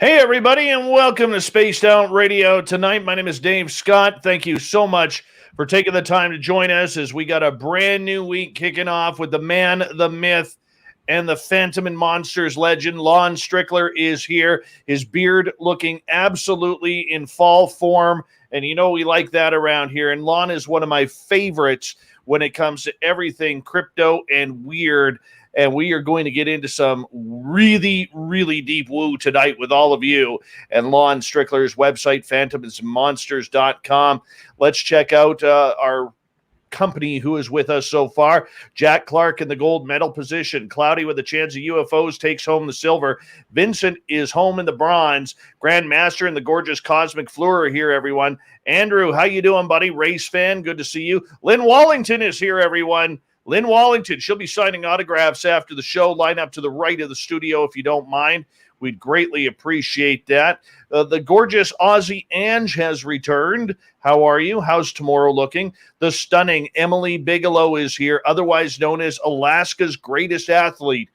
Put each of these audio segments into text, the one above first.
Hey, everybody, and welcome to Spaced Out Radio tonight. My name is Dave Scott. Thank you so much for taking the time to join us as we got a brand new week kicking off with the man, the myth, and the Phantom and Monsters legend. Lon Strickler is here, his beard looking absolutely in fall form. And you know we like that around here. And Lon is one of my favorites when it comes to everything crypto and weird. And we are going to get into some really, really deep woo tonight with all of you and Lon Strickler's website, phantomsmonsters.com. Let's check out our company who is with us so far. Jack Clark in the gold medal position. Cloudy with a chance of UFOs takes home the silver. Vincent is home in the bronze. Grandmaster and the gorgeous Cosmic Fleur are here, everyone. Andrew, how you doing, buddy? Race fan, good to see you. Lynn Wallington is here, everyone. Lynn Wallington, she'll be signing autographs after the show. Line up to the right of the studio if you don't mind. We'd greatly appreciate that. The gorgeous Aussie Ange has returned. How are you? How's tomorrow looking? The stunning Emily Bigelow is here, otherwise known as Alaska's greatest athlete.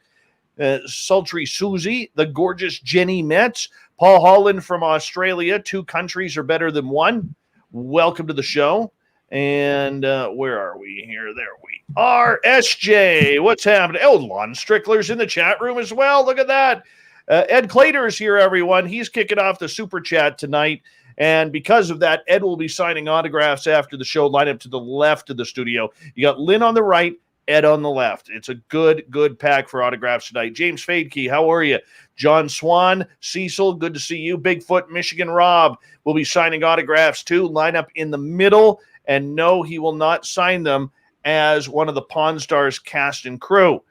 Sultry Susie, the gorgeous Jenny Metz, Paul Holland from Australia. Two countries are better than one. Welcome to the show. And where are we here? There we are. SJ, what's happening? Oh, Lon Strickler's in the chat room as well. Look at that. Ed Clater's here, everyone. He's kicking off the super chat tonight. And because of that, Ed will be signing autographs after the show. Line up to the left of the studio. You got Lynn on the right, Ed on the left. It's a good pack for autographs tonight. James Fadekey, how are you? John Swan, Cecil, good to see you. Bigfoot, Michigan Rob will be signing autographs too. Line up in the middle. And no, he will not sign them as one of the Pawn Stars cast and crew.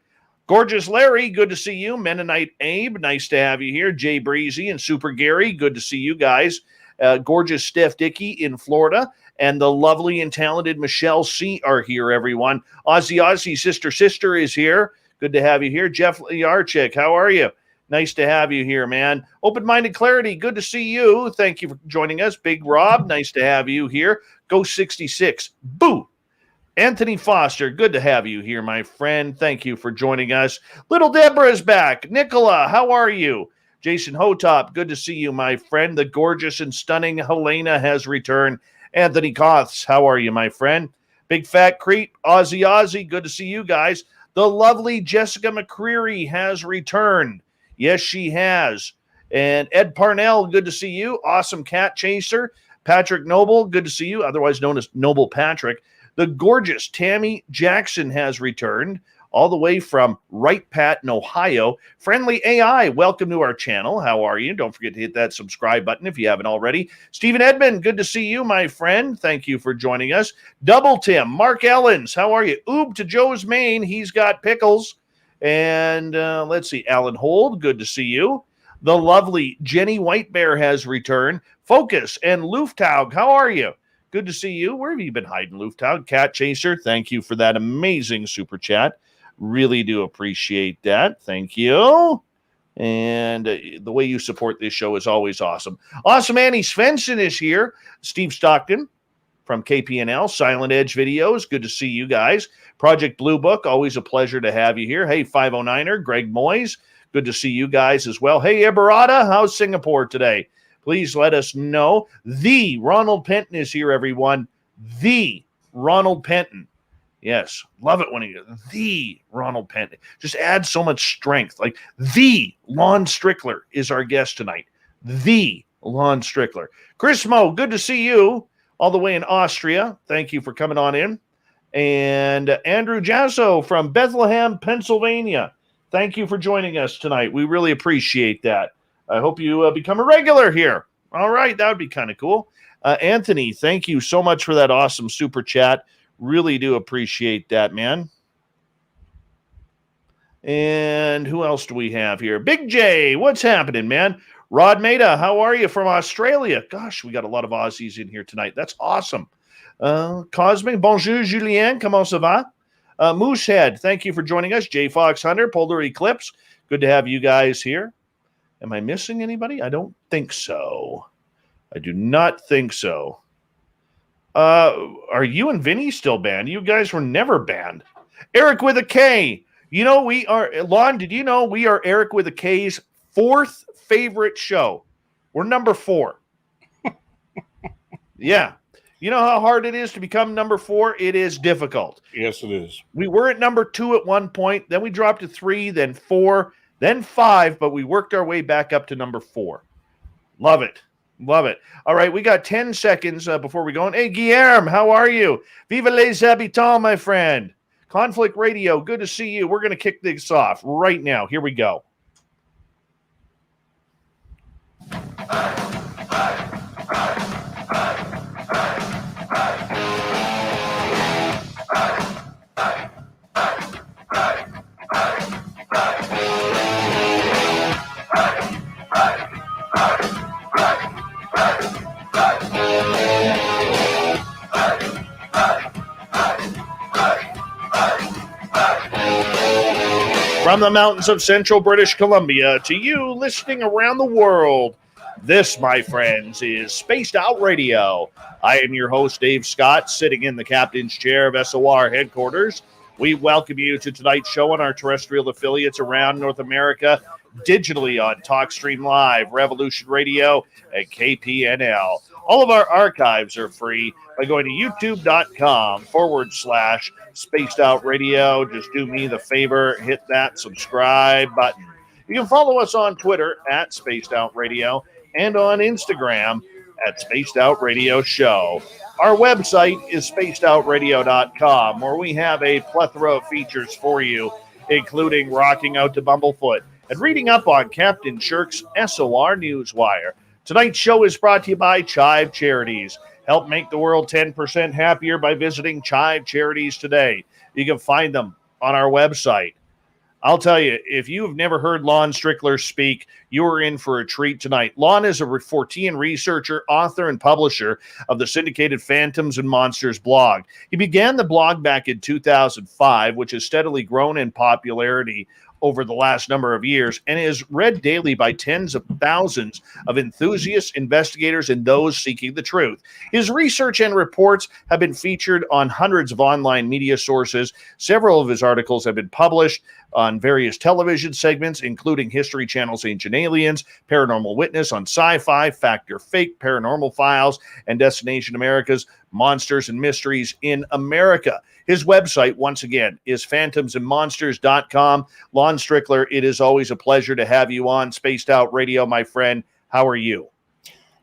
Gorgeous Larry, good to see you. Mennonite Abe, nice to have you here. Jay Breezy and Super Gary, good to see you guys. Gorgeous Steph Dickey in Florida. And the lovely and talented Michelle C. are here, everyone. Ozzy Sister is here. Good to have you here. Jeff Yarchik, how are you? Nice to have you here, man. Open-Minded Clarity, good to see you. Thank you for joining us. Big Rob, nice to have you here. Ghost 66, boo. Anthony Foster, good to have you here, my friend. Thank you for joining us. Little Deborah is back. Nicola, how are you? Jason Hotop, good to see you, my friend. The gorgeous and stunning Helena has returned. Anthony Koths, how are you, my friend? Big Fat Creep, Ozzy, good to see you guys. The lovely Jessica McCreary has returned. Yes, she has. And Ed Parnell, good to see you. Awesome Cat Chaser. Patrick Noble, good to see you, otherwise known as Noble Patrick. The gorgeous Tammy Jackson has returned, all the way from Wright Patton, Ohio. Friendly AI, welcome to our channel. How are you? Don't forget to hit that subscribe button if you haven't already. Stephen Edmond, good to see you, my friend. Thank you for joining us. Double Tim, Mark Ellens, how are you? Oob to Joe's Maine, he's got pickles. And let's see, Alan Hold, good to see you. The lovely Jenny White Bear has returned. Focus and Luftaug, how are you? Good to see you. Where have you been hiding, Luftaug? Cat Chaser, thank you for that amazing super chat. Really do appreciate that. Thank you. And the way you support this show is always awesome. Awesome Annie Svensson is here. Steve Stockton from KPNL, Silent Edge Videos. Good to see you guys. Project Blue Book, always a pleasure to have you here. Hey, 509er, Greg Moyes. Good to see you guys as well. Hey, Ibarata, how's Singapore today? Please let us know. The Ronald Penton is here, everyone. The Ronald Penton. Yes, love it when he goes, the Ronald Penton. Just adds so much strength. Like, the Lon Strickler is our guest tonight. The Lon Strickler. Chris Mo, good to see you all the way in Austria. Thank you for coming on in. And Andrew Jasso from Bethlehem, Pennsylvania. Thank you for joining us tonight. We really appreciate that. I hope you become a regular here. All right, that would be kind of cool. Anthony, thank you so much for that awesome super chat. Really do appreciate that, man. And who else do we have here? Big J, what's happening, man? Rod Maida, how are you from Australia? Gosh, we got a lot of Aussies in here tonight. That's awesome. Cosmic, bonjour, Julien, comment ça va? Moosehead, thank you for joining us. J Fox Hunter, Polar Eclipse, good to have you guys here. Am I missing anybody? I don't think so. I do not think so. Are you and Vinny still banned? You guys were never banned. Eric with a K. You know, we are, Lon, did you know we are Eric with a K's 4th favorite show. We're number 4. Yeah. You know how hard it is to become number 4? It is difficult. Yes, it is. We were at number 2 at one point. Then we dropped to 3, then 4, then 5, but we worked our way back up to number 4. Love it. Love it. All right, we got 10 seconds before we go on. Hey, Guillermo, how are you? Viva les habitants, my friend. Conflict Radio, good to see you. We're going to kick this off right now. Here we go. From the mountains of central British Columbia to you listening around the world, this, my friends, is Spaced Out Radio. I am your host, Dave Scott, sitting in the captain's chair of SOR headquarters. We welcome you to tonight's show on our terrestrial affiliates around North America, digitally on TalkStream Live, Revolution Radio, and KPNL. All of our archives are free by going to youtube.com/Spaced Out Radio. Just do me the favor, hit that subscribe button. You can follow us on Twitter at Spaced Out Radio and on Instagram at Spaced Out Radio Show. Our website is spacedoutradio.com, where we have a plethora of features for you, including rocking out to Bumblefoot and reading up on Captain Shirk's SOR Newswire. Tonight's show is brought to you by Chive Charities. Help make the world 10% happier by visiting Chive Charities today. You can find them on our website. I'll tell you, if you've never heard Lon Strickler speak, you are in for a treat tonight. Lon is a Fortean researcher, author, and publisher of the syndicated Phantoms and Monsters blog. He began the blog back in 2005, which has steadily grown in popularity over the last number of years and is read daily by tens of thousands of enthusiasts, investigators, and those seeking the truth. His research and reports have been featured on hundreds of online media sources. Several of his articles have been published on various television segments, including History Channel's Ancient Aliens, Paranormal Witness on SYFY, Fact or Fake, Paranormal Files, and Destination America's Monsters and Mysteries in America. His website, once again, is phantomsandmonsters.com. Lon Strickler, it is always a pleasure to have you on Spaced Out Radio, my friend. How are you?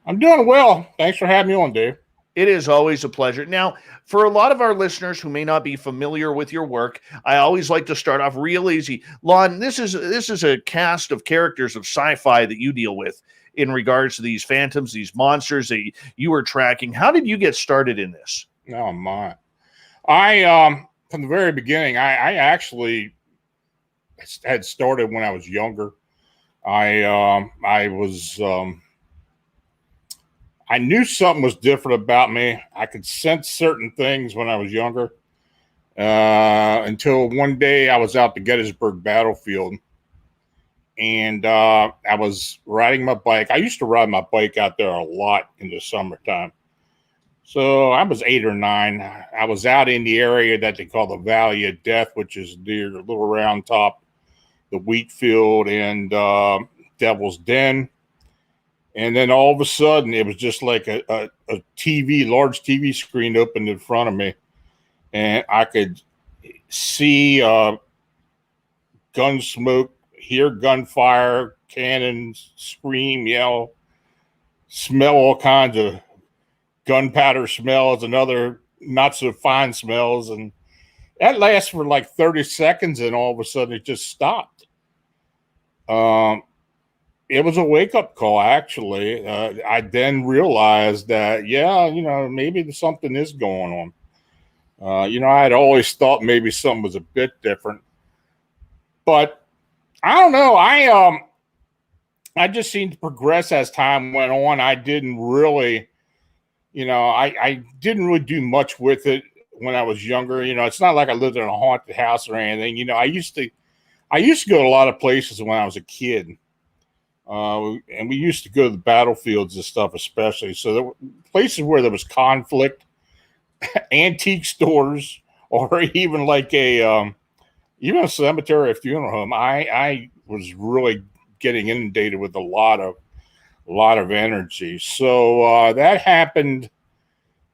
I'm doing well. Thanks for having me on, Dave. It is always a pleasure. Now, for a lot of our listeners who may not be familiar with your work, I always like to start off real easy. Lon, this is a cast of characters of sci-fi that you deal with in regards to these phantoms, these monsters that you were tracking. How did you get started in this? Oh, my. I from the very beginning, I actually had started when I was younger. I knew something was different about me. I could sense certain things when I was younger, until one day I was out the Gettysburg battlefield, and I was riding my bike. I used to ride my bike out there a lot in the summertime. So I was 8 or 9. I was out in the area that they call the Valley of Death, which is near the Little Round Top, the wheat field, and Devil's Den. And then all of a sudden, it was just like a TV, large TV screen opened in front of me. And I could see gun smoke, hear gunfire, cannons, scream, yell, smell all kinds of gunpowder smells and other not so fine smells. And that lasts for like 30 seconds, and all of a sudden it just stopped. It was a wake-up call, actually. I then realized that, maybe something is going on. I had always thought maybe something was a bit different. But I don't know. I just seemed to progress as time went on. I didn't really, I didn't really do much with it when I was younger. It's not like I lived in a haunted house or anything. I used to go to a lot of places when I was a kid. And we used to go to the battlefields and stuff, especially. So there were places where there was conflict, antique stores, or even like even a cemetery or funeral home. I was really getting inundated with a lot of energy. So that happened,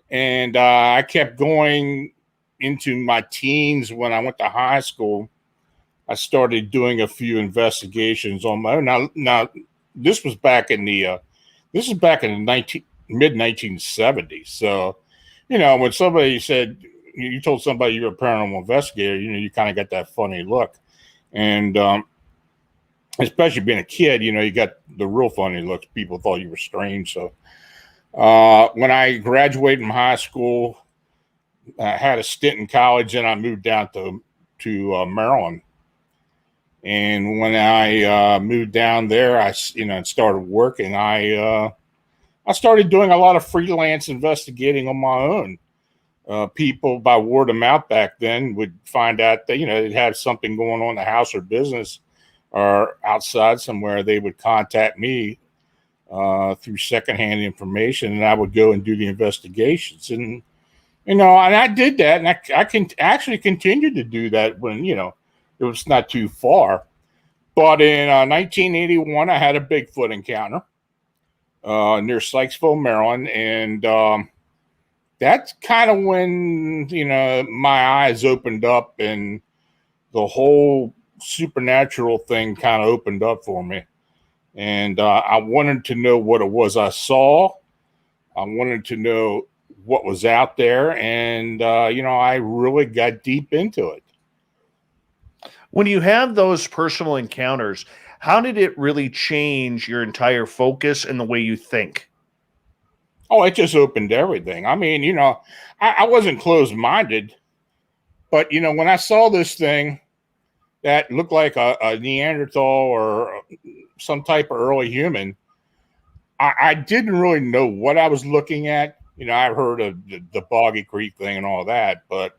and I kept going into my teens. When I went to high school, I started doing a few investigations on my own. Now this was back in the mid 1970s. So, when somebody said, you told somebody you're a paranormal investigator, you kind of got that funny look. And especially being a kid, you got the real funny looks. People thought you were strange. So when I graduated from high school, I had a stint in college, and I moved down to Maryland. And when I moved down there, I started working. I started doing a lot of freelance investigating on my own. People, by word of mouth back then, would find out that they'd have something going on in the house or business or outside somewhere. They would contact me through secondhand information, and I would go and do the investigations. And and I did that, and I can actually continued to do that when it was not too far. But in 1981, I had a Bigfoot encounter near Sykesville, Maryland, and that's kind of when my eyes opened up, and the whole supernatural thing kind of opened up for me. And I wanted to know what it was I saw. I wanted to know what was out there, and I really got deep into it. When you have those personal encounters, how did it really change your entire focus and the way you think? Oh, it just opened everything. I mean, I wasn't closed-minded, but when I saw this thing that looked like a Neanderthal or some type of early human, I didn't really know what I was looking at. I've heard of the Boggy Creek thing and all that, but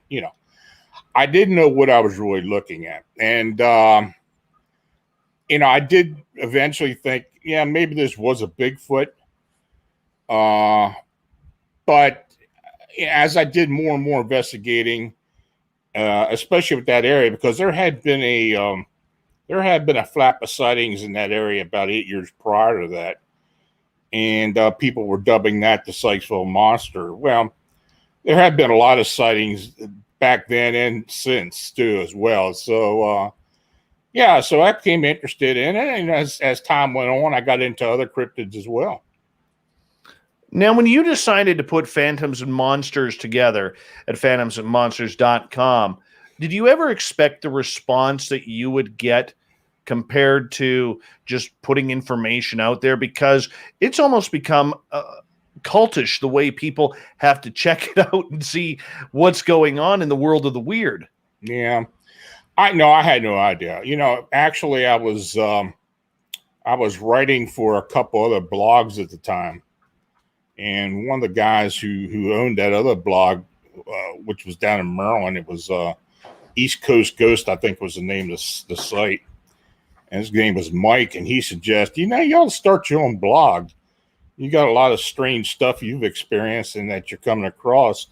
I didn't know what I was really looking at. And I did eventually think, yeah, maybe this was a Bigfoot. But as I did more and more investigating, especially with that area, because there had been a flap of sightings in that area about 8 years prior to that. And people were dubbing that the Sykesville Monster. Well, there have been a lot of sightings back then and since too as well. So so I became interested in it, and as time went on, I got into other cryptids as well. Now, when you decided to put Phantoms and Monsters together at phantomsandmonsters.com, did you ever expect the response that you would get compared to just putting information out there? Because it's almost become cultish the way people have to check it out and see what's going on in the world of the weird. Yeah, I had no idea. Actually, I was writing for a couple other blogs at the time, and one of the guys who owned that other blog, which was down in Maryland, it was East Coast Ghost, I think was the name of the site. And his name was Mike, and he suggested, you ought to start your own blog. You got a lot of strange stuff you've experienced and that you're coming across.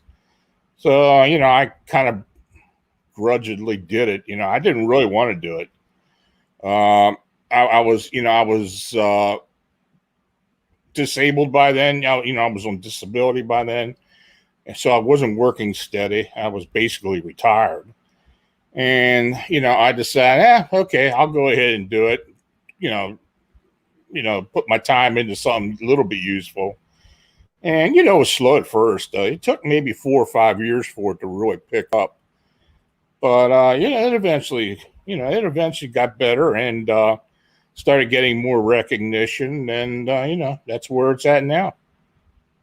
So, I kind of grudgingly did it. I didn't really want to do it. I was disabled by then. I was on disability by then. And so I wasn't working steady. I was basically retired. And, I decided, okay, I'll go ahead and do it. Put my time into something a little bit useful. And, it was slow at first. It took maybe 4 or 5 years for it to really pick up. But, it eventually got better and started getting more recognition. And, that's where it's at now.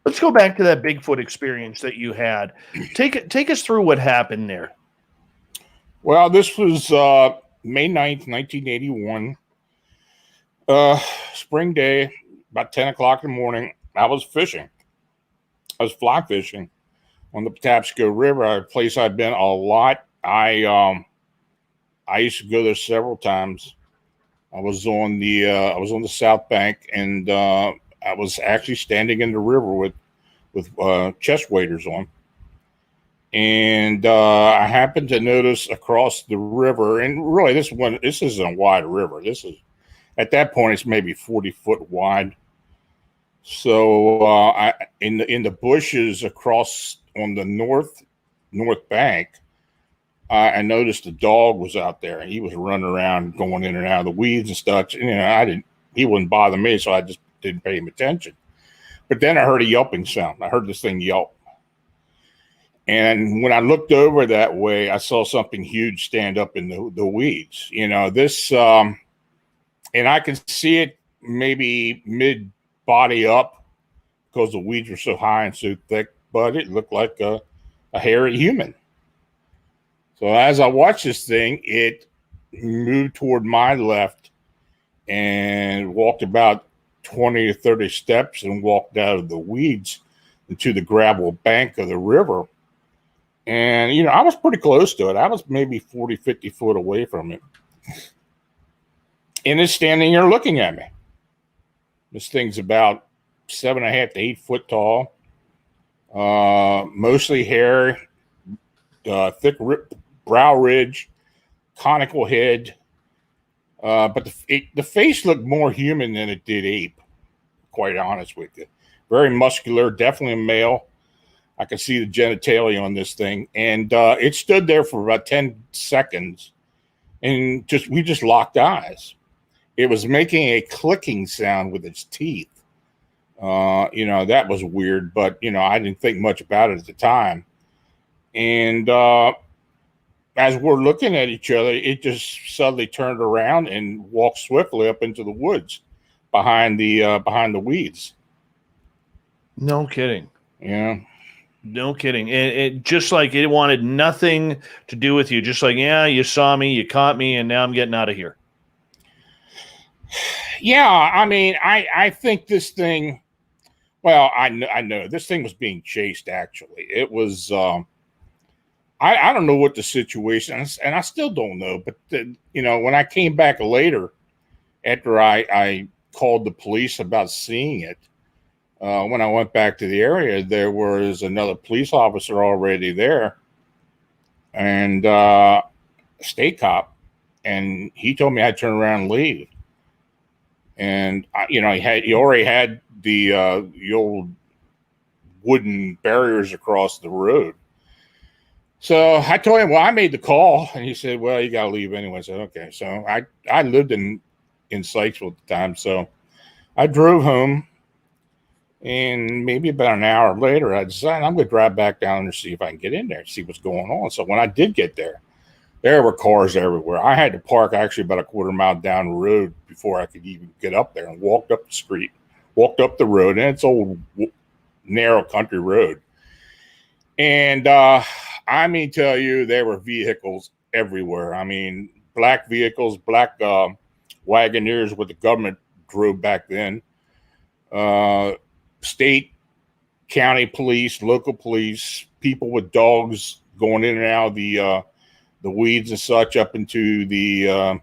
Let's go back to that Bigfoot experience that you had. Take us through what happened there. Well, this was May 9th, 1981. Spring day, about 10 o'clock in the morning. I was fishing. I was fly fishing on the Patapsco River, a place I've been a lot. I used to go there several times. I was on the south bank, and I was actually standing in the river with chest waders on. And I happened to notice across the river, and really this isn't a wide river. This At that point, it's maybe 40 foot wide. So in the bushes across on the north bank, I noticed a dog was out there, and he was running around, going in and out of the weeds and stuff. And, he wouldn't bother me, so I just didn't pay him attention. But then I heard a yelping sound. I heard this thing yelp. And when I looked over that way, I saw something huge stand up in the weeds. And I could see it maybe mid body up because the weeds were so high and so thick, but it looked like a hairy human. So as I watched this thing, it moved toward my left and walked about 20 or 30 steps and walked out of the weeds into the gravel bank of the river. And, I was pretty close to it. I was maybe 40, 50 foot away from it. And it's standing there looking at me. This thing's about 7.5 to 8 foot tall, mostly hair, thick brow ridge, conical head. But the face looked more human than it did ape, quite honest with you. Very muscular, definitely a male. I could see the genitalia on this thing. And it stood there for about 10 seconds, and we just locked eyes. It was making a clicking sound with its teeth. That was weird, but, I didn't think much about it at the time. And as we're looking at each other, it just suddenly turned around and walked swiftly up into the woods behind the weeds. No kidding. Yeah. No kidding. It just like it wanted nothing to do with you. Just like, yeah, you saw me, you caught me, and now I'm getting out of here. Yeah, I mean, I think this thing. Well, I know this thing was being chased. Actually, it was. I don't know what the situation is, and I still don't know. But when I came back later, after I called the police about seeing it, when I went back to the area, there was another police officer already there, and a state cop, and he told me I'd turn around and leave. And he already had the old wooden barriers across the road. So I told him, well, I made the call, and he said, well, you got to leave anyway. I said, okay. So I lived in Sykesville at the time, so I drove home, and maybe about an hour later, I decided I'm going to drive back down and see if I can get in there and see what's going on. So when I did get there were cars everywhere. I had to park actually about a quarter mile down the road before I could even get up there, and walked up the street, walked up the road, and it's old narrow country road. And I mean, tell you, there were vehicles everywhere. I mean, black vehicles, black Wagoneers, what the government drove back then. State, county police, local police, people with dogs going in and out of the weeds and such up into the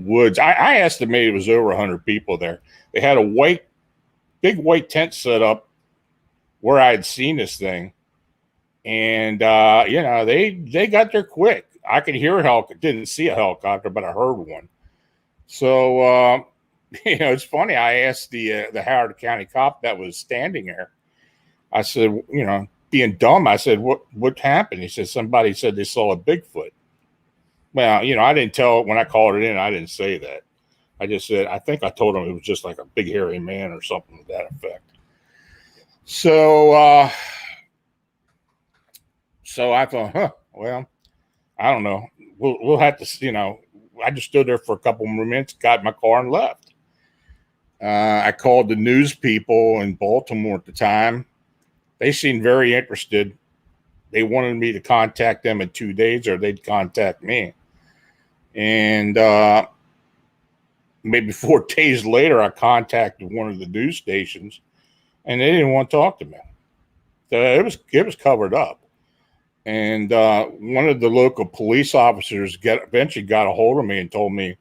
woods. I estimated it was over 100 people there. They had a big white tent set up where I had seen this thing. And, they got there quick. I could hear a helicopter, didn't see a helicopter, but I heard one. So, it's funny. I asked the Howard County cop that was standing there. I said, being dumb, I said, what happened? He said, somebody said they saw a Bigfoot. Well, I didn't tell, when I called it in, I didn't say that. I just said, I think I told him it was just like a big hairy man or something to that effect. So, so I thought, well, I don't know. We'll have to, I just stood there for a couple more minutes, got in my car and left. I called the news people in Baltimore at the time. They seemed very interested. They wanted me to contact them in 2 days, or they'd contact me. And maybe 4 days later, I contacted one of the news stations, and they didn't want to talk to me. So it was covered up. And one of the local police officers eventually got a hold of me and told me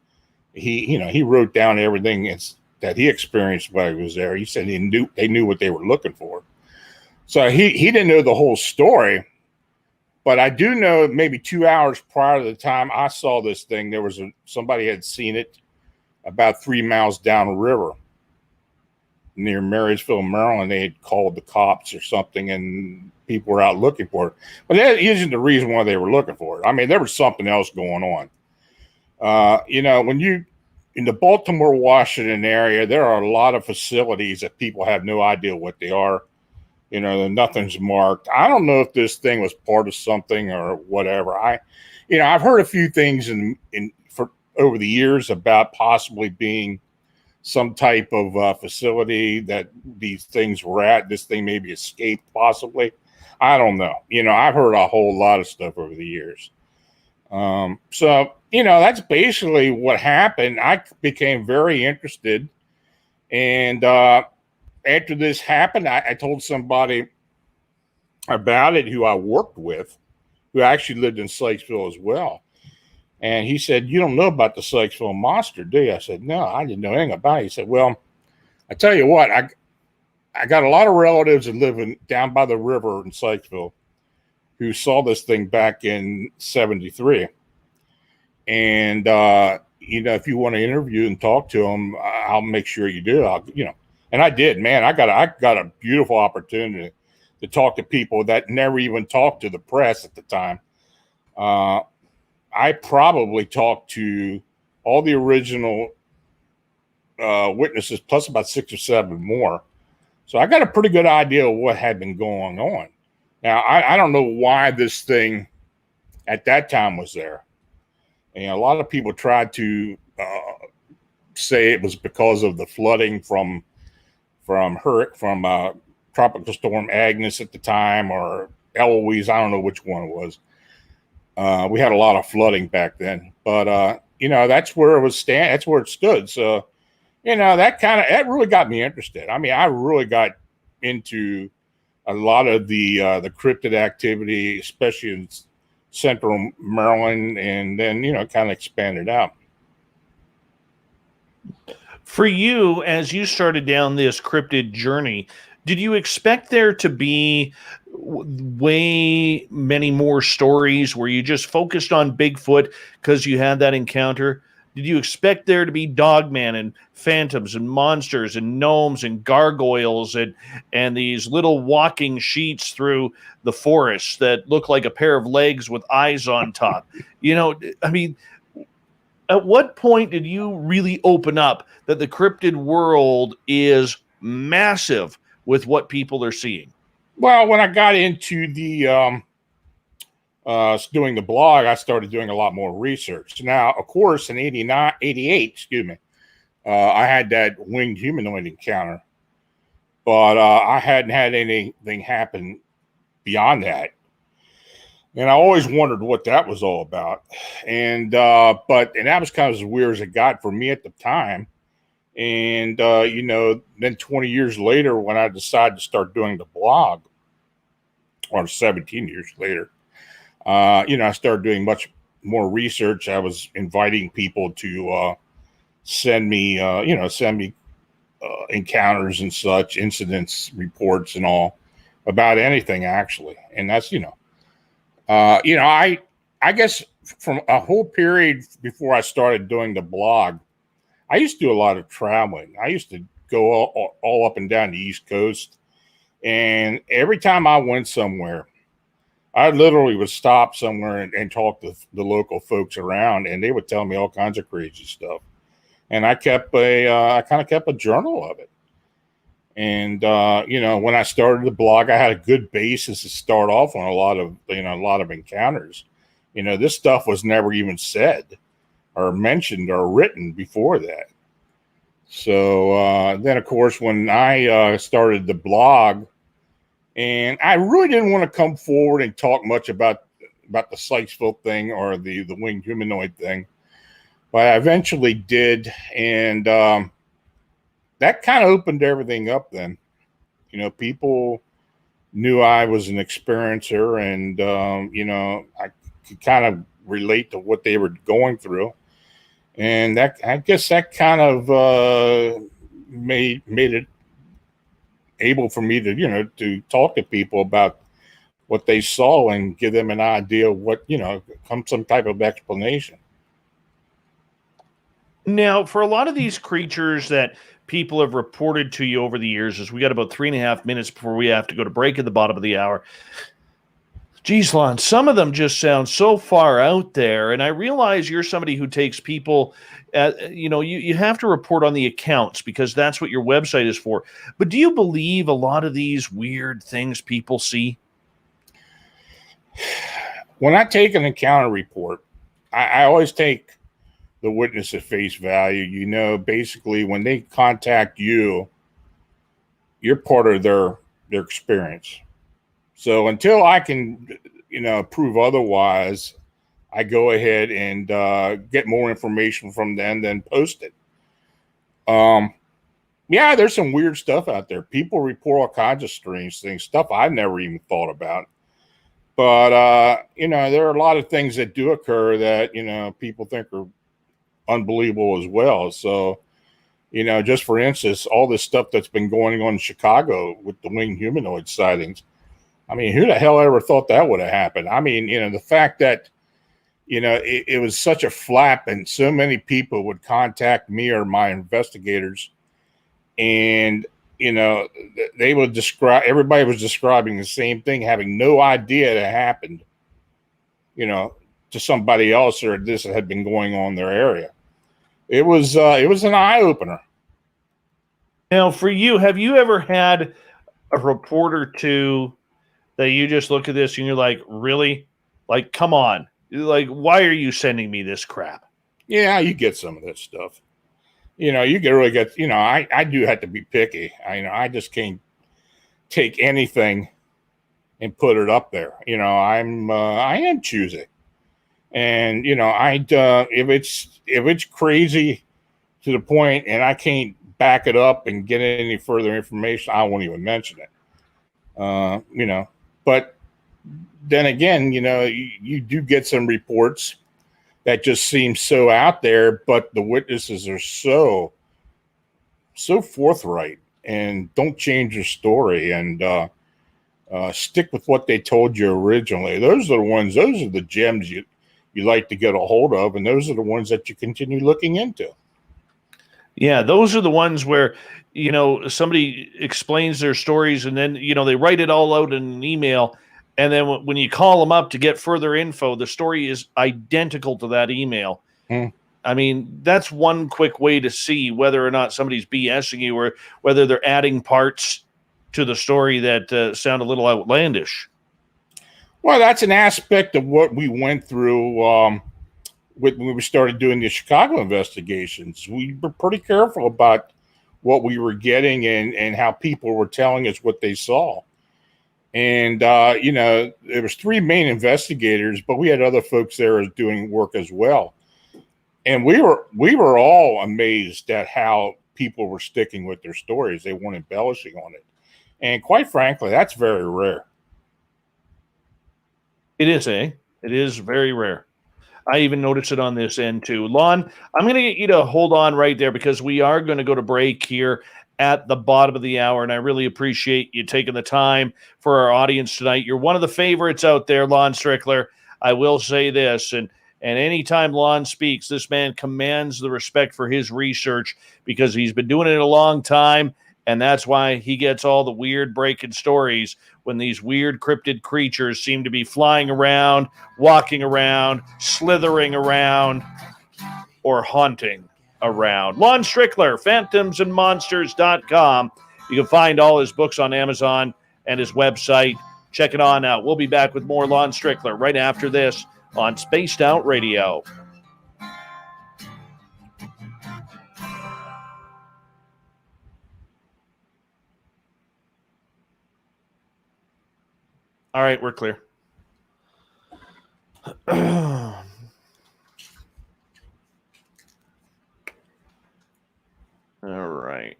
he wrote down everything that he experienced while he was there. He said they knew what they were looking for. So he didn't know the whole story, but I do know maybe 2 hours prior to the time I saw this thing, there was somebody had seen it about 3 miles downriver near Marysville, Maryland. They had called the cops or something, and people were out looking for it. But that isn't the reason why they were looking for it. I mean, there was something else going on. When you in the Baltimore, Washington area, there are a lot of facilities that people have no idea what they are. Nothing's marked. I don't know if this thing was part of something or whatever. I've heard a few things for over the years about possibly being some type of facility that these things were at. This thing maybe escaped, possibly. I don't know. I've heard a whole lot of stuff over the years. That's basically what happened. I became very interested. And after this happened, I told somebody about it who I worked with, who actually lived in Sykesville as well. And he said, "You don't know about the Sykesville monster, do you?" I said, "No, I didn't know anything about it." He said, "Well, I tell you what, I got a lot of relatives that live down by the river in Sykesville who saw this thing back in '73. And, if you want to interview and talk to them, I'll make sure you do. And I did, man. I got a beautiful opportunity to talk to people that never even talked to the press at the time. I probably talked to all the original witnesses, plus about 6 or 7 more. So I got a pretty good idea of what had been going on. Now, I don't know why this thing at that time was there. And a lot of people tried to say it was because of the flooding from Tropical Storm Agnes at the time, or Eloise. I don't know which one it was. We had a lot of flooding back then, but that's where it was that's where it stood. So, that really got me interested. I mean, I really got into a lot of the cryptid activity, especially in Central Maryland, and then kind of expanded out. For you, as you started down this cryptid journey, did you expect there to be way many more stories? Were you just focused on Bigfoot because you had that encounter? Did you expect there to be dogman and phantoms and monsters and gnomes and gargoyles and these little walking sheets through the forest that look like a pair of legs with eyes on top? I mean, at what point did you really open up that the cryptid world is massive with what people are seeing? Well, when I got into the doing the blog, I started doing a lot more research. Now, of course, in 88, I had that winged humanoid encounter, but I hadn't had anything happen beyond that. And I always wondered what that was all about. And that was kind of as weird as it got for me at the time. And, then 20 years later, when I decided to start doing the blog, or 17 years later, I started doing much more research. I was inviting people to send me encounters and such, incidents, reports, and all about anything, actually. And that's, I guess from a whole period before I started doing the blog, I used to do a lot of traveling. I used to go all up and down the East Coast. And every time I went somewhere, I literally would stop somewhere and talk to the local folks around, and they would tell me all kinds of crazy stuff. And I kind of kept a journal of it. And, when I started the blog, I had a good basis to start off on a lot of encounters. This stuff was never even said or mentioned or written before that. So then, of course, when I started the blog, and I really didn't want to come forward and talk much about the Sykesville thing or the winged humanoid thing, but I eventually did, and that kind of opened everything up. Then, people knew I was an experiencer, and I could kind of relate to what they were going through. And I guess that kind of made it able for me to talk to people about what they saw and give them an idea of what, some type of explanation. Now, for a lot of these creatures that people have reported to you over the years, as we got about 3.5 minutes before we have to go to break at the bottom of the hour. Geez, Lon, some of them just sound so far out there. And I realize you're somebody who takes people, you have to report on the accounts because that's what your website is for. But do you believe a lot of these weird things people see? When I take an encounter report, I always take the witness at face value. Basically when they contact you, you're part of their experience. So until I can, prove otherwise, I go ahead and get more information from them, then post it. Yeah, there's some weird stuff out there. People report all kinds of strange things, stuff I've never even thought about. But, there are a lot of things that do occur that, people think are unbelievable as well. So, just for instance, all this stuff that's been going on in Chicago with the winged humanoid sightings. I mean, who the hell ever thought that would have happened? I mean, the fact that, it was such a flap and so many people would contact me or my investigators and, they would everybody was describing the same thing, having no idea it happened, to somebody else or this had been going on in their area. It was an eye opener. Now, for you, have you ever had a report or two that you just look at this and you're like, really? Like, come on. Like, why are you sending me this crap? Yeah, you get some of that stuff. You can really get, I do have to be picky. I just can't take anything and put it up there. I am choosy. And, if it's crazy to the point and I can't back it up and get any further information, I won't even mention it. But then again, you do get some reports that just seem so out there, but the witnesses are so forthright and don't change their story and stick with what they told you originally. Those are the gems you like to get a hold of, and those are the ones that you continue looking into. Yeah, those are the ones where, somebody explains their stories and then, they write it all out in an email. And then when you call them up to get further info, the story is identical to that email. I mean, that's one quick way to see whether or not somebody's BSing you or whether they're adding parts to the story that sound a little outlandish. Well, that's an aspect of what we went through when we started doing the Chicago investigations. We were pretty careful about what we were getting and how people were telling us what they saw. And, there was 3 main investigators, but we had other folks there doing work as well. And we were all amazed at how people were sticking with their stories. They weren't embellishing on it. And quite frankly, that's very rare. It is, eh? It is very rare. I even noticed it on this end too. Lon, I'm going to get you to hold on right there because we are going to go to break here at the bottom of the hour, and I really appreciate you taking the time for our audience tonight. You're one of the favorites out there, Lon Strickler. I will say this, and anytime Lon speaks, this man commands the respect for his research because he's been doing it a long time, and that's why he gets all the weird breaking stories when these weird cryptid creatures seem to be flying around, walking around, slithering around, or haunting around. Lon Strickler, phantomsandmonsters.com. You can find all his books on Amazon and his website. Check it on out. We'll be back with more Lon Strickler right after this on Spaced Out Radio. All right, we're clear. All right.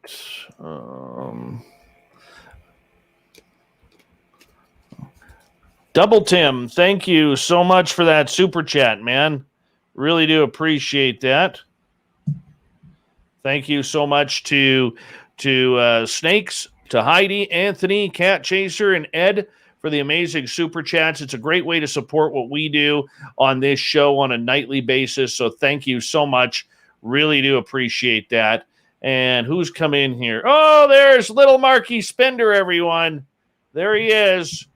Double Tim, thank you so much for that super chat, man. Really do appreciate that. Thank you so much to Snakes, to Heidi, Anthony, Cat Chaser, and Ed for the amazing super chats. It's a great way to support what we do on this show on a nightly basis. So thank you so much. Really do appreciate that. And who's come in here? Oh, there's little Marky Spender, everyone. There he is.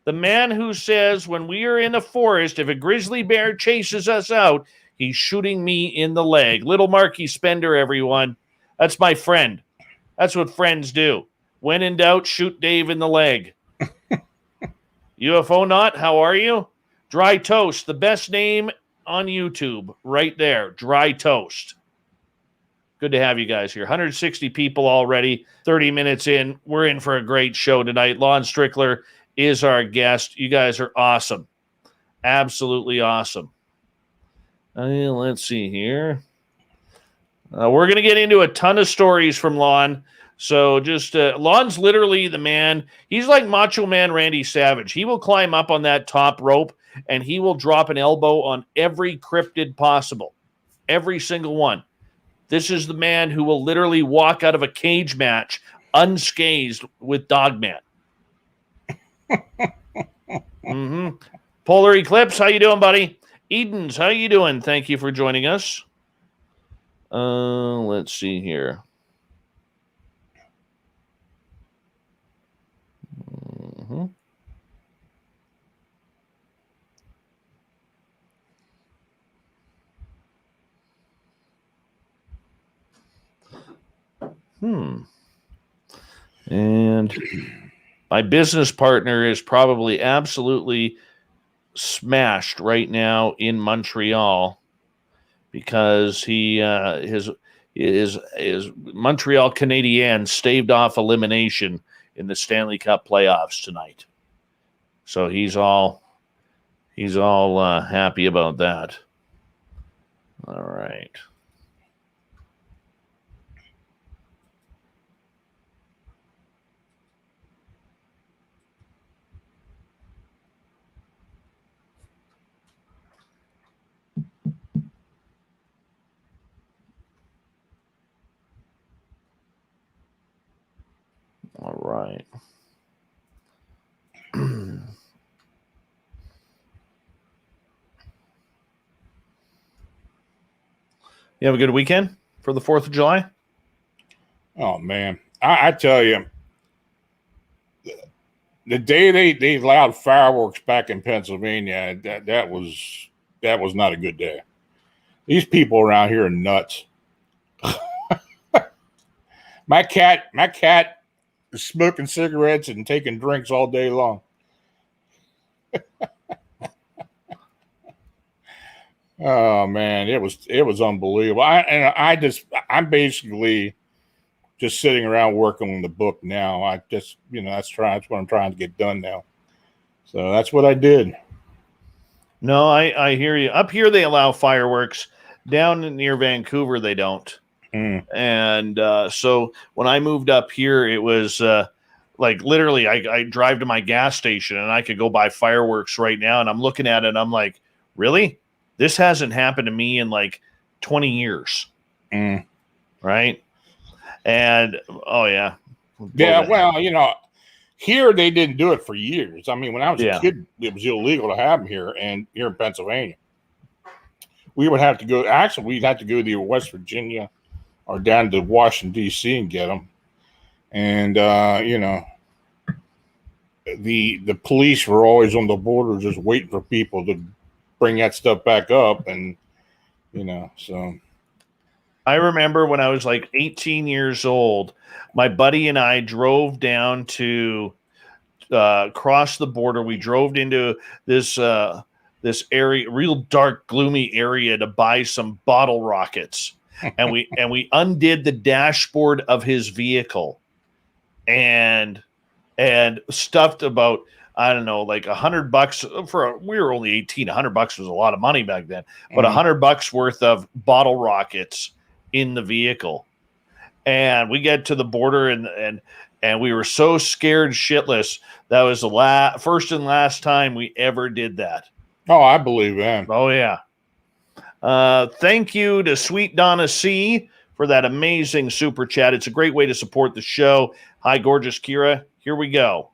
The man who says when we are in a forest, if a grizzly bear chases us out, he's shooting me in the leg. Little Marky Spender, everyone. That's my friend. That's what friends do. When in doubt, shoot Dave in the leg. UFO Not, how are you? Dry Toast, the best name on YouTube, right there. Dry Toast. Good to have you guys here. 160 people already, 30 minutes in. We're in for a great show tonight. Lon Strickler is our guest. You guys are awesome. Absolutely awesome. Let's see here. We're going to get into a ton of stories from Lon. So just Lon's literally the man. He's like Macho Man Randy Savage. He will climb up on that top rope and he will drop an elbow on every cryptid possible. Every single one. This is the man who will literally walk out of a cage match unscathed with Dogman. Polar Eclipse, how you doing, buddy? Edens, how you doing? Thank you for joining us. Let's see here. And my business partner is probably absolutely smashed right now in Montreal because his Montreal Canadiens staved off elimination in the Stanley Cup playoffs tonight. So he's all happy about that. All right. All right. You have a good weekend for the 4th of July? Oh, man. I tell you, the day they allowed fireworks back in Pennsylvania, that was not a good day. These people around here are nuts. My cat is smoking cigarettes and taking drinks all day long. Oh man, it was unbelievable. I'm basically just sitting around working on the book now. I just, that's what I'm trying to get done now. So that's what I did. No, I hear you. Up here they allow fireworks. Down near Vancouver they don't. And so when I moved up here, it was like literally I drive to my gas station and I could go buy fireworks right now. And I'm looking at it and I'm like, really? This hasn't happened to me in like 20 years. Right? And, oh, yeah. Yeah, well, here they didn't do it for years. I mean, when I was a kid, it was illegal to have them here in Pennsylvania. We would have to go, actually, we'd have to go to West Virginia or down to Washington, D.C. and get them. And, the police were always on the border just waiting for people to bring that stuff back up. And, so. I remember when I was like 18 years old, my buddy and I drove down to cross the border. We drove into this area, real dark, gloomy area to buy some bottle rockets. And we undid the dashboard of his vehicle and stuffed about, I don't know, like $100 we were only 18. $100 was a lot of money back then, but $100 worth of bottle rockets in the vehicle. And we get to the border and we were so scared shitless. That was the first and last time we ever did that. Oh, I believe that. Oh yeah. Thank you to Sweet Donna C for that amazing super chat. It's a great way to support the show. Hi, gorgeous Kira. Here we go.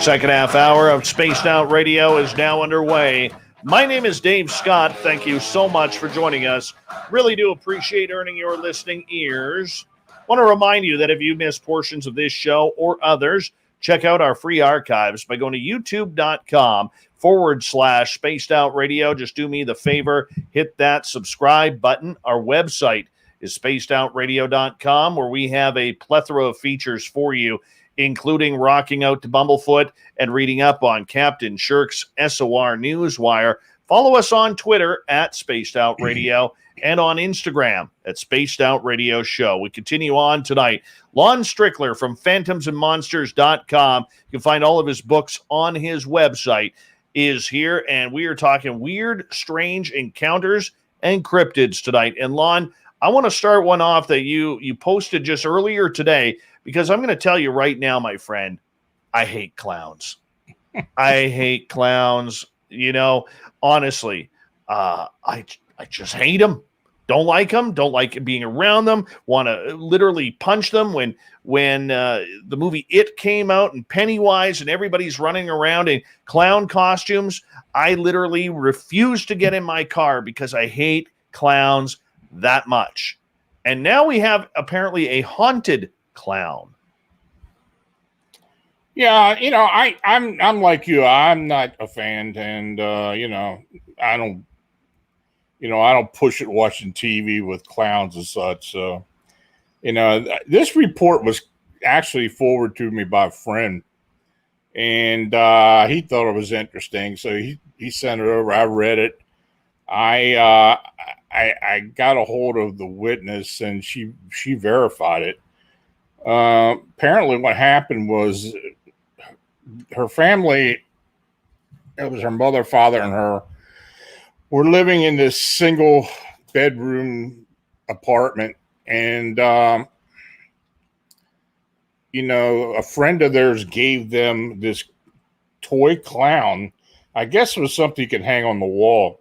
second half hour of Spaced Out Radio is now underway. My name is Dave Scott. Thank you so much for joining us. Really do appreciate earning your listening ears. Want to remind you that if you missed portions of this show or others, check out our free archives by going to youtube.com/Spaced Out Radio. Just do me the favor, hit that subscribe button. Our website is spacedoutradio.com, where we have a plethora of features for you, including rocking out to Bumblefoot and reading up on Captain Shirk's SOR Newswire. Follow us on Twitter at Spaced Out Radio and on Instagram at Spaced Out Radio Show. We continue on tonight. Lon Strickler from phantomsandmonsters.com. You can find all of his books on his website, is here, and we are talking weird, strange encounters and cryptids tonight. And Lon, I want to start one off that you posted just earlier today, because I'm going to tell you right now, my friend, I hate clowns. I hate clowns. You know, honestly, I just hate them. Don't like them. Don't like being around them. Want to literally punch them. When the movie It came out and Pennywise and everybody's running around in clown costumes, I literally refuse to get in my car because I hate clowns that much. And now we have apparently a haunted clown. Yeah, you know, I'm like you. I'm not a fan, and you know, I don't push it watching TV with clowns and such. So, you know, this report was actually forwarded to me by a friend, and he thought it was interesting, so he sent it over. I read it. I got a hold of the witness, and she verified it. Apparently what happened was her family, it was her mother, father, and her, were living in this single bedroom apartment. And, you know, a friend of theirs gave them this toy clown. I guess it was something you could hang on the wall.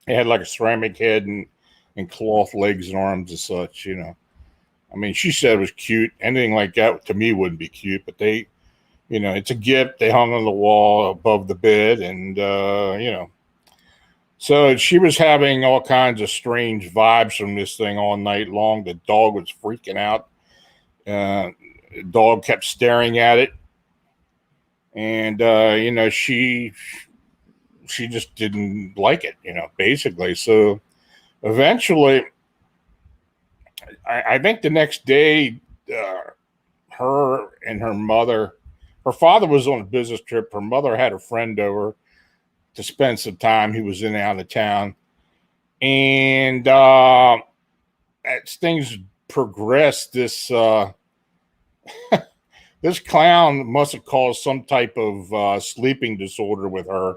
It had like a ceramic head and cloth legs and arms and such, you know. I mean, she said it was cute. Anything like that to me wouldn't be cute, but they, you know, it's a gift. They hung on the wall above the bed, and, you know. So she was having all kinds of strange vibes from this thing all night long. The dog was freaking out. The dog kept staring at it. And, you know, she just didn't like it, you know, basically. So eventually, I think the next day, her and her mother, her father was on a business trip. Her mother had a friend over to spend some time. He was in and out of town. And as things progressed, this this clown must have caused some type of sleeping disorder with her,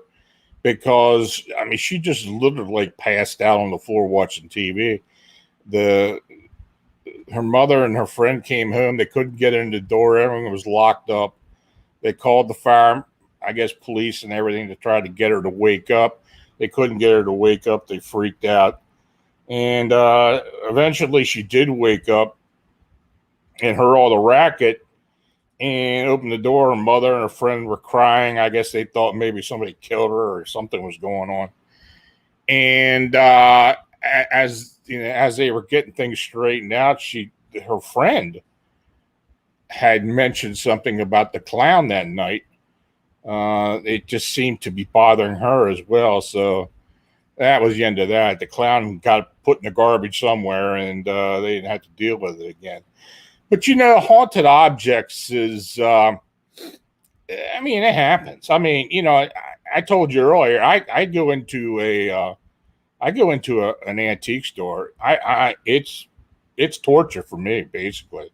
because, I mean, she just literally passed out on the floor watching TV. Her mother and her friend came home. They couldn't get in the door. Everything was locked up. They called the fire, I guess police and everything, to try to get her to wake up. They couldn't get her to wake up. They freaked out. And eventually she did wake up and heard all the racket and opened the door. Her mother and her friend were crying. I guess they thought maybe somebody killed her or something was going on. And as you know, as they were getting things straightened out, her friend had mentioned something about the clown that night. It just seemed to be bothering her as well. So that was the end of that. The clown got put in the garbage somewhere, and they didn't have to deal with it again. But, you know, haunted objects is, I mean, it happens. I mean, you know, I told you earlier, I go into an antique store. It's torture for me, basically,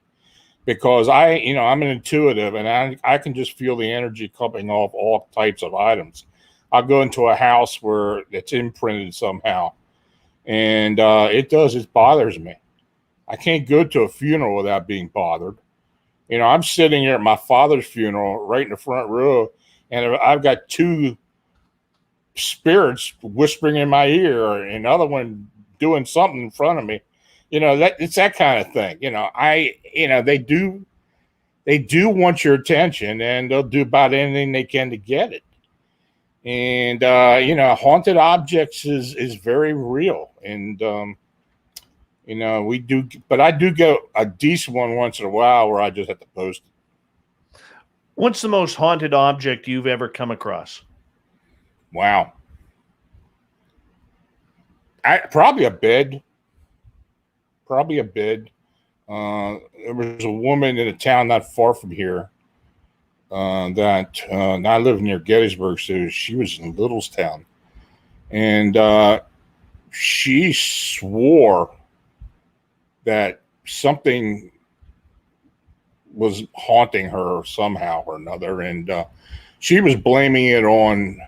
because I'm an intuitive, and I can just feel the energy coming off all types of items. I'll go into a house where it's imprinted somehow, and it bothers me. I can't go to a funeral without being bothered. You know, I'm sitting here at my father's funeral right in the front row, and I've got two spirits whispering in my ear, or another one doing something in front of me. You know, it's that kind of thing. You know, they do they do want your attention, and they'll do about anything they can to get it. And haunted objects is very real, and we do, but I do get a decent one once in a while where I just have to post it. What's the most haunted object you've ever come across? Wow. Probably a bed. There was a woman in a town not far from here that I live near Gettysburg, so she was in Littlestown, and she swore that something was haunting her somehow or another, and she was blaming it on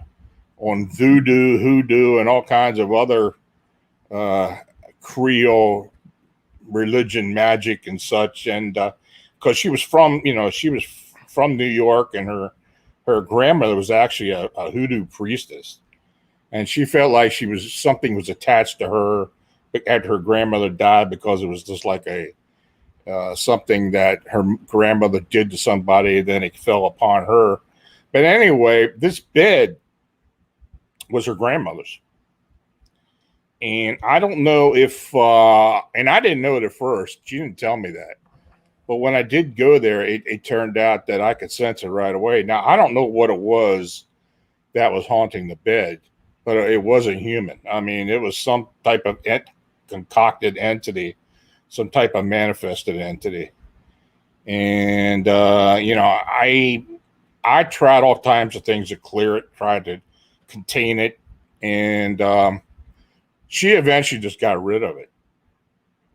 voodoo, hoodoo, and all kinds of other Creole religion, magic, and such. And because she was from New York, and her grandmother was actually a hoodoo priestess, and she felt like something was attached to her after her grandmother died, because it was just like something that her grandmother did to somebody, then it fell upon her. But anyway, this bed was her grandmother's. And I don't know if, and I didn't know it at first. She didn't tell me that. But when I did go there, it turned out that I could sense it right away. Now, I don't know what it was that was haunting the bed, but it wasn't human. I mean, it was some type of concocted entity, some type of manifested entity. And, I tried all kinds of things to clear it, tried to contain it. And she eventually just got rid of it.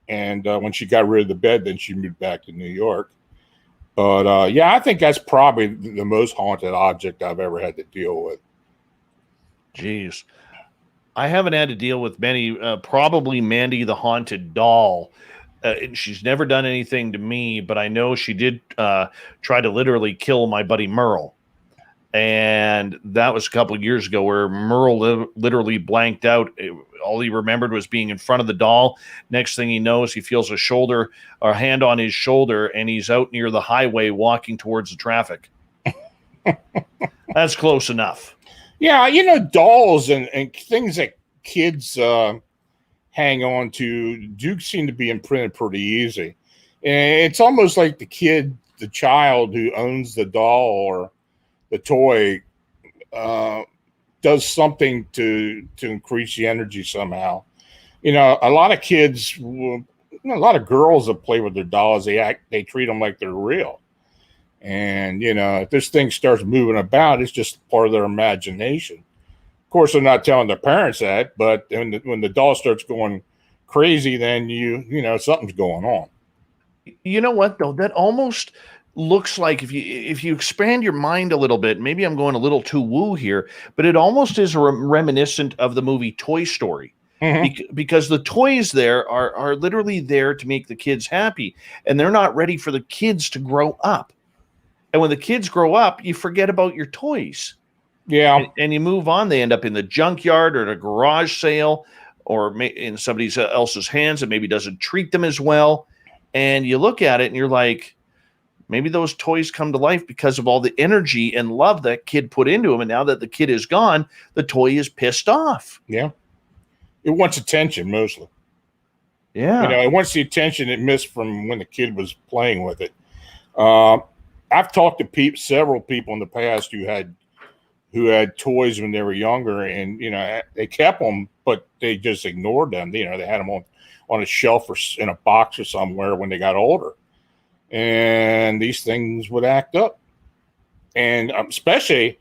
And when she got rid of the bed, then she moved back to New York. But I think that's probably the most haunted object I've ever had to deal with. Jeez. I haven't had to deal with many, probably Mandy the Haunted Doll. She's never done anything to me, but I know she did try to literally kill my buddy Merle. And that was a couple of years ago, where Merle literally blanked out. All he remembered was being in front of the doll. Next thing he knows, he feels a hand on his shoulder, and he's out near the highway walking towards the traffic. That's close enough. Yeah, dolls and things that kids hang on to do seem to be imprinted pretty easy. And it's almost like the child who owns the doll or the toy does something to increase the energy somehow. A lot of kids, a lot of girls that play with their dolls, they treat them like they're real. And, if this thing starts moving about, it's just part of their imagination. Of course, they're not telling their parents that, but when the doll starts going crazy, then something's going on. You know what, though? That almost looks like, if you expand your mind a little bit, maybe I'm going a little too woo here, but it almost is reminiscent of the movie Toy Story. Mm-hmm. Because the toys there are literally there to make the kids happy, and they're not ready for the kids to grow up. And when the kids grow up, you forget about your toys. Yeah. And you move on. They end up in the junkyard or at a garage sale, or in somebody else's hands that maybe doesn't treat them as well. And you look at it and you're like, maybe those toys come to life because of all the energy and love that kid put into them. And now that the kid is gone, the toy is pissed off. Yeah. It wants attention mostly. Yeah. It wants the attention it missed from when the kid was playing with it. I've talked to several people in the past who had toys when they were younger, and they kept them, but they just ignored them. They had them on a shelf or in a box or somewhere when they got older, and these things would act up. And especially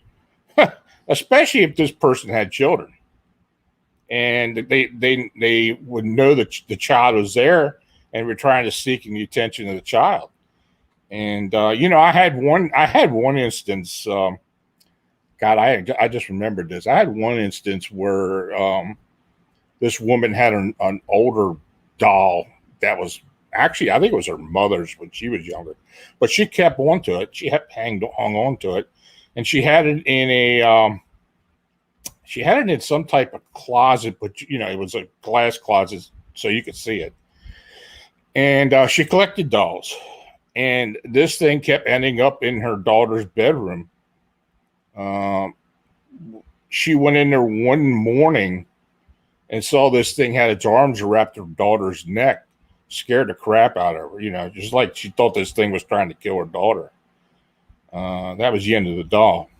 if this person had children, and they would know that the child was there and were trying to seek the attention of the child. And I had one instance. God, I just remembered this. I had one instance where this woman had an older doll that was actually, I think it was her mother's when she was younger, but she kept on to it. She hung on to it, and she had it in in some type of closet, but it was a glass closet so you could see it. And she collected dolls. And this thing kept ending up in her daughter's bedroom. She went in there one morning and saw this thing had its arms wrapped her daughter's neck, scared the crap out of her, just like she thought this thing was trying to kill her daughter. That was the end of the doll.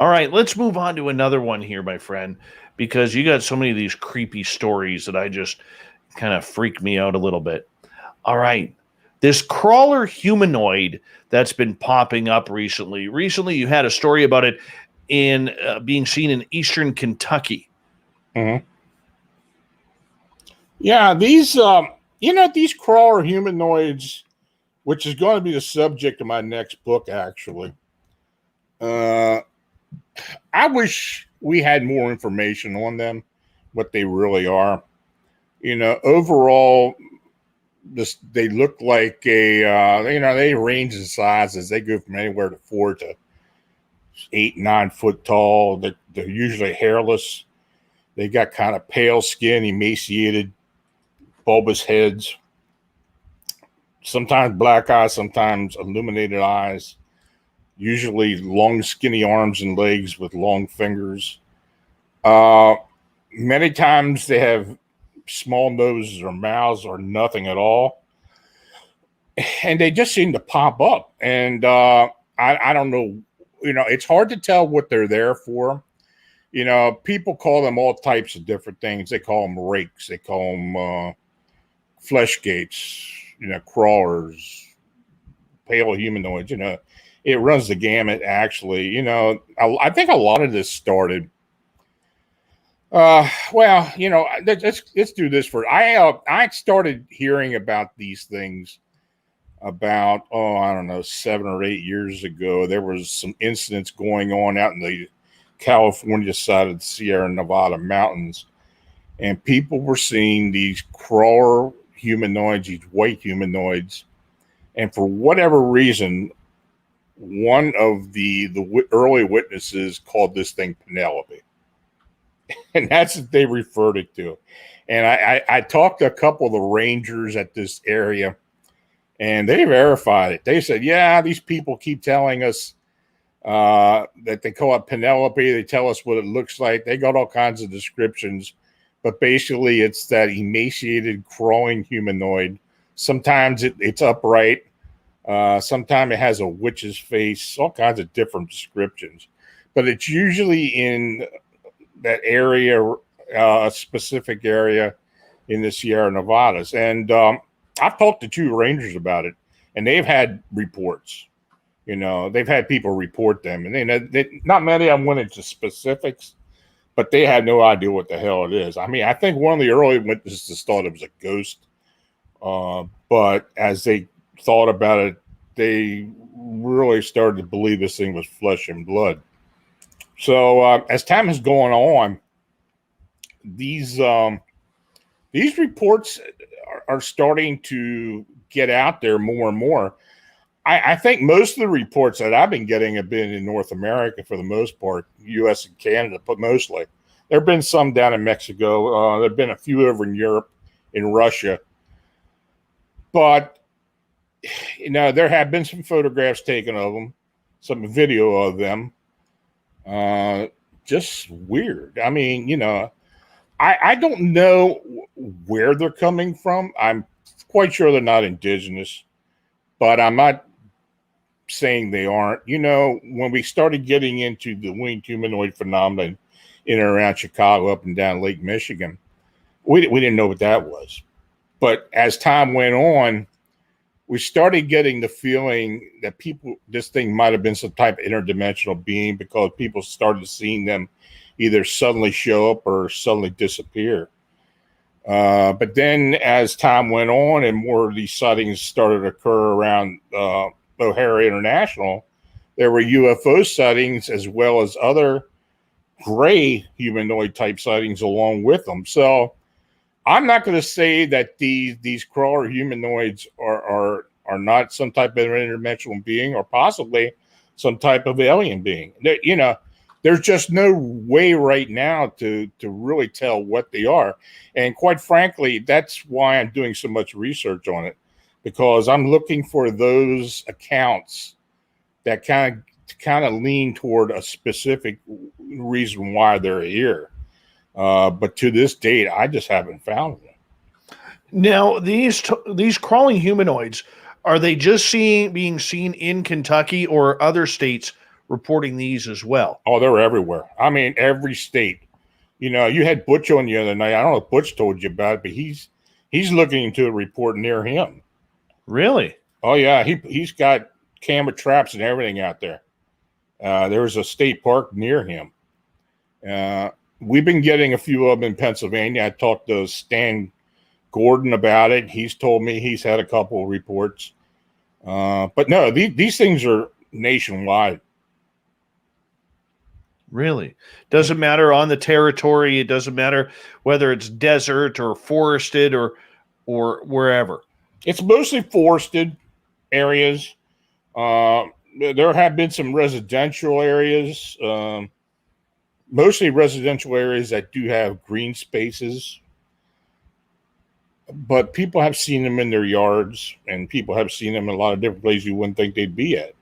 All right, let's move on to another one here, my friend, because you got so many of these creepy stories that I just kind of freak me out a little bit. All right, this crawler humanoid that's been popping up recently. Recently, you had a story about it in being seen in eastern Kentucky. Mm-hmm. Yeah, these crawler humanoids, which is going to be the subject of my next book, actually. I wish we had more information on them, what they really are. Overall, they look like they range in sizes. They go from anywhere to 4 to 8, 9 foot tall. They're usually hairless. They got kind of pale skin, emaciated, bulbous heads. Sometimes black eyes, sometimes illuminated eyes. Usually long, skinny arms and legs with long fingers. Many times they have small noses or mouths or nothing at all. And they just seem to pop up. And I don't know, it's hard to tell what they're there for. People call them all types of different things. They call them rakes. They call them flesh gates, crawlers, pale humanoids, It runs the gamut, actually. I think a lot of this started. Let's do this first. I started hearing about these things about, I don't know, 7 or 8 years ago. There was some incidents going on out in the California side of the Sierra Nevada mountains, and people were seeing these crawler humanoids, these white humanoids, and for whatever reason, one of the early witnesses called this thing Penelope. And that's what they referred it to. And I talked to a couple of the rangers at this area, and they verified it. They said, yeah, these people keep telling us that they call it Penelope. They tell us what it looks like. They got all kinds of descriptions. But basically, it's that emaciated, crawling humanoid. Sometimes it's upright. Sometimes it has a witch's face, all kinds of different descriptions. But it's usually in that area, a specific area in the Sierra Nevadas. And I've talked to 2 rangers about it, and they've had reports. They've had people report them. And they not many of them went into specifics, but they had no idea what the hell it is. I mean, I think one of the early witnesses thought it was a ghost. But as they thought about it, they really started to believe this thing was flesh and blood. So as time has gone on, these reports are starting to get out there more and more. I think most of the reports that I've been getting have been in North America for the most part, U.S. and Canada, but mostly. There have been some down in Mexico. There have been a few over in Europe, in Russia. But, there have been some photographs taken of them, some video of them. Just weird. I mean, I don't know where they're coming from. I'm quite sure they're not indigenous, but I'm not saying they aren't. When we started getting into the winged humanoid phenomenon in and around Chicago, up and down Lake Michigan, we didn't know what that was. But as time went on, we started getting the feeling that this thing might have been some type of interdimensional being, because people started seeing them either suddenly show up or suddenly disappear. But then as time went on and more of these sightings started to occur around O'Hare International, there were UFO sightings as well as other gray humanoid type sightings along with them. So I'm not going to say that these crawler humanoids are not some type of interdimensional being or possibly some type of alien being. there's just no way right now to really tell what they are. And quite frankly, that's why I'm doing so much research on it, because I'm looking for those accounts that kind of lean toward a specific reason why they're here. But to this date, I just haven't found one. Now, these crawling humanoids, are they just being seen in Kentucky, or other states reporting these as well? Oh, they're everywhere. I mean, every state. You know, you had Butch on the other night. I don't know if Butch told you about it, but he's looking into a report near him. Really? Oh yeah, he's got camera traps and everything out there. There's a state park near him. We've been getting a few of them in Pennsylvania. I talked to Stan Gordon about it. He's told me he's had a couple of reports. But no, these things are nationwide. Really? Doesn't matter on the territory. It doesn't matter whether it's desert or forested or wherever. It's mostly forested areas. There have been some residential areas, mostly residential areas that do have green spaces. But people have seen them in their yards, and people have seen them in a lot of different places you wouldn't think they'd be at.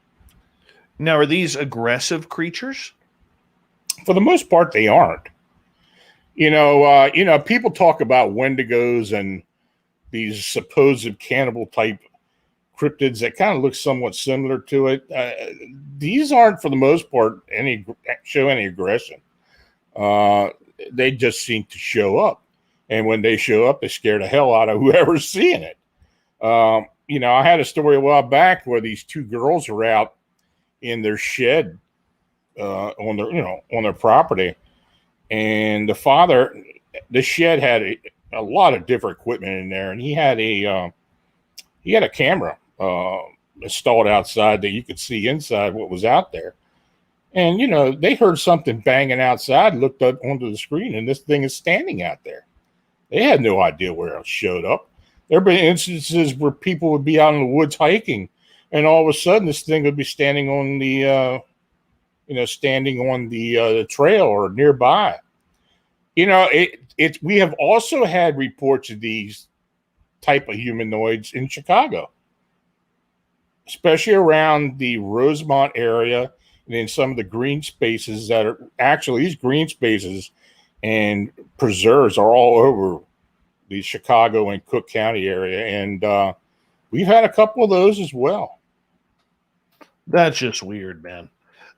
Now, are these aggressive creatures? For the most part, they aren't. You know, people talk about wendigos and these supposed cannibal type cryptids that kind of look somewhat similar to it. These aren't, for the most part, show any aggression. They just seem to show up. And when they show up, they scare the hell out of whoever's seeing it. You know, I had a story a while back where these two girls were out in their shed on their property, and the father, the shed had a lot of different equipment in there, and he had a camera installed outside that you could see inside what was out there. And you know, they heard something banging outside, looked up onto the screen, and this thing is standing out there. They had no idea where it showed up. There have been instances where people would be out in the woods hiking, and all of a sudden this thing would be standing on the trail or nearby. You know, we have also had reports of these type of humanoids in Chicago, especially around the Rosemont area and in some of the green spaces that are actually, these green spaces and preserves are all over the Chicago and Cook County area. And we've had a couple of those as well. That's just weird, man.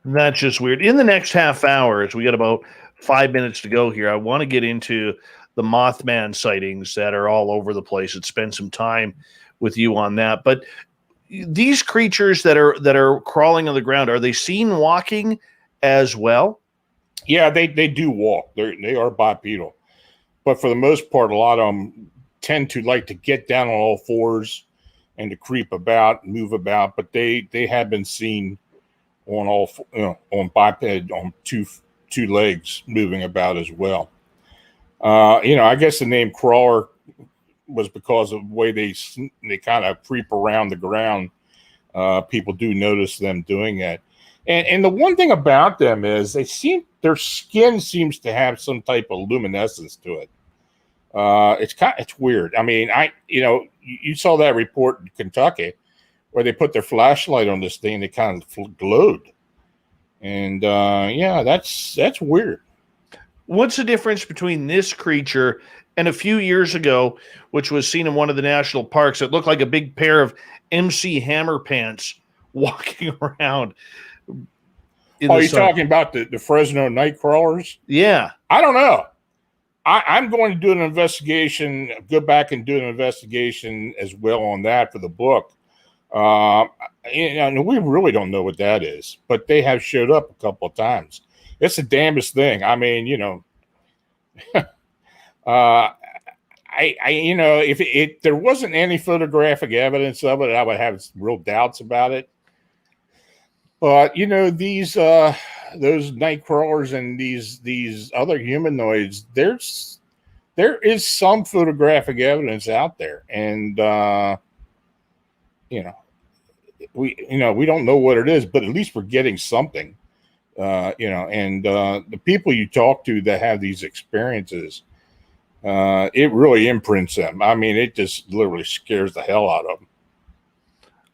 That's just weird. In the next half hour, as we got about 5 minutes to go here, I want to get into the Mothman sightings that are all over the place and spend some time with you on that. But these creatures that are crawling on the ground, are they seen walking as well? Yeah, they do walk. They are bipedal. But for the most part, a lot of them tend to like to get down on all fours and to creep about, move about. But they have been seen on on biped, on two legs, moving about as well. I guess the name crawler was because of the way they kind of creep around the ground. People do notice them doing that. And the one thing about them is their skin seems to have some type of luminescence to it. It's weird. I mean, you saw that report in Kentucky where they put their flashlight on this thing and it kind of glowed. And that's weird. What's the difference between this creature and a few years ago, which was seen in one of the national parks? It looked like a big pair of MC Hammer pants walking around. Oh, you're talking about the Fresno night crawlers? Yeah. I don't know. I'm going to do an investigation, go back and do an investigation as well on that for the book. We really don't know what that is, but they have showed up a couple of times. It's the damnedest thing. I mean, if there wasn't any photographic evidence of it, I would have real doubts about it. But those night crawlers and these other humanoids, there is some photographic evidence out there, and we don't know what it is, but at least we're getting something. And the people you talk to that have these experiences, it really imprints them. I mean, it just literally scares the hell out of them.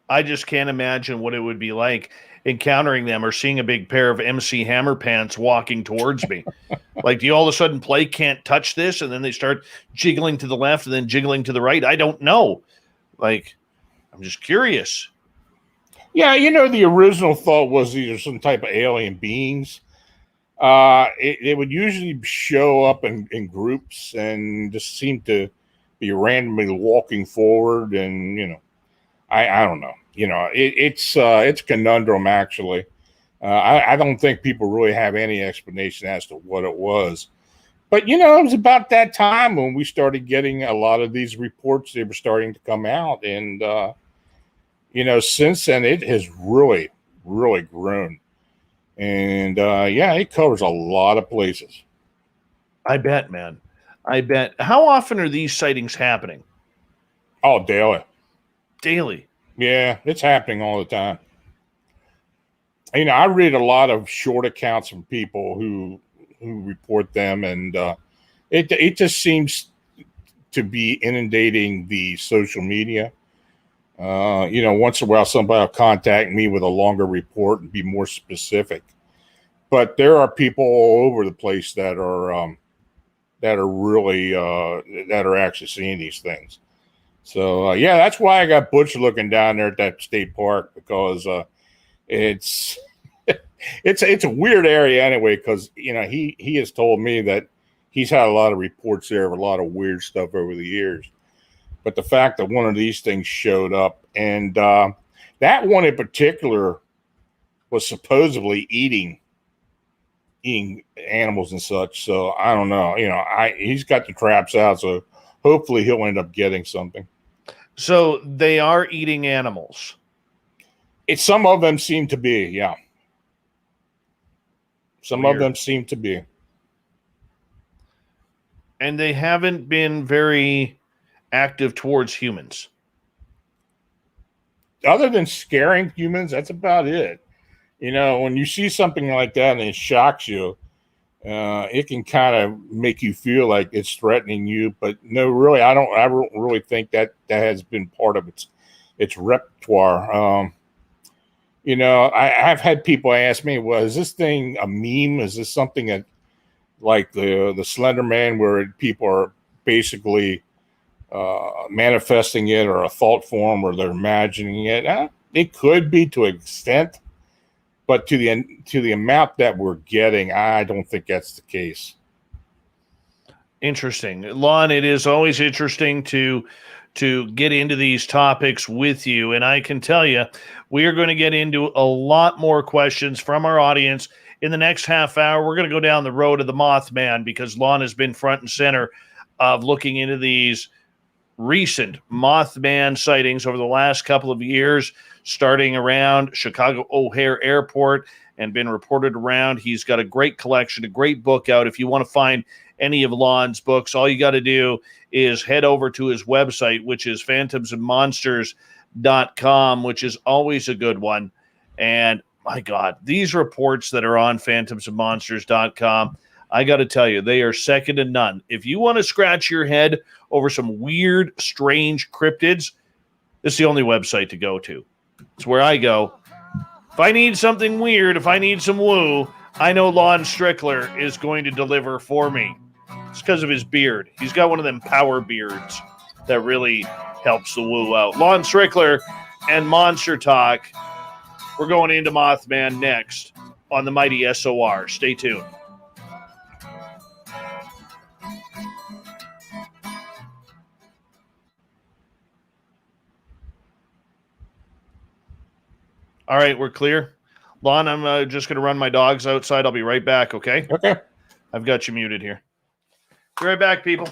I just can't imagine what it would be like encountering them or seeing a big pair of MC Hammer pants walking towards me. Like, do you all of a sudden play can't touch this, and then they start jiggling to the left and then jiggling to the right? I don't know. Like, I'm just curious. Yeah, the original thought was these are some type of alien beings. It would usually show up in groups and just seem to be randomly walking forward, and I don't know. It's a conundrum actually. I don't think people really have any explanation as to what it was. But it was about that time when we started getting a lot of these reports. They were starting to come out, and since then it has really, really grown. And yeah, it covers a lot of places. I bet, man. I bet. How often are these sightings happening? Oh, daily. Daily. Yeah, it's happening all the time. I read a lot of short accounts from people who report them, and it just seems to be inundating the social media. Once in a while, somebody will contact me with a longer report and be more specific. But there are people all over the place that are really that are actually seeing these things. So yeah, that's why I got Butch looking down there at that state park, because it's it's a weird area anyway, because he has told me that he's had a lot of reports there of a lot of weird stuff over the years. But the fact that one of these things showed up, and that one in particular was supposedly eating animals and such. So I don't know. He's got the traps out, so hopefully he'll end up getting something. So they are eating animals. Some of them seem to be, yeah. Some Weird. of them seem to be. And they haven't been very active towards humans. Other than scaring humans, that's about it. When you see something like that and it shocks you, it can kind of make you feel like it's threatening you. But no, really, I don't really think that has been part of its repertoire. I've had people ask me, well, is this thing a meme? Is this something that, like the Slender Man, where people are basically manifesting it, or a thought form, or they're imagining it? It could be to an extent, but to the amount that we're getting, I don't think that's the case. Interesting. Lon, it is always interesting to get into these topics with you. And I can tell you, we are going to get into a lot more questions from our audience in the next half hour. We're going to go down the road of the Mothman, because Lon has been front and center of looking into these recent Mothman sightings over the last couple of years, starting around Chicago O'Hare Airport and been reported around. He's got a great collection, a great book out. If you want to find any of Lon's books, all you got to do is head over to his website, which is phantomsandmonsters.com, which is always a good one. And my God, these reports that are on phantomsandmonsters.com, I got to tell you, they are second to none. If you want to scratch your head over some weird, strange cryptids, this is the only website to go to. It's where I go. If I need something weird, if I need some woo, I know Lon Strickler is going to deliver for me. It's because of his beard. He's got one of them power beards that really helps the woo out. Lon Strickler and Monster Talk. We're going into Mothman next on the mighty SOR. Stay tuned. All right, we're clear. Lon, I'm just going to run my dogs outside. I'll be right back, okay? Okay. I've got you muted here. Be right back, people.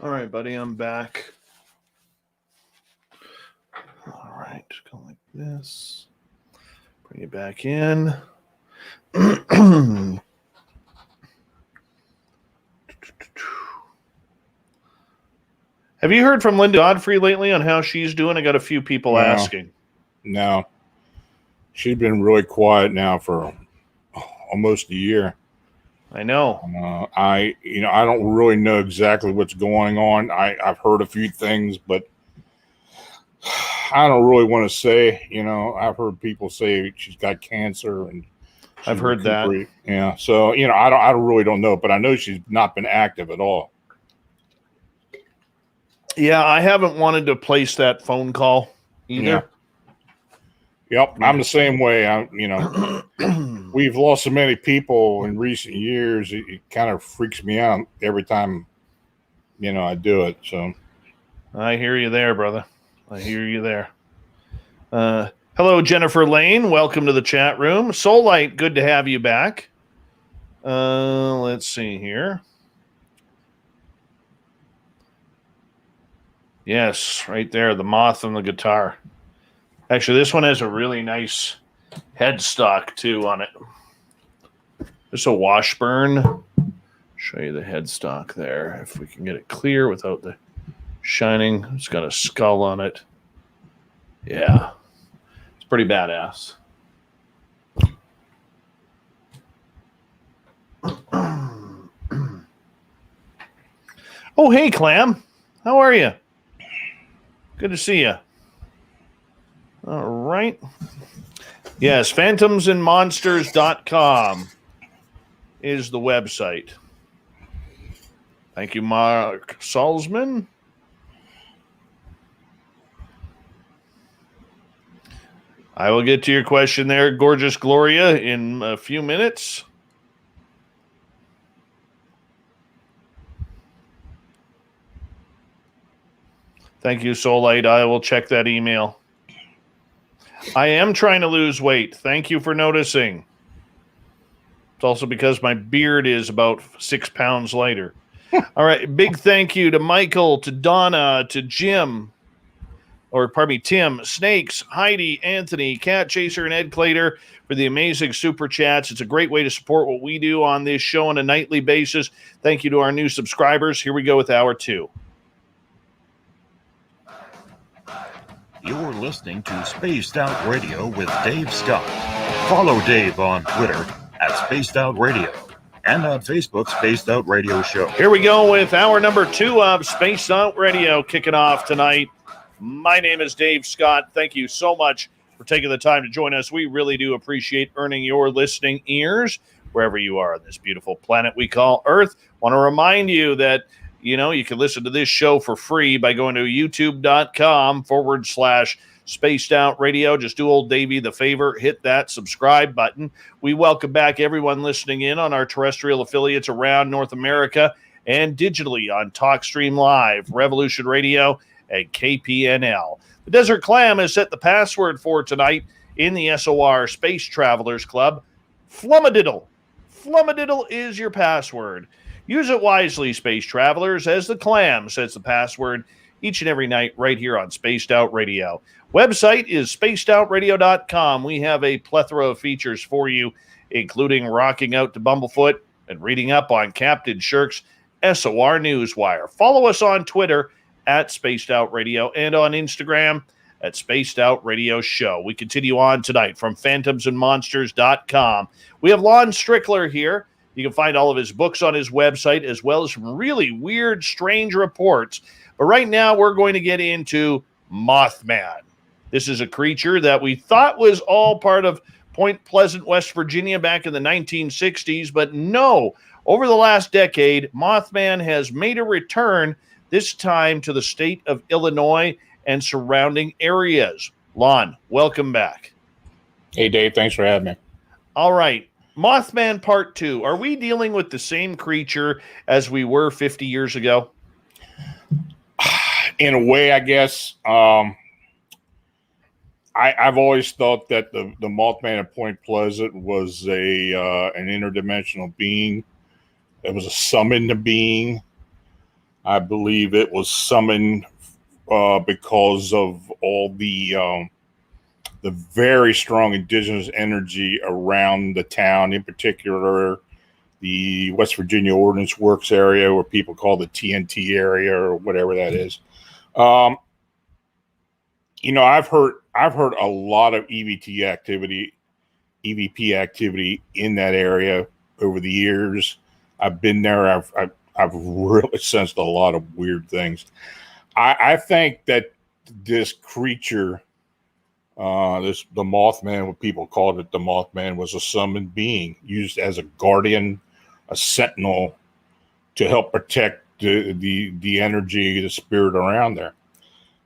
All right, buddy, I'm back. All right, go like this. Bring it back in. Have you heard from Linda Godfrey lately on how she's doing? I got a few people asking. No. She's been really quiet now for almost a year. I know. I don't really know exactly what's going on. I've heard a few things, but I don't really want to say. I've heard people say she's got cancer, and I've heard that. Yeah, so I really don't know, but I know she's not been active at all. Yeah, I haven't wanted to place that phone call either. Yeah. Yep, I'm the same way. We've lost so many people in recent years. It kind of freaks me out every time, I do it. So, I hear you there, brother. I hear you there. Hello, Jennifer Lane. Welcome to the chat room. Soulite, good to have you back. Let's see here. Yes, right there, the moth and the guitar. Actually, this one has a really nice headstock, too, on it. Just a Washburn. Show you the headstock there, if we can get it clear without the shining. It's got a skull on it. Yeah. It's pretty badass. Oh, hey, Clam. How are you? Good to see you. All right. Yes, phantomsandmonsters.com is the website. Thank you, Mark Salzman. I will get to your question there, Gorgeous Gloria, in a few minutes. Thank you, Soulite. I will check that email. I am trying to lose weight. Thank you for noticing. It's also because my beard is about 6 pounds lighter. All right. Big thank you to Michael, to Donna, to Jim, Tim, Snakes, Heidi, Anthony, Cat Chaser, and Ed Clater for the amazing super chats. It's a great way to support what we do on this show on a nightly basis. Thank you to our new subscribers. Here we go with hour 2. You're listening to Spaced Out Radio with Dave Scott. Follow Dave on Twitter at Spaced Out Radio and on Facebook, Spaced Out Radio Show. Here we go with hour number 2 of Spaced Out Radio kicking off tonight. My name is Dave Scott. Thank you so much for taking the time to join us. We really do appreciate earning your listening ears wherever you are on this beautiful planet we call Earth. Want to remind you that you can listen to this show for free by going to youtube.com/Spaced Out Radio. Just do old Davey the favor, hit that subscribe button. We welcome back everyone listening in on our terrestrial affiliates around North America and digitally on TalkStream Live, Revolution Radio, and KPNL. The Desert Clam has set the password for tonight in the SOR Space Travelers Club. Flummadiddle. Flummadiddle is your password. Use it wisely, Space Travelers, as the Clam sets the password each and every night right here on Spaced Out Radio. Website is spacedoutradio.com. We have a plethora of features for you, including rocking out to Bumblefoot and reading up on Captain Shirk's SOR Newswire. Follow us on Twitter at Spaced Out Radio and on Instagram at Spaced Out Radio Show. We continue on tonight from phantomsandmonsters.com. We have Lon Strickler here. You can find all of his books on his website, as well as some really weird, strange reports. But right now, we're going to get into Mothman. This is a creature that we thought was all part of Point Pleasant, West Virginia back in the 1960s. But no, over the last decade, Mothman has made a return, this time to the state of Illinois and surrounding areas. Lon, welcome back. Hey, Dave. Thanks for having me. All right. Mothman Part 2. Are we dealing with the same creature as we were 50 years ago? In a way, I guess. I've always thought that the Mothman at Point Pleasant was an interdimensional being. It was a summoned being. I believe it was summoned because of all the very strong indigenous energy around the town, in particular the West Virginia Ordnance Works area, where people call the TNT area or whatever that is. I've heard a lot of EVP activity in that area over the years. I've been there. I've really sensed a lot of weird things. I think that this creature, the Mothman, what people called it, the Mothman, was a summoned being used as a guardian, a sentinel to help protect the energy, the spirit around there.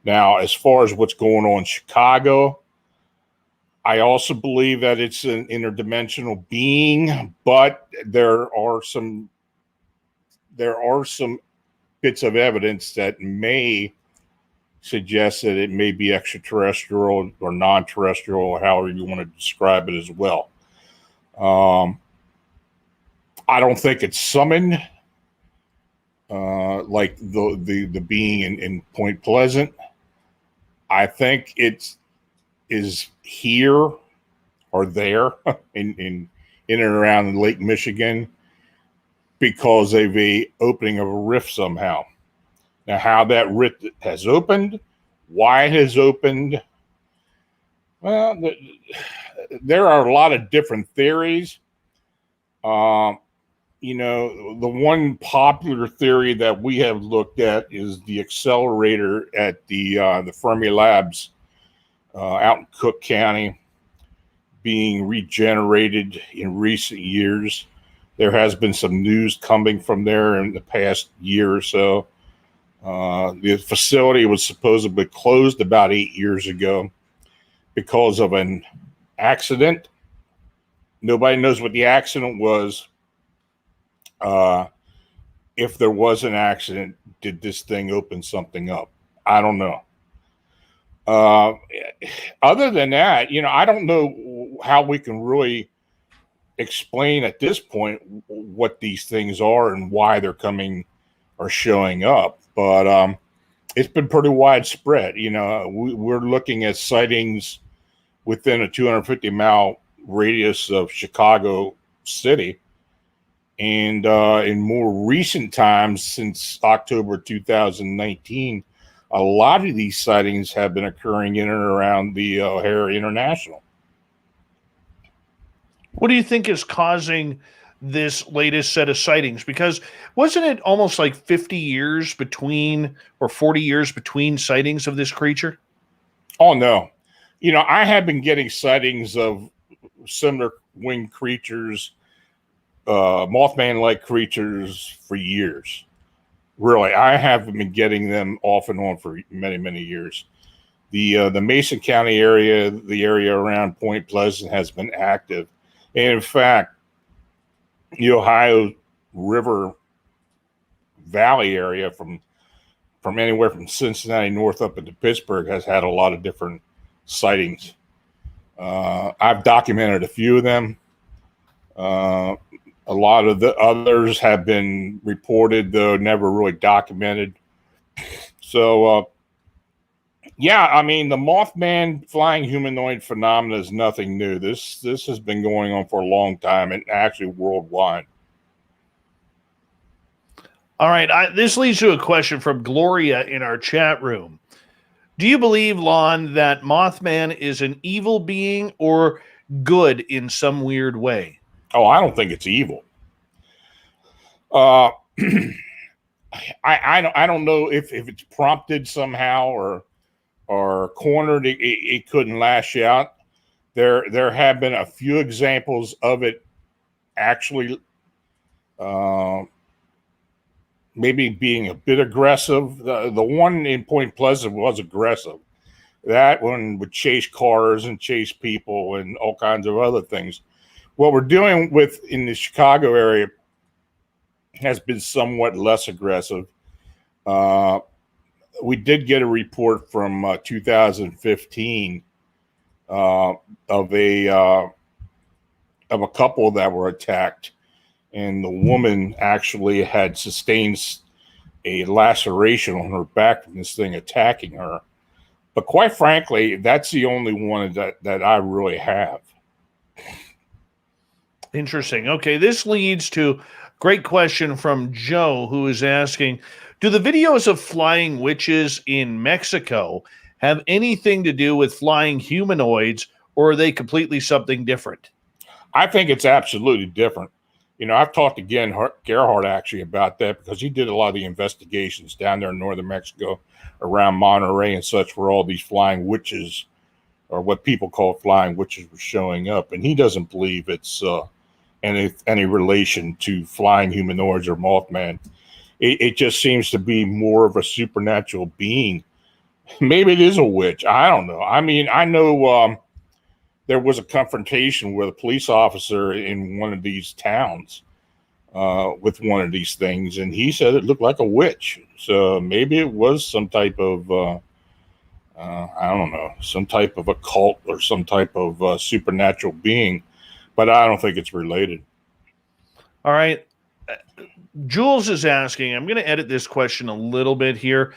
Now, as far as what's going on in Chicago, I also believe that it's an interdimensional being, but there are some bits of evidence that may suggest that it may be extraterrestrial or non-terrestrial, or however you want to describe it as well. I don't think it's summoned like the being in Point Pleasant. I think it is here or there in and around Lake Michigan because of a opening of a rift somehow. Now, how that rift has opened, why it has opened, well, there are a lot of different theories. The one popular theory that we have looked at is the accelerator at the Fermi Labs out in Cook County being regenerated in recent years. There has been some news coming from there in the past year or so. The facility was supposedly closed about 8 years ago because of an accident. Nobody knows what the accident was. If there was an accident, did this thing open something up? I don't know. Other than that, I don't know how we can really explain at this point what these things are and why they're coming or showing up. But it's been pretty widespread. We're looking at sightings within a 250-mile radius of Chicago City. And in more recent times, since October 2019, a lot of these sightings have been occurring in and around the O'Hare International. What do you think is causing this latest set of sightings? Because wasn't it almost like 50 years between, or 40 years between sightings of this creature? Oh, no. I have been getting sightings of similar winged creatures, Mothman-like creatures for years. Really, I have been getting them off and on for many, many years. The Mason County area, the area around Point Pleasant, has been active. And in fact, the Ohio River Valley area from anywhere from Cincinnati north up into Pittsburgh has had a lot of different sightings. I've documented a few of them. A lot of the others have been reported, though never really documented. So, the Mothman flying humanoid phenomena is nothing new. This has been going on for a long time, and actually worldwide. All right. This leads to a question from Gloria in our chat room. Do you believe, Lon, that Mothman is an evil being or good in some weird way? Oh, I don't think it's evil. I don't know if it's prompted somehow or cornered. It couldn't lash out. There have been a few examples of it actually maybe being a bit aggressive. The one in Point Pleasant was aggressive. That one would chase cars and chase people and all kinds of other things. What we're doing with in the Chicago area has been somewhat less aggressive. We did get a report from 2015 of a couple that were attacked, and the woman actually had sustained a laceration on her back from this thing attacking her. But quite frankly, that's the only one that I really have. Interesting. Okay, this leads to great question from Joe, who is asking, do the videos of flying witches in Mexico have anything to do with flying humanoids, or are they completely something different? I think it's absolutely different. I've talked to Gerhardt actually about that, because he did a lot of the investigations down there in northern Mexico around Monterrey and such, where all these flying witches, or what people call flying witches, were showing up. And he doesn't believe it's any relation to flying humanoids or Mothman. It just seems to be more of a supernatural being. Maybe it is a witch. I don't know. I mean, I know there was a confrontation with a police officer in one of these towns with one of these things, and he said it looked like a witch. So maybe it was some type of, I don't know, some type of occult or some type of supernatural being, but I don't think it's related. All right. Jules is asking, I'm going to edit this question a little bit here.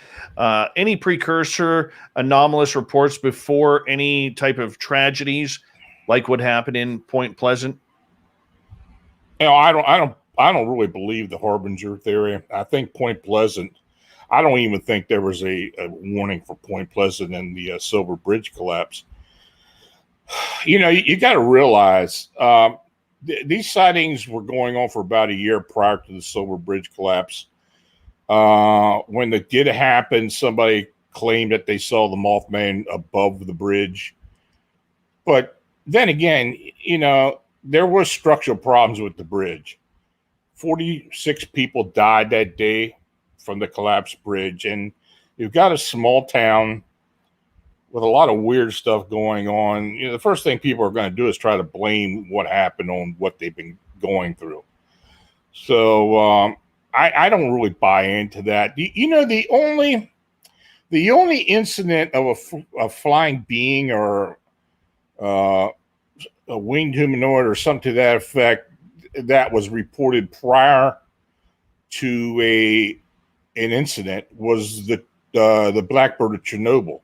Any precursor anomalous reports before any type of tragedies like what happened in Point Pleasant? I don't really believe the Harbinger theory. I think Point Pleasant, I don't even think there was a warning for Point Pleasant and the Silver Bridge collapse. You got to realize these sightings were going on for about a year prior to the Silver Bridge collapse. When it did happen, somebody claimed that they saw the Mothman above the bridge. But then again, there were structural problems with the bridge. 46 people died that day from the collapsed bridge. And you've got a small town with a lot of weird stuff going on. The first thing people are going to do is try to blame what happened on what they've been going through. So I don't really buy into that. The only incident of a flying being or a winged humanoid or something to that effect that was reported prior to an incident was the Blackbird of Chernobyl.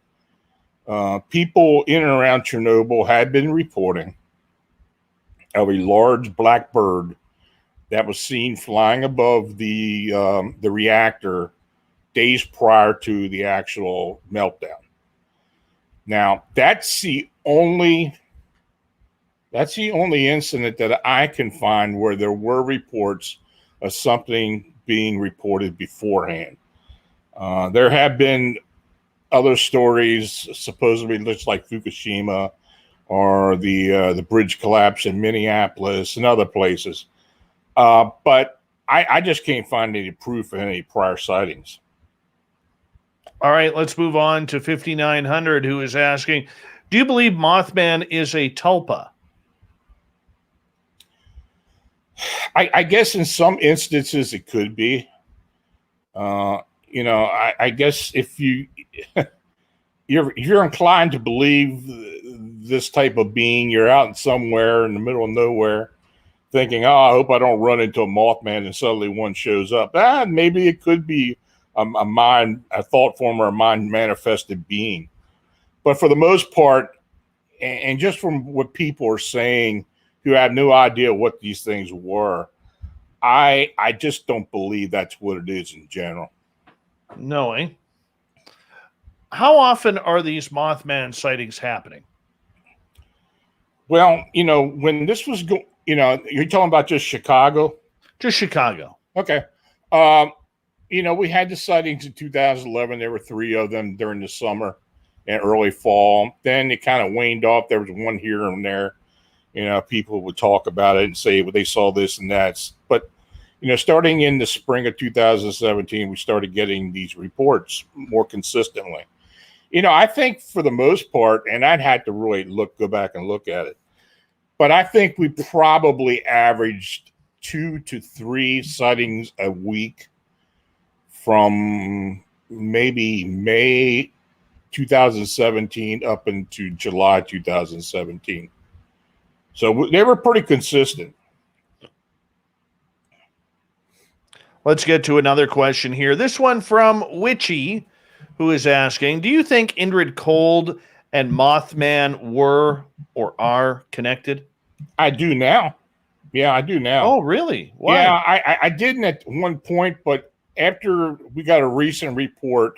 People in and around Chernobyl had been reporting of a large black bird that was seen flying above the reactor days prior to the actual meltdown. Now, that's the only incident that I can find where there were reports of something being reported beforehand. There have been other stories, supposedly looks like Fukushima or the bridge collapse in Minneapolis and other places. But I just can't find any proof of any prior sightings. All right, let's move on to 5900, who is asking, do you believe Mothman is a tulpa? I guess in some instances it could be. I guess if you're inclined to believe this type of being, you're out somewhere in the middle of nowhere thinking, I hope I don't run into a Mothman, and suddenly one shows up. Maybe it could be a thought form or a mind manifested being. But for the most part, and just from what people are saying who have no idea what these things were, I just don't believe that's what it is in general. No, eh? How often are these Mothman sightings happening? Well, when this was you're talking about just Chicago? Just Chicago. Okay. We had the sightings in 2011. There were 3 of them during the summer and early fall. Then it kind of waned off. There was one here and there. People would talk about it and say, well, they saw this and that. But, starting in the spring of 2017, we started getting these reports more consistently. I think for the most part, and I'd had to really go back and look at it, but I think we probably averaged 2 to 3 sightings a week from maybe May 2017 up into July 2017. So they were pretty consistent. Let's get to another question here. This one from Witchy, who is asking, do you think Indrid Cold and Mothman were or are connected? I do now. Yeah, I do now. Oh, really? Why? Yeah, I didn't at one point, but after we got a recent report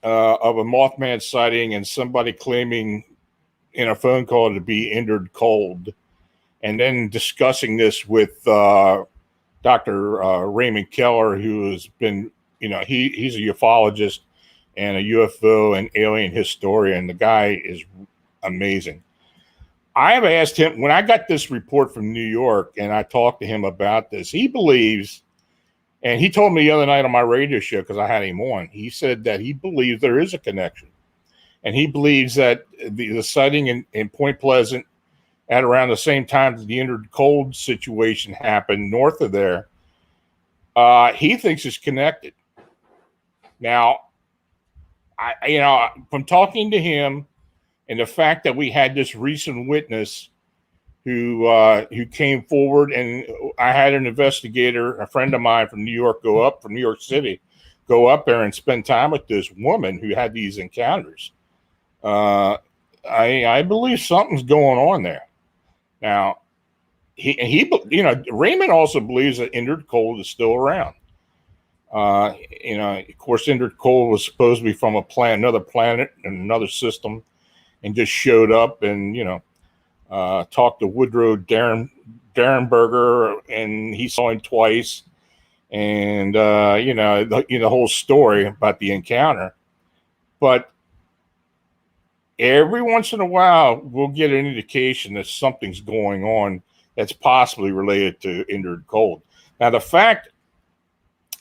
of a Mothman sighting and somebody claiming in a phone call to be Indrid Cold, and then discussing this with Dr. Raymond Keller, who has been, he's a ufologist and a UFO and alien historian. The guy is amazing. I have asked him, when I got this report from New York and I talked to him about this, he believes, and he told me the other night on my radio show, because I had him on, he said that he believes there is a connection. And he believes that the sighting in Point Pleasant at around the same time that the Indrid Cold situation happened north of there, he thinks it's connected. Now, from talking to him and the fact that we had this recent witness who came forward, and I had an investigator, a friend of mine from New York, from New York City, go up there and spend time with this woman who had these encounters. I believe something's going on there. Now, Raymond also believes that Indrid Cold is still around. Of course, Indrid Cold was supposed to be from another planet and another system, and just showed up and talked to Woodrow Derenberger, and he saw him twice, and the whole story about the encounter. But every once in a while, we'll get an indication that something's going on that's possibly related to Indrid Cold. Now, the fact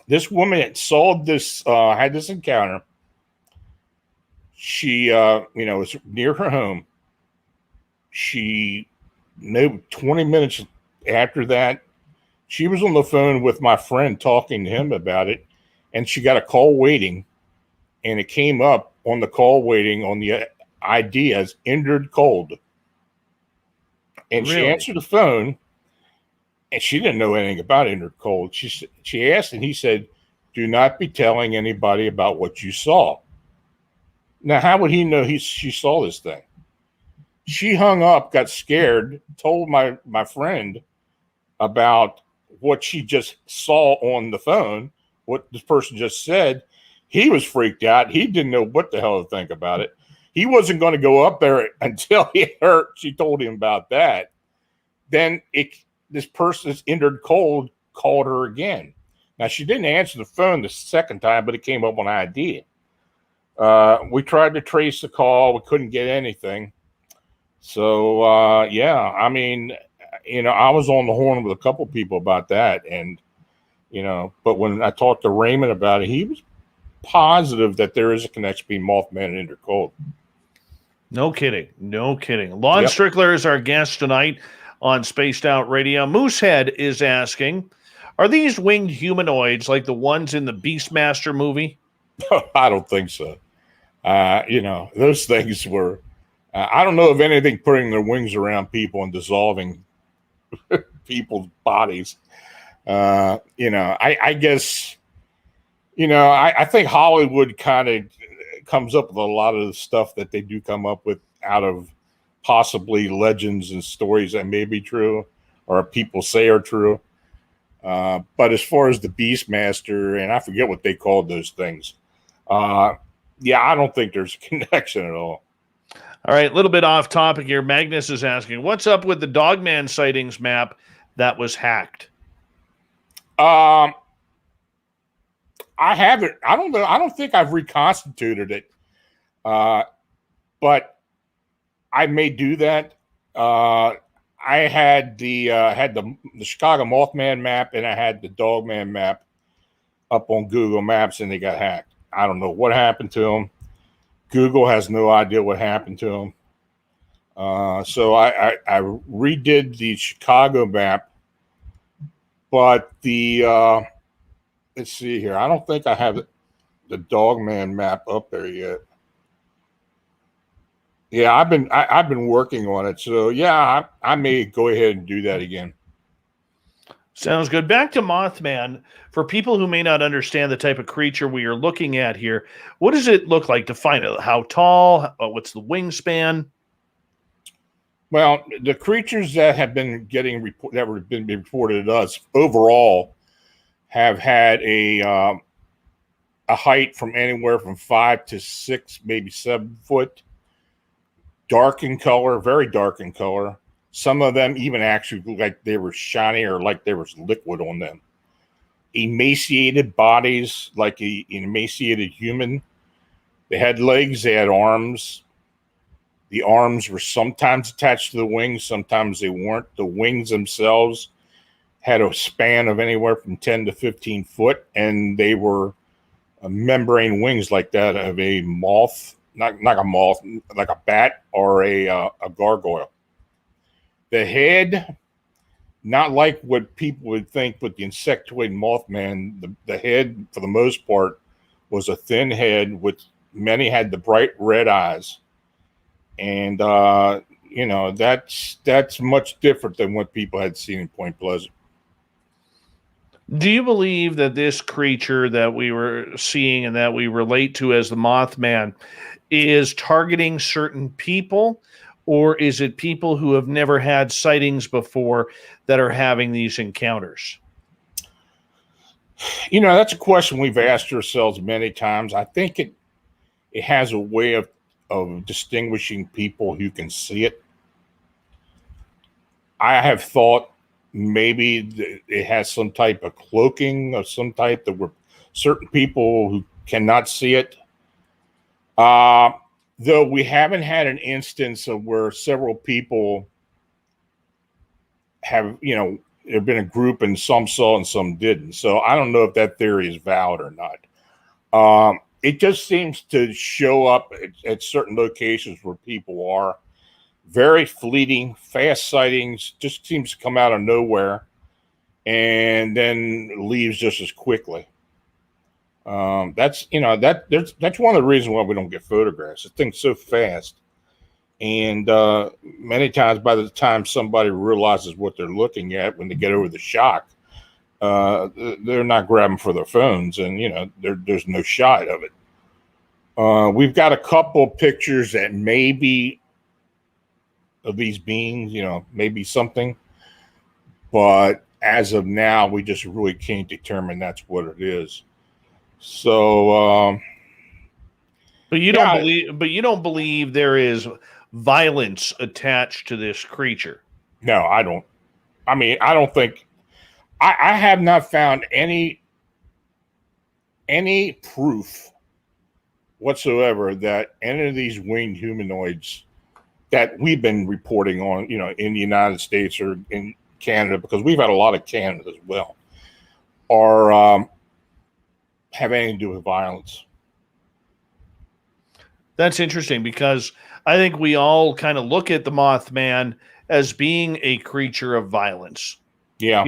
this woman had had this encounter, she, was near her home. She, 20 minutes after that, she was on the phone with my friend talking to him about it, and she got a call waiting, and it came up on the call waiting on the ID as Indrid Cold. And Really? She answered the phone, and she didn't know anything about Indrid Cold. She asked, and he said, "Do not be telling anybody about what you saw." Now, how would he know she saw this thing? She hung up, got scared, told my friend about what she just saw on the phone, what this person just said. He was freaked out. He didn't know what the hell to think about it. He wasn't going to go up there until she told him about that. Then this person's Indrid Cold called her again. Now, she didn't answer the phone the second time, but it came up on ID. We tried to trace the call. We couldn't get anything. So, I was on the horn with a couple people about that. And, but when I talked to Raymond about it, he was positive that there is a connection between Mothman and Indrid Cold. No kidding. Lon Strickler is our guest tonight on Spaced Out Radio. Moosehead is asking, are these winged humanoids like the ones in the Beastmaster movie? I don't think so. Those things were, I don't know of anything putting their wings around people and dissolving people's bodies. I guess, I think Hollywood kind of comes up with a lot of the stuff that they do come up with out of possibly legends and stories that may be true or people say are true. But as far as the Beastmaster, and I forget what they called those things, I don't think there's a connection at all. All right, a little bit off topic here. Magnus is asking, what's up with the Dogman sightings map that was hacked? I haven't. I don't know. I don't think I've reconstituted it, but I may do that. I had the Chicago Mothman map, and I had the Dogman map up on Google Maps, and they got hacked. I don't know what happened to them. Google has no idea what happened to them. So I redid the Chicago map, but let's see here. I don't think I have the Dogman map up there yet. Yeah, I've been working on it. So yeah, I may go ahead and do that again. Sounds good. Back to Mothman. For people who may not understand the type of creature we are looking at here, what does it look like? Define it. How tall? What's the wingspan? Well, the creatures that have been reported to us overall have had a height from anywhere from 5 to 6, maybe 7 foot, dark in color, very dark in color. Some of them even actually looked like they were shiny or like there was liquid on them. Emaciated bodies, like an emaciated human. They had legs, they had arms. The arms were sometimes attached to the wings, sometimes they weren't. The wings themselves had a span of anywhere from 10 to 15 foot, and they were membrane wings like that of a moth, not a moth, like a bat or a gargoyle. The head, not like what people would think with the insectoid Mothman. The head, for the most part, was a thin head with many had the bright red eyes, and that's much different than what people had seen in Point Pleasant. Do you believe that this creature that we were seeing and that we relate to as the Mothman is targeting certain people, or is it people who have never had sightings before that are having these encounters? That's a question we've asked ourselves many times. I think it has a way of distinguishing people who can see it. I have thought maybe it has some type of cloaking of some type that were certain people who cannot see it. Though we haven't had an instance of where several people have, there have been a group and some saw and some didn't. So I don't know if that theory is valid or not. It just seems to show up at certain locations where people are. Very fleeting, fast sightings, just seems to come out of nowhere and then leaves just as quickly. That's one of the reasons why we don't get photographs. The thing's so fast, and many times by the time somebody realizes what they're looking at, when they get over the shock, they're not grabbing for their phones, and there's no shot of it. We've got a couple pictures that maybe of these beings, maybe something, but as of now, we just really can't determine that's what it is. So, but you don't believe there is violence attached to this creature. No, I don't. I mean, I don't think I have not found any proof whatsoever that any of these winged humanoids that we've been reporting on, in the United States or in Canada, because we've had a lot of Canada as well, are have anything to do with violence. That's interesting, because I think we all kind of look at the Mothman as being a creature of violence. Yeah.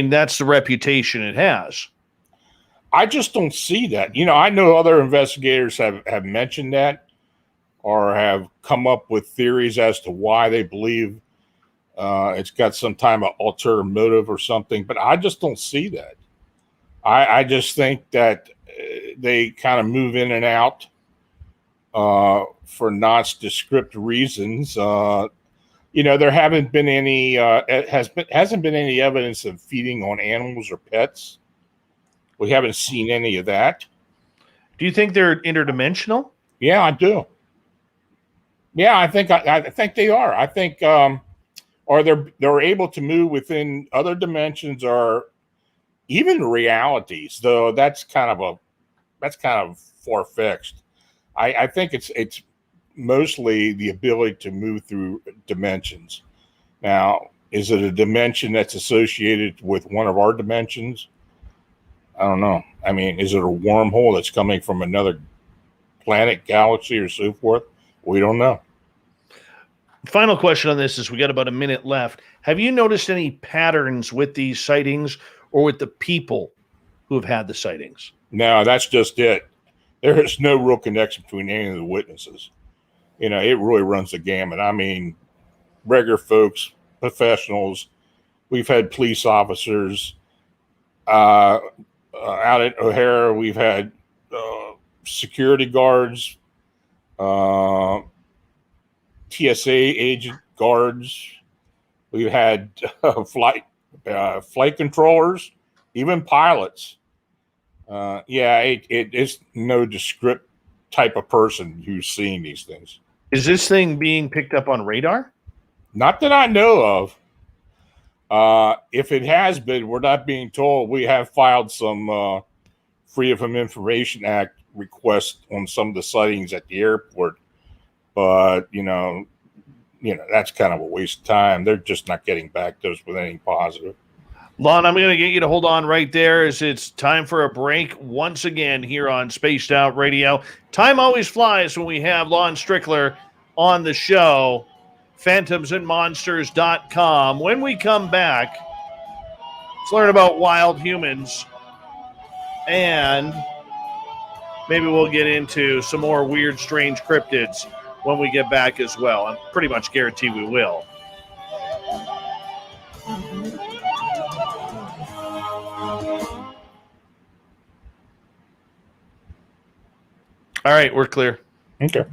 That's the reputation it has. I just don't see that. I know other investigators have mentioned that or have come up with theories as to why they believe it's got some type of ulterior motive or something, but I just don't see that. I just think that they kind of move in and out for nondescript reasons. There haven't been any hasn't been any evidence of feeding on animals or pets. We haven't seen any of that. Do you think they're interdimensional? Yeah, I do. Yeah, I think they are. I think or they're able to move within other dimensions or even realities, though that's kind of far-fetched. I think it's mostly the ability to move through dimensions. Now, is it a dimension that's associated with one of our dimensions? I don't know. I mean, is it a wormhole that's coming from another planet, galaxy, or so forth? We don't know. Final question on this is, we got about a minute left. Have you noticed any patterns with these sightings or with the people who have had the sightings? No, that's just it. There is no real connection between any of the witnesses. It really runs the gamut. I mean, regular folks, professionals, We've had police officers out at O'Hare. We've had security guards, TSA agent guards. We've had flight controllers, even pilots. It is no descript type of person who's seeing these things. Is this thing being picked up on radar? Not that I know of. If it has been, we're not being told. We have filed some Freedom of Information Act requests on some of the sightings at the airport, but that's kind of a waste of time. They're just not getting back to us with anything positive. Lon, I'm going to get you to hold on right there as it's time for a break once again here on Spaced Out Radio. Time always flies when we have Lon Strickler on the show. PhantomsandMonsters.com. When we come back, let's learn about wild humans, and maybe we'll get into some more weird, strange cryptids when we get back as well. I'm pretty much guaranteed we will. All right, we're clear. Okay.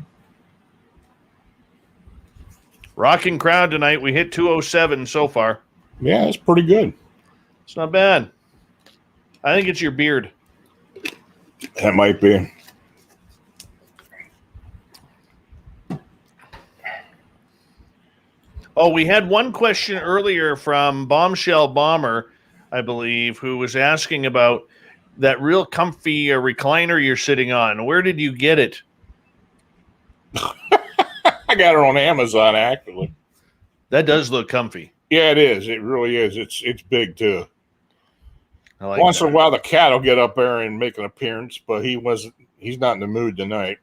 Rocking crowd tonight. We hit 207 so far. Yeah, it's pretty good. It's not bad. I think it's your beard. That might be. Oh, we had one question earlier from Bombshell Bomber, I believe, who was asking about that real comfy recliner you're sitting on. Where did you get it? I got it on Amazon, actually. That does look comfy. Yeah, it is. It really is. It's big, too. I like Once that. in a while, the cat will get up there and make an appearance, but he's not in the mood tonight.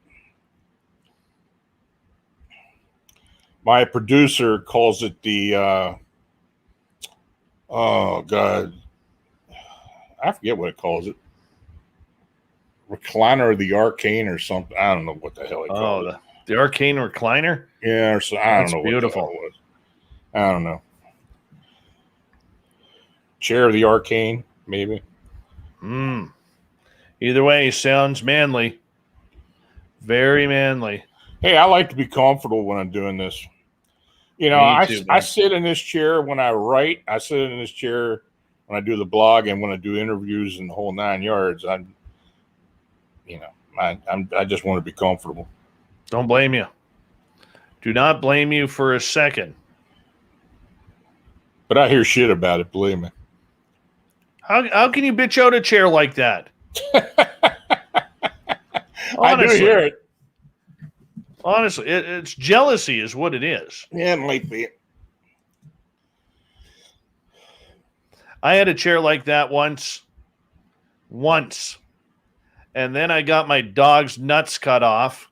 My producer calls it the, oh, God. I forget what it calls it. Recliner of the Arcane or something. I don't know what the hell he calls it. The Arcane Recliner? Yeah, or so, I don't know beautiful. what the hell it was. I don't know. Chair of the Arcane, maybe. Either way, sounds manly. Very manly. Hey, I like to be comfortable when I'm doing this. I sit in this chair when I write. I sit in this chair when I do the blog and when I do interviews and the whole 9 yards. I just want to be comfortable. Don't blame you. Do not blame you for a second. But I hear shit about it, believe me. How can you bitch out a chair like that? I do hear it. Honestly, it's jealousy is what it is. Yeah, it might be. I had a chair like that once. And then I got my dog's nuts cut off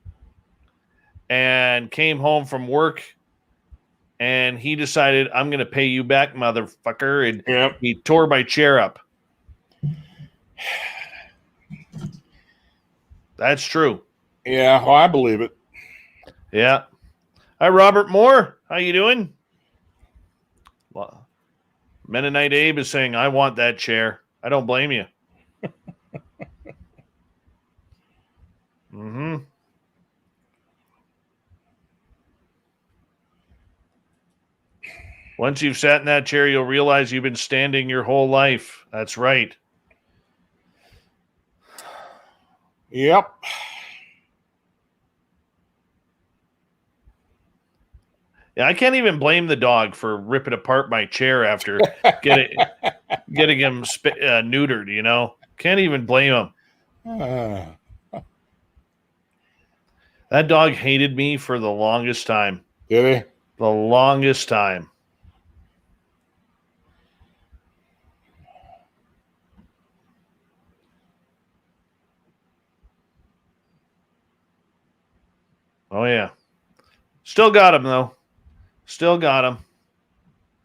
and came home from work, and he decided, I'm going to pay you back, motherfucker. And He tore my chair up. That's true. Yeah, well, I believe it. Yeah. Hi, Robert Moore. How you doing? Well, Mennonite Abe is saying, I want that chair. I don't blame you. Once you've sat in that chair, you'll realize you've been standing your whole life. That's right. Yep. Yeah, I can't even blame the dog for ripping apart my chair after getting him neutered, Can't even blame him. That dog hated me for the longest time. Did he? The longest time. Oh, yeah. Still got him, though. Still got him.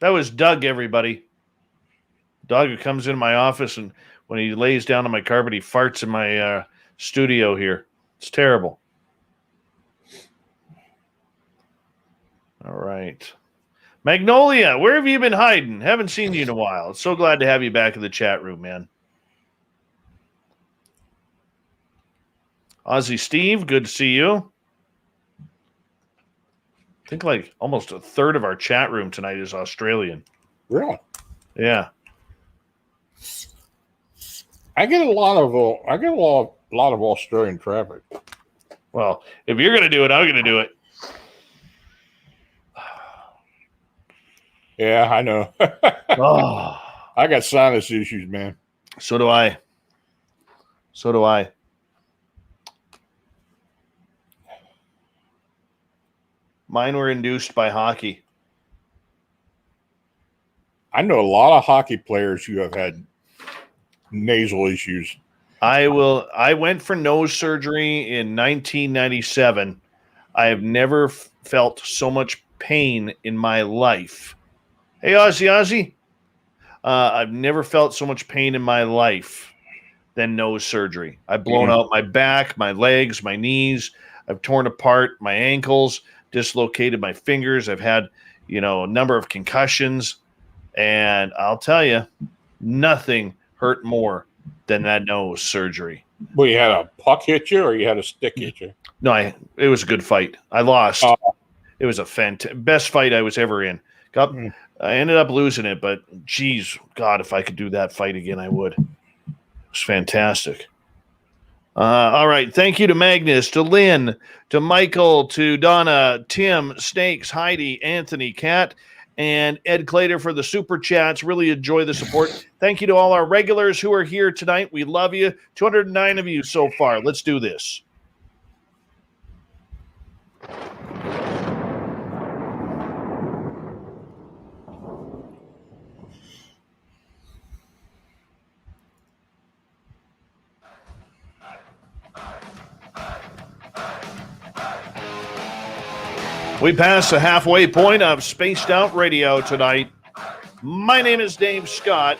That was Doug, everybody. Dog who comes into my office, and when he lays down on my carpet, he farts in my studio here. It's terrible. All right. Magnolia, where have you been hiding? Haven't seen you in a while. So glad to have you back in the chat room, man. Aussie Steve, good to see you. I think like almost a third of our chat room tonight is Australian. Really? Yeah. I get a lot of Australian traffic. Well, if you're going to do it, I'm going to do it. Yeah, I know. Oh, I got sinus issues, man. so do I. Mine were induced by hockey. I know a lot of hockey players who have had nasal issues. I went for nose surgery in 1997. I have never felt so much pain in my life. Hey, Ozzy. I've never felt so much pain in my life than nose surgery. I've blown out my back, my legs, my knees. I've torn apart my ankles, dislocated my fingers. I've had, a number of concussions. And I'll tell you, nothing hurt more than that nose surgery. Well, you had a puck hit you or you had a stick hit you? No, it was a good fight. I lost. It was a best fight I was ever in. I ended up losing it, but geez, God, if I could do that fight again, I would. It was fantastic. All right. Thank you to Magnus, to Lynn, to Michael, to Donna, Tim, Snakes, Heidi, Anthony, Kat, and Ed Clater for the super chats. Really enjoy the support. Thank you to all our regulars who are here tonight. We love you. 209 of you so far. Let's do this. We pass the halfway point of Spaced Out Radio tonight. My name is Dave Scott.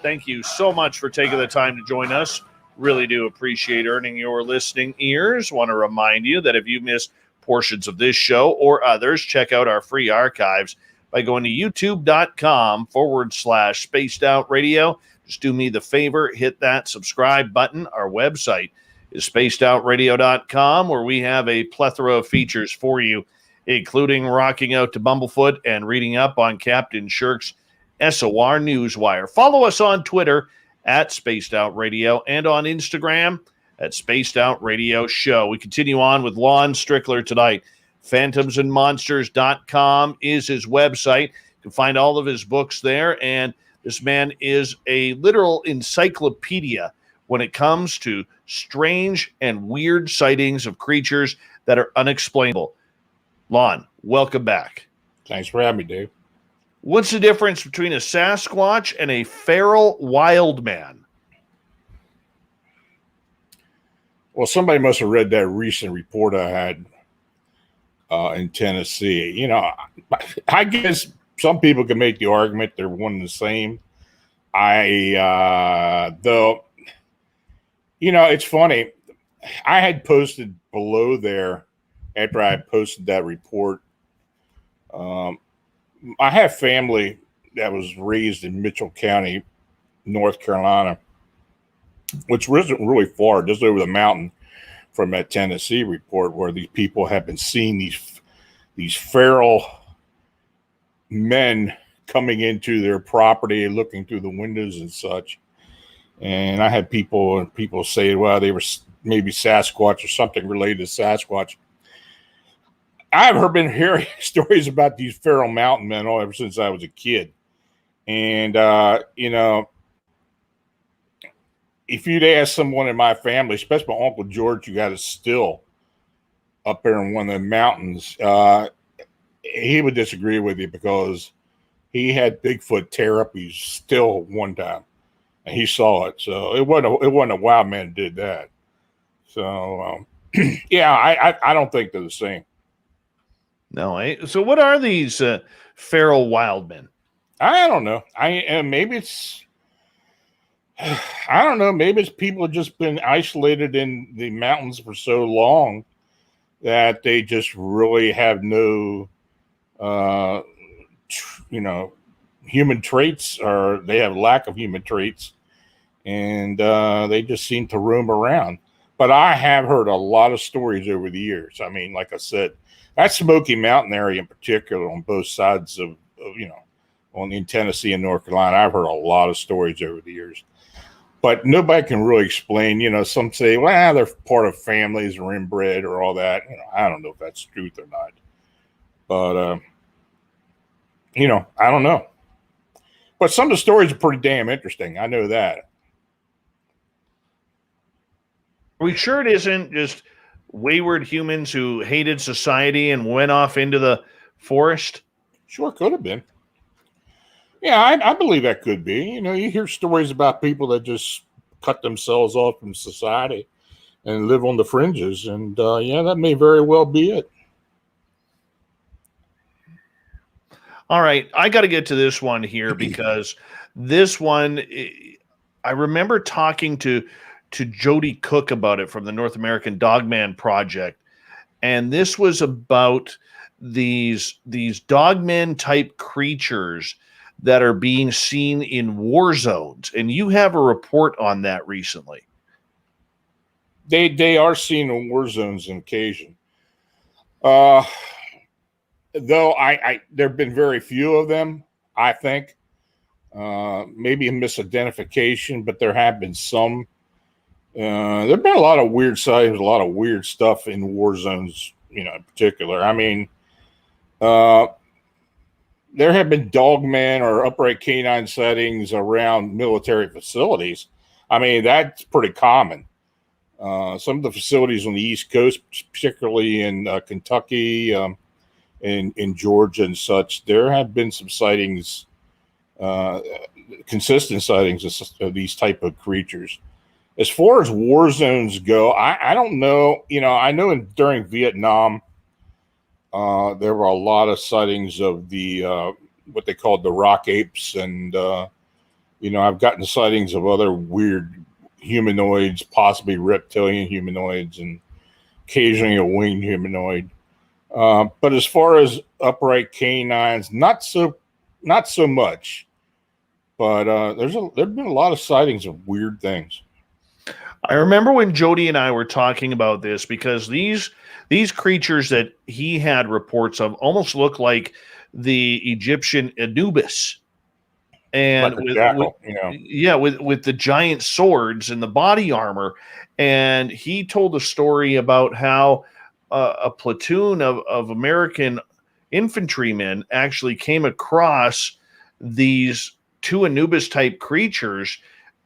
Thank you so much for taking the time to join us. Really do appreciate earning your listening ears. Want to remind you that if you missed portions of this show or others, check out our free archives by going to youtube.com/Spaced Out Radio. Just do me the favor, hit that subscribe button. Our website is spacedoutradio.com, where we have a plethora of features for you, including rocking out to Bumblefoot and reading up on Captain Shirk's SOR Newswire. Follow us on Twitter at Spaced Out Radio and on Instagram at Spaced Out Radio Show. We continue on with Lon Strickler tonight. Phantomsandmonsters.com is his website. You can find all of his books there, and this man is a literal encyclopedia when it comes to strange and weird sightings of creatures that are unexplainable. Lon, welcome back. Thanks for having me, Dave. What's the difference between a Sasquatch and a feral wild man? Well, somebody must have read that recent report I had in Tennessee. I guess some people can make the argument they're one and the same. Though, it's funny. I had posted below there after I posted that report. I have family that was raised in Mitchell County, North Carolina, which wasn't really far, just over the mountain from that Tennessee report, where these people have been seeing these feral men coming into their property, looking through the windows and such. And I had people say, well, they were maybe Sasquatch or something related to Sasquatch. I've been hearing stories about these feral mountain men ever since I was a kid. And, if you'd ask someone in my family, especially my Uncle George, who got a still up there in one of the mountains, he would disagree with you because he had Bigfoot tear up his still one time, and he saw it. So it wasn't a wild man who did that. So, yeah, I don't think they're the same. No, so what are these feral wild men? I don't know. Maybe it's I don't know. Maybe it's people have just been isolated in the mountains for so long that they just really have no human traits, or they have lack of human traits, and they just seem to roam around. But I have heard a lot of stories over the years. I mean, like I said, that Smoky Mountain area in particular, on both sides of in Tennessee and North Carolina, I've heard a lot of stories over the years. But nobody can really explain. Some say, well, they're part of families or inbred or all that. I don't know if that's truth or not. But, I don't know. But some of the stories are pretty damn interesting. I know that. Are we sure it isn't just wayward humans who hated society and went off into the forest? Sure, could have been. Yeah, I believe that could be. You hear stories about people that just cut themselves off from society and live on the fringes. And that may very well be it. All right, I got to get to this one here because this one, I remember talking to Jody Cook about it from the North American Dogman Project, and this was about these dogmen type creatures that are being seen in war zones, and you have a report on that recently. They are seen in war zones on occasion. Though there have been very few of them, I think. Maybe a misidentification, but there have been some. There have been a lot of weird sightings, a lot of weird stuff in war zones, in particular. I mean, there have been dogmen or upright canine sightings around military facilities. I mean, that's pretty common. Some of the facilities on the East Coast, particularly in Kentucky, in Georgia and such, there have been some sightings, consistent sightings of these type of creatures. As far as war zones go, I don't know. I know during Vietnam, there were a lot of sightings of the what they called the rock apes, and I've gotten sightings of other weird humanoids, possibly reptilian humanoids, and occasionally a winged humanoid. But as far as upright canines, not so much. But there've been a lot of sightings of weird things. I remember when Jody and I were talking about this, because these creatures that he had reports of almost look like the Egyptian Anubis, and Like a jackal, with the giant swords and the body armor. And he told a story about how a platoon of American infantrymen actually came across these two Anubis type creatures,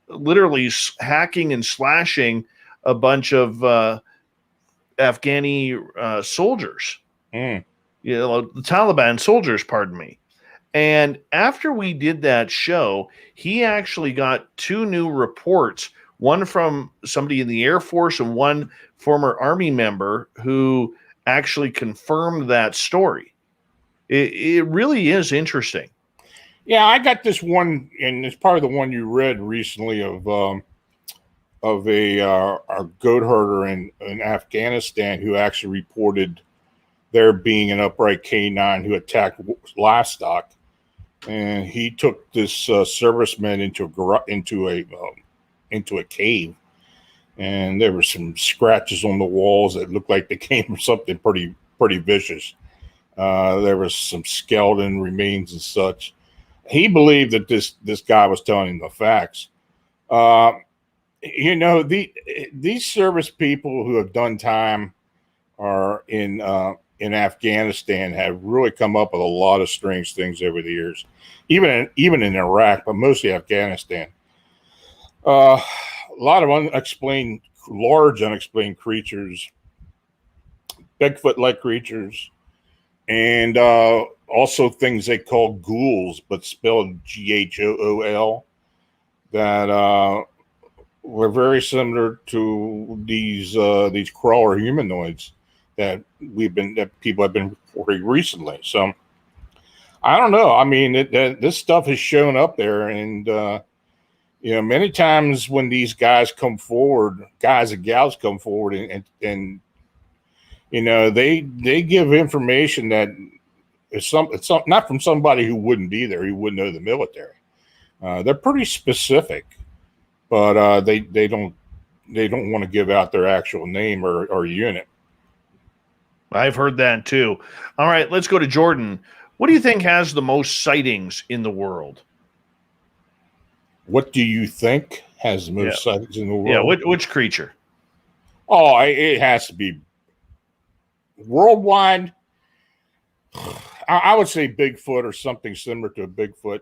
literally hacking and slashing a bunch of Afghani soldiers, the Taliban soldiers, pardon me. And after we did that show, he actually got two new reports, one from somebody in the Air Force and one former Army member, who actually confirmed that story. It really is interesting. Yeah, I got this one, and it's probably the one you read recently of a goat herder in Afghanistan who actually reported there being an upright canine who attacked livestock, and he took this serviceman into a cave, and there were some scratches on the walls that looked like they came from something pretty vicious. There was some skeleton remains and such. He believed that this guy was telling him the facts. These service people who have done time are in Afghanistan have really come up with a lot of strange things over the years, even in Iraq, but mostly Afghanistan. A lot of large unexplained creatures, Bigfoot-like creatures, and also things they call ghouls, but spelled Ghool, that were very similar to these crawler humanoids that people have been reporting recently. So I don't know. I mean, this stuff has shown up there, and many times when these guys and gals come forward, and they give information that it's not from somebody who wouldn't be there, who wouldn't know the military. They're pretty specific, but they don't want to give out their actual name or unit. I've heard that too. All right, let's go to Jordan. What do you think has the most sightings in the world? What do you think has the most sightings in the world? Yeah, which creature? Oh, it has to be worldwide. I would say Bigfoot or something similar to a Bigfoot,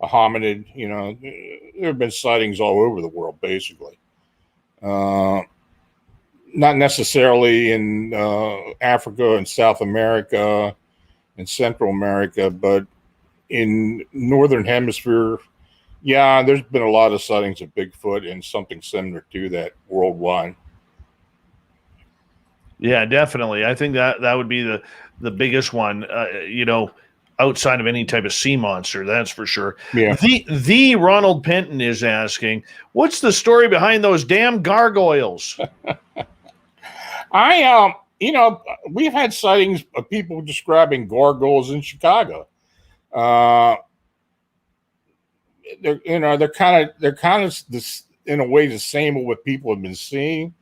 a hominid. You know, there have been sightings all over the world, basically. Not necessarily in Africa and South America and Central America, but in Northern Hemisphere, yeah, there's been a lot of sightings of Bigfoot and something similar to that worldwide. Yeah, definitely. I think that would be the biggest one, outside of any type of sea monster, that's for sure. Yeah. The Ronald Penton is asking, what's the story behind those damn gargoyles? We've had sightings of people describing gargoyles in Chicago. They're kind of this, in a way, the same of what people have been seeing,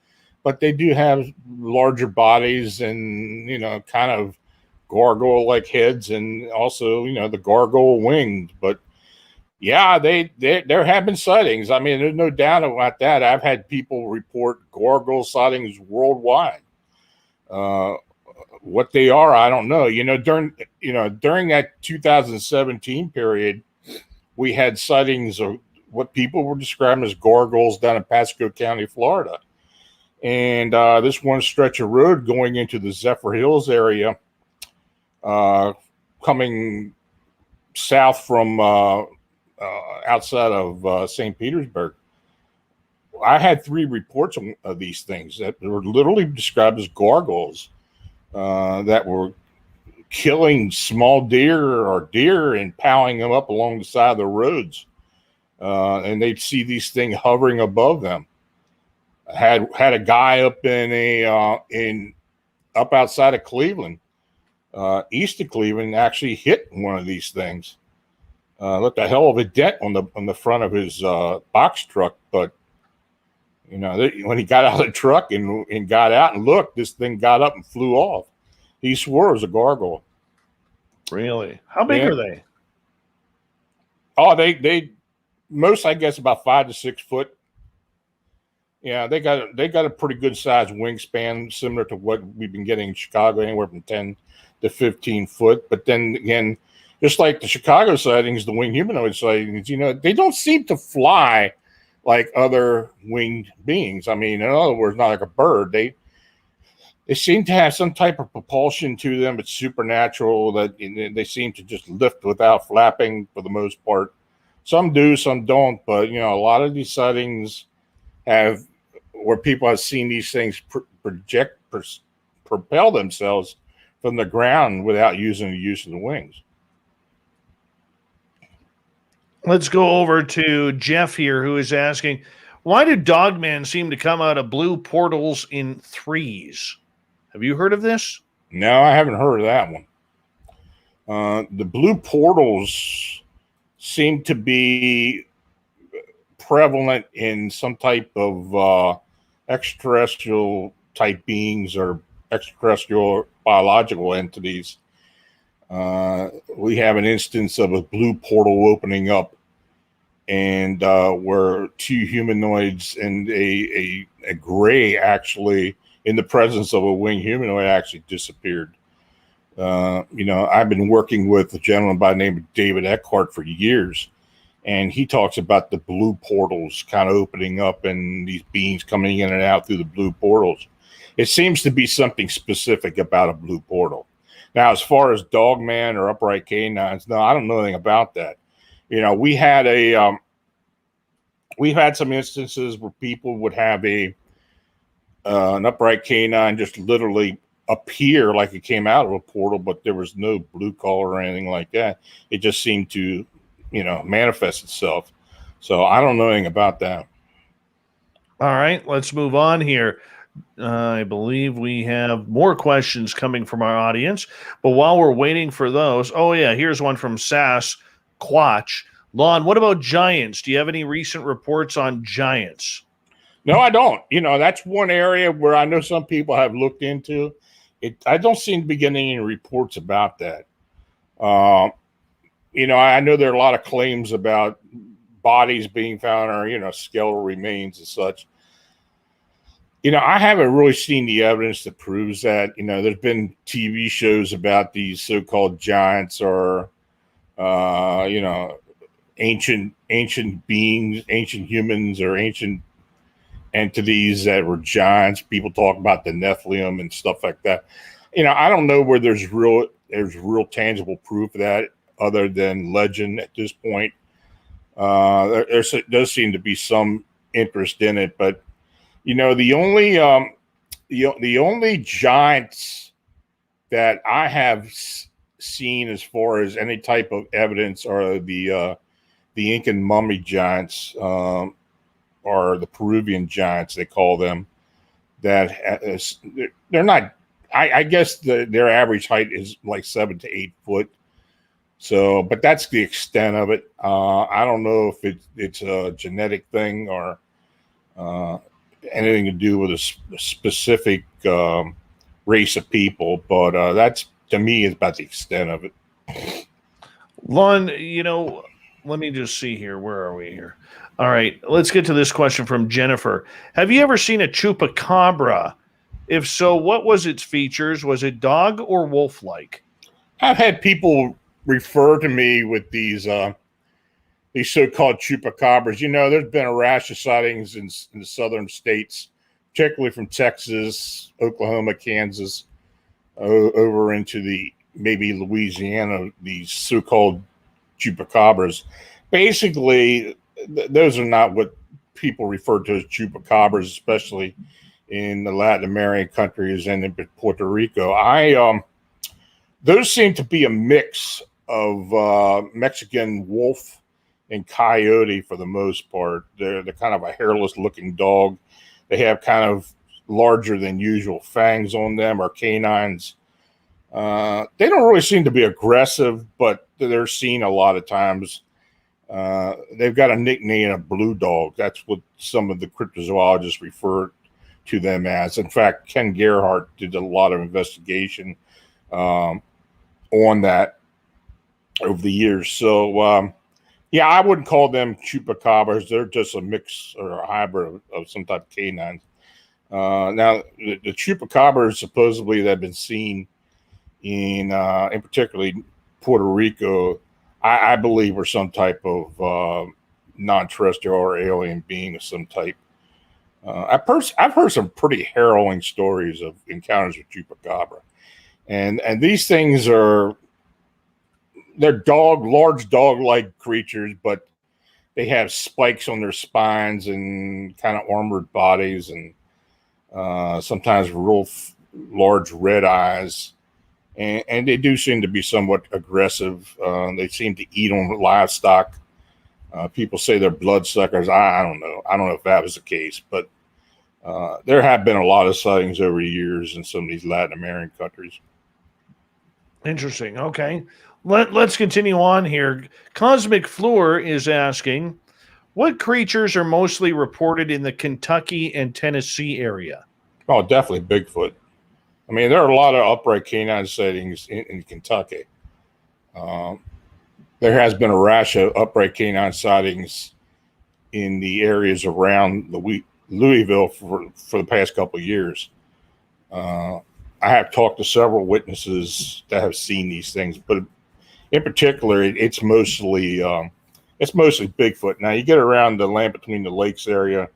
but they do have larger bodies and, kind of gargoyle-like heads, and also, the gargoyle winged. But yeah, there have been sightings. I mean, there's no doubt about that. I've had people report gargoyle sightings worldwide. What they are, I don't know. During that 2017 period, we had sightings of what people were describing as gargoyles down in Pasco County, Florida. And this one stretch of road going into the Zephyr Hills area, coming south from outside of St. Petersburg, I had 3 reports of these things that were literally described as gargoyles that were killing small deer or deer and piling them up along the side of the roads. And they'd see these things hovering above them. I had a guy up up outside of Cleveland, east of Cleveland, actually hit one of these things. Left a hell of a dent on the front of his box truck, but when he got out of the truck and got out and looked, this thing got up and flew off. He swore it was a gargoyle. Really? How big are they? Oh, they most, I guess, about 5 to 6 foot. Yeah, they got a pretty good sized wingspan, similar to what we've been getting in Chicago, anywhere from 10 to 15 foot. But then again, just like the Chicago sightings, the winged humanoid sightings, they don't seem to fly like other winged beings. I mean, in other words, not like a bird. They seem to have some type of propulsion to them. It's supernatural, that they seem to just lift without flapping for the most part. Some do, some don't. But, a lot of these sightings where people have seen these things propel themselves from the ground without using the use of the wings. Let's go over to Jeff here, who is asking, why do dogmen seem to come out of blue portals in 3s? Have you heard of this? No, I haven't heard of that one. The blue portals seem to be prevalent in some type of extraterrestrial type beings or extraterrestrial biological entities. We have an instance of a blue portal opening up, and where 2 humanoids and a gray, actually, in the presence of a winged humanoid, actually disappeared. I've been working with a gentleman by the name of David Eckhart for years, and he talks about the blue portals kind of opening up and these beings coming in and out through the blue portals. It seems to be something specific about a blue portal. Now, as far as dogman or upright canines, no, I don't know anything about that. We've had some instances where people would have an upright canine just literally appear like it came out of a portal, but there was no blue collar or anything like that. It just seemed to, manifest itself. So I don't know anything about that. All right, let's move on here. I believe we have more questions coming from our audience. But while we're waiting for those, oh, yeah, here's one from Sass Quatch. Lon, what about giants? Do you have any recent reports on giants? No, I don't. That's one area where I know some people have looked into it. I don't seem to be getting any reports about that. I know there are a lot of claims about bodies being found or, skeletal remains and such. I haven't really seen the evidence that proves that. There's been TV shows about these so-called giants or, ancient beings, ancient humans, or ancient entities that were giants. People talk about the Nephilim and stuff like that. I don't know where there's real tangible proof of that other than legend at this point. There does seem to be some interest in it, but the only giants that I have seen as far as any type of evidence are the Incan mummy giants, or the Peruvian giants, they call them. That they're not. I guess their average height is like 7 to 8 foot. So, but that's the extent of it. I don't know if it's a genetic thing or anything to do with a specific race of people, but that's, to me, is about the extent of it. Lon, let me just see here. Where are we here? All right, let's get to this question from Jennifer. Have you ever seen a chupacabra? If so, what was its features? Was it dog or wolf-like? I've had people refer to me with these so-called chupacabras. There's been a rash of sightings in the southern states, particularly from Texas, Oklahoma, Kansas, over into maybe Louisiana, these so-called chupacabras. Basically, those are not what people refer to as chupacabras, especially in the Latin American countries and in Puerto Rico. Those seem to be a mix of Mexican wolf and coyote for the most part. They're kind of a hairless looking dog. They have kind of larger than usual fangs on them, or canines. They don't really seem to be aggressive, but they're seen a lot of times. They've got a nickname of blue dog. That's what some of the cryptozoologists refer to them as. In fact, Ken Gerhardt did a lot of investigation on that over the years. So, yeah, I wouldn't call them chupacabras. They're just a mix or a hybrid of some type of canine. Now, the chupacabras supposedly that have been seen in particularly Puerto Rico, I believe are some type of non-terrestrial or alien being of some type. I've heard some pretty harrowing stories of encounters with chupacabra, and these things they're large dog-like creatures, but they have spikes on their spines and kind of armored bodies, and sometimes real large red eyes. And they do seem to be somewhat aggressive. They seem to eat on livestock. People say they're bloodsuckers. I don't know. I don't know if that was the case, but there have been a lot of sightings over the years in some of these Latin American countries. Interesting. Okay. Let's continue on here. Cosmic Floor is asking, what creatures are mostly reported in the Kentucky and Tennessee area? Oh, definitely Bigfoot. I mean, there are a lot of upright canine sightings in Kentucky. There has been a rash of upright canine sightings in the areas around Louisville for the past couple of years. I have talked to several witnesses that have seen these things, but in particular, it's mostly Bigfoot. Now, you get around the Land Between the Lakes area,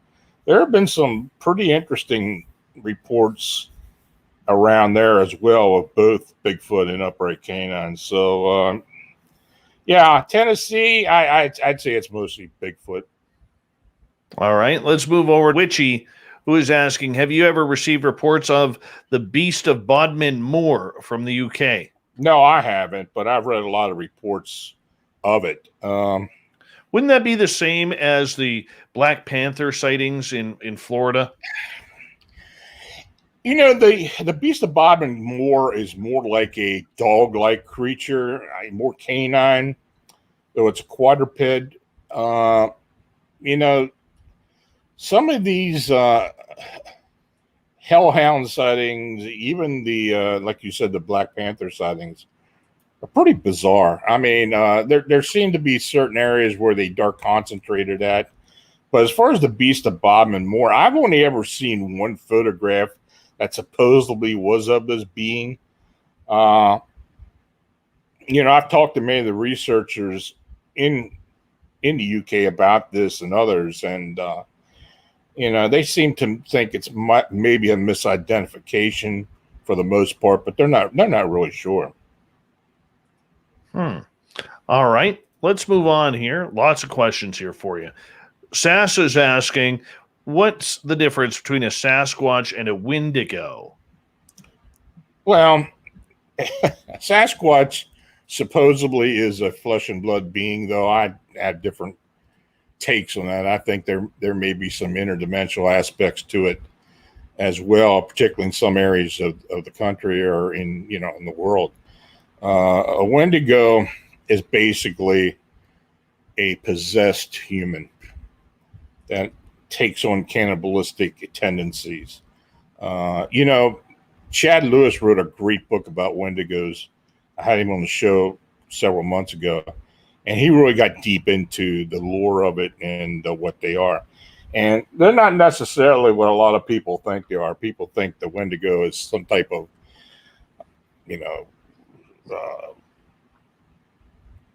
there have been some pretty interesting reports around there as well of both Bigfoot and upright canines. So, yeah, Tennessee, I'd say it's mostly Bigfoot. All right, let's move over to Witchy, who is asking, have you ever received reports of the Beast of Bodmin Moor from the UK? No, I haven't, but I've read a lot of reports of it. Wouldn't that be the same as the Black Panther sightings in Florida? The beast of Bodmin Moor is more like a dog-like creature, more canine, though it's a quadruped. You know, some of these hellhound sightings, even the like you said, the Black Panther sightings, are pretty bizarre. I mean, there seem to be certain areas where they are concentrated at. But as far as the beast of Bodmin Moor, I've only ever seen one photograph that supposedly was of this being. I've talked to many of the researchers in the UK about this and others, and they seem to think it's maybe a misidentification for the most part, but they're not really sure. All right, let's move on here. Lots of questions here for you. Sass is asking, what's the difference between a Sasquatch and a Wendigo? Well, Sasquatch supposedly is a flesh and blood being, though I have different takes on that. I think there may be some interdimensional aspects to it as well, particularly in some areas of the country or in the world. A Wendigo is basically a possessed human that takes on cannibalistic tendencies. Chad Lewis wrote a great book about Wendigos. I had him on the show several months ago, and he really got deep into the lore of it and what they are. And they're not necessarily what a lot of people think they are. People think the Wendigo is some type of,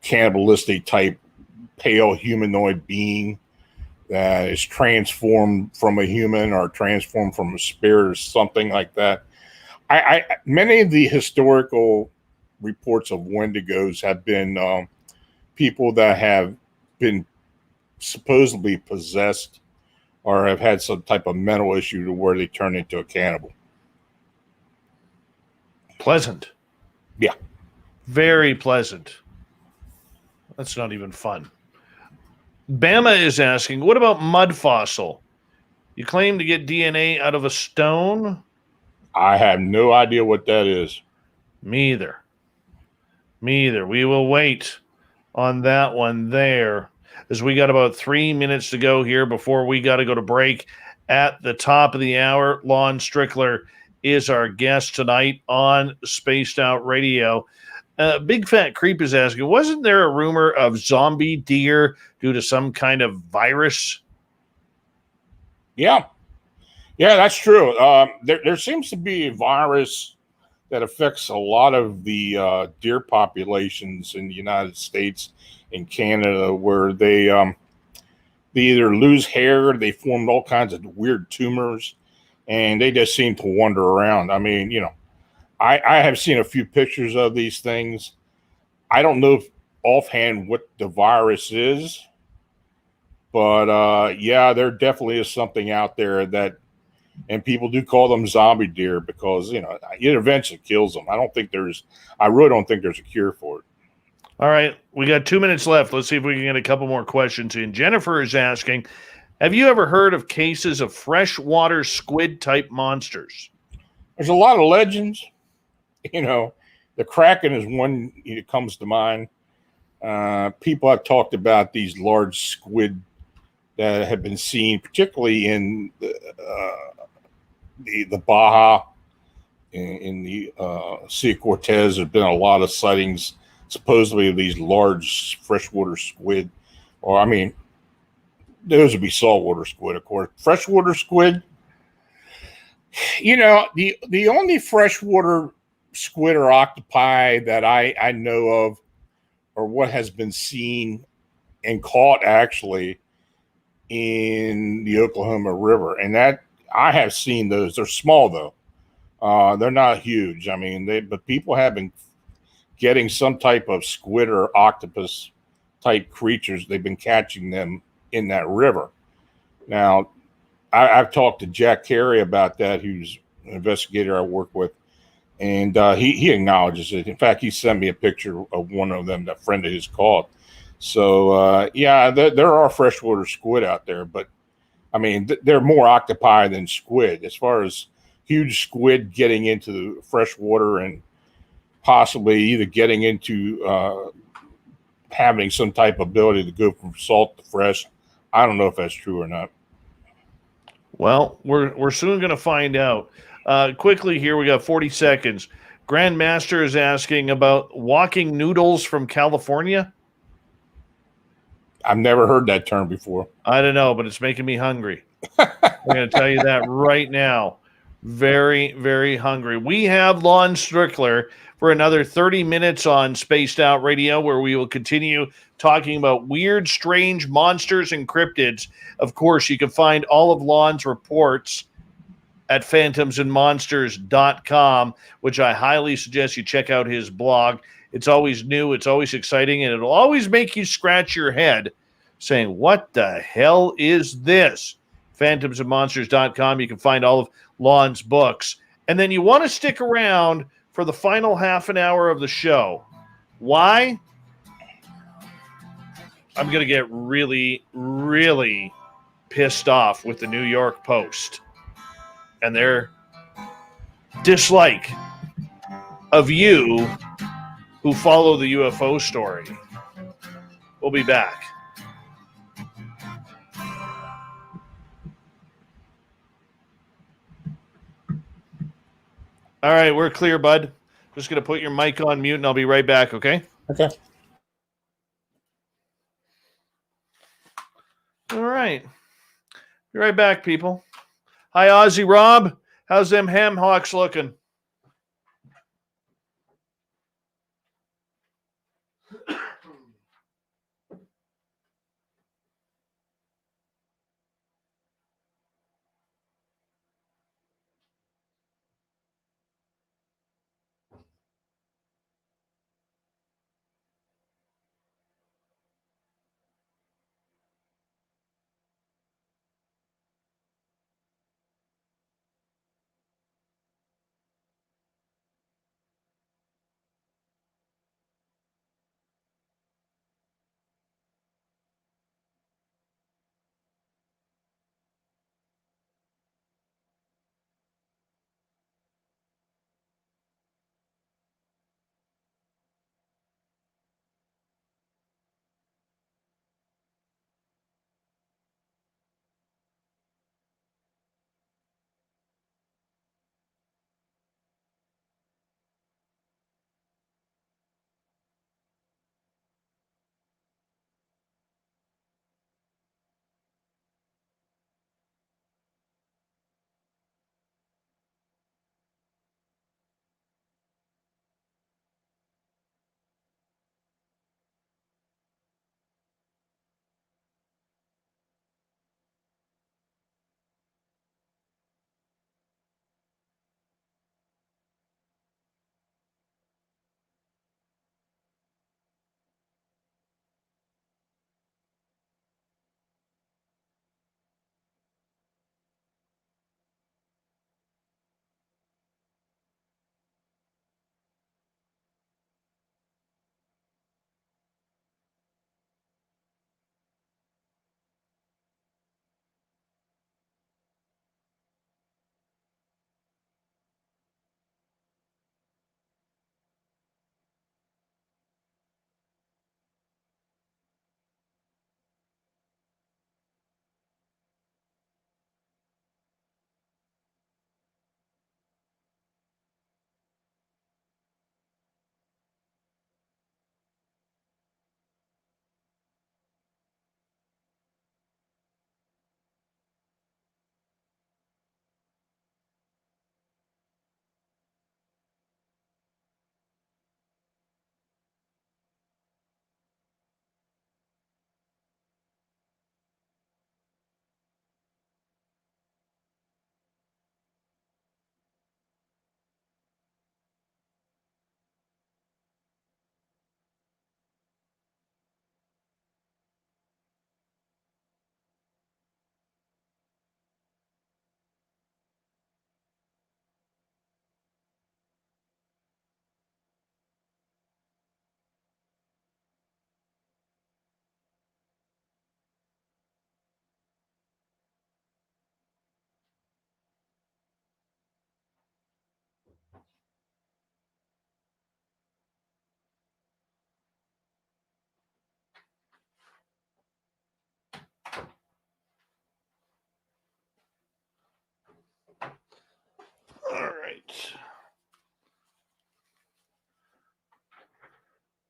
cannibalistic type pale humanoid being that is transformed from a human or transformed from a spirit or something like that. Many of the historical reports of Wendigos have been people that have been supposedly possessed or have had some type of mental issue to where they turn into a cannibal. Pleasant. Yeah. Very pleasant. That's not even fun. Bama is asking, what about mud fossil? You claim to get DNA out of a stone? I have no idea what that is. Me either. We will wait on that one there, as we got about 3 minutes to go here before we got to go to break. At the top of the hour, Lon Strickler is our guest tonight on Spaced Out Radio. Big Fat Creep is asking, wasn't there a rumor of zombie deer due to some kind of virus? Yeah, that's true. There seems to be a virus that affects a lot of the deer populations in the United States and Canada, where they either lose hair, they form all kinds of weird tumors, and they just seem to wander around. I mean, I have seen a few pictures of these things. I don't know offhand what the virus is, but there definitely is something out there that, and people do call them zombie deer because, it eventually kills them. I really don't think there's a cure for it. All right, we got 2 minutes left. Let's see if we can get a couple more questions in. Jennifer is asking, have you ever heard of cases of freshwater squid type monsters? There's a lot of legends. The Kraken is one that comes to mind. People have talked about these large squid that have been seen, particularly in the Baja, in the Sea of Cortez. There's been a lot of sightings, supposedly, of these large freshwater squid. Or, I mean, those would be saltwater squid, of course. Freshwater squid, the only freshwater squid or octopi that I know of, or what has been seen and caught actually in the Oklahoma River, and that I have seen those. They're small though; they're not huge. I mean, but people have been getting some type of squid or octopus type creatures. They've been catching them in that river. Now, I've talked to Jack Carey about that, who's an investigator I work with. And he acknowledges it. In fact, he sent me a picture of one of them that a friend of his caught. So, there are freshwater squid out there. But, I mean, they're more octopi than squid. As far as huge squid getting into the fresh water and possibly either getting into having some type of ability to go from salt to fresh. I don't know if that's true or not. Well, we're soon going to find out. Quickly here, we got 40 seconds. Grandmaster is asking about walking noodles from California. I've never heard that term before. I don't know, but it's making me hungry. I'm going to tell you that right now. Very, very hungry. We have Lon Strickler for another 30 minutes on Spaced Out Radio, where we will continue talking about weird, strange monsters and cryptids. Of course, you can find all of Lon's reports at phantomsandmonsters.com, which I highly suggest you check out his blog. It's always new, it's always exciting, and it'll always make you scratch your head saying, what the hell is this? Phantomsandmonsters.com. You can find all of Lon's books. And then you want to stick around for the final half an hour of the show. Why? I'm going to get really, really pissed off with the New York Post and their dislike of you who follow the UFO story. We'll be back. All right, we're clear, bud. Just going to put your mic on mute, and I'll be right back, okay? Okay. All right. Be right back, people. Hi, Ozzy Rob. How's them ham hocks looking?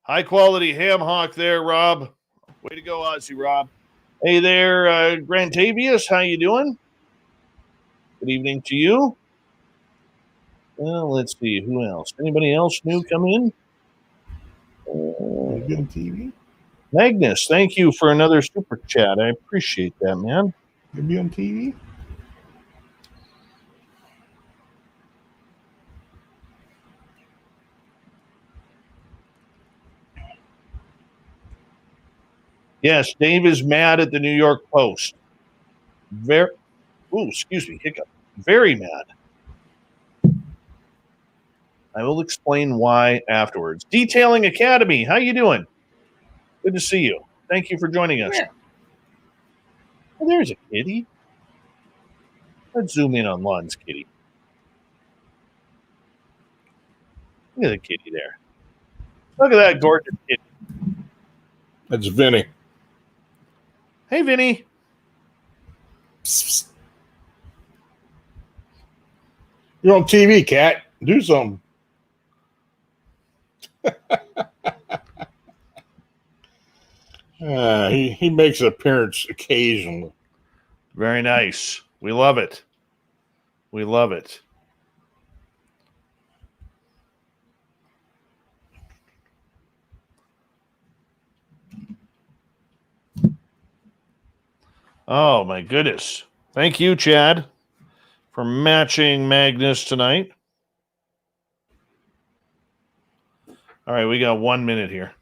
High quality ham hock there, Rob. Way to go, Aussie Rob. Hey there, Grantavius. How you doing? Good evening to you. Well, let's see. Who else? Anybody else new come in? Maybe on TV? Magnus, thank you for another super chat. I appreciate that, man. Maybe on TV? Yes, Dave is mad at the New York Post. Excuse me, hiccup. Very mad. I will explain why afterwards. Detailing Academy, how you doing? Good to see you. Thank you for joining us. Yeah. Oh, there's a kitty. Let's zoom in on Lon's kitty. Look at the kitty there. Look at that gorgeous kitty. That's Vinny. Hey, Vinny. Psst, psst. You're on TV, cat. Do something. He makes an appearance occasionally. Very nice. We love it. We love it. Oh, my goodness. Thank you, Chad, for matching Magnus tonight. All right, we got 1 minute here.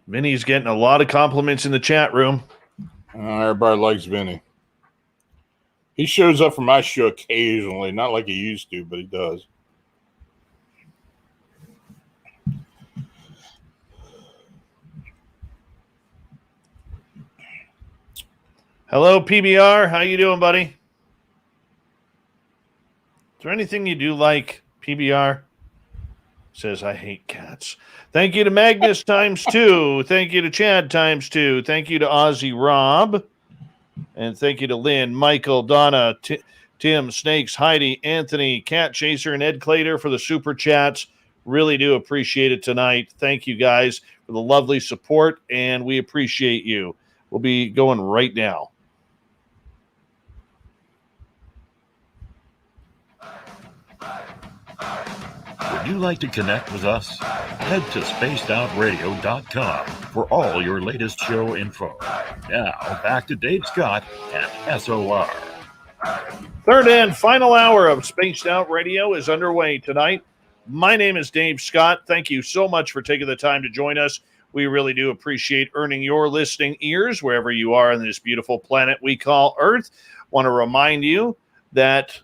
Vinny's getting a lot of compliments in the chat room. Everybody likes Vinny. He shows up for my show occasionally, not like he used to, but he does. Hello, PBR. How you doing, buddy? Is there anything you do like, PBR? Says, I hate cats. Thank you to Magnus times 2. Thank you to Chad times 2. Thank you to Aussie Rob. And thank you to Lynn, Michael, Donna, Tim, Snakes, Heidi, Anthony, Cat Chaser, and Ed Clater for the super chats. Really do appreciate it tonight. Thank you guys for the lovely support, and we appreciate you. We'll be going right now. Would you like to connect with us? Head to spacedoutradio.com for all your latest show info. Now, back to Dave Scott and SOR. Third and final hour of Spaced Out Radio is underway tonight. My name is Dave Scott. Thank you so much for taking the time to join us. We really do appreciate earning your listening ears wherever you are on this beautiful planet we call Earth. Want to remind you that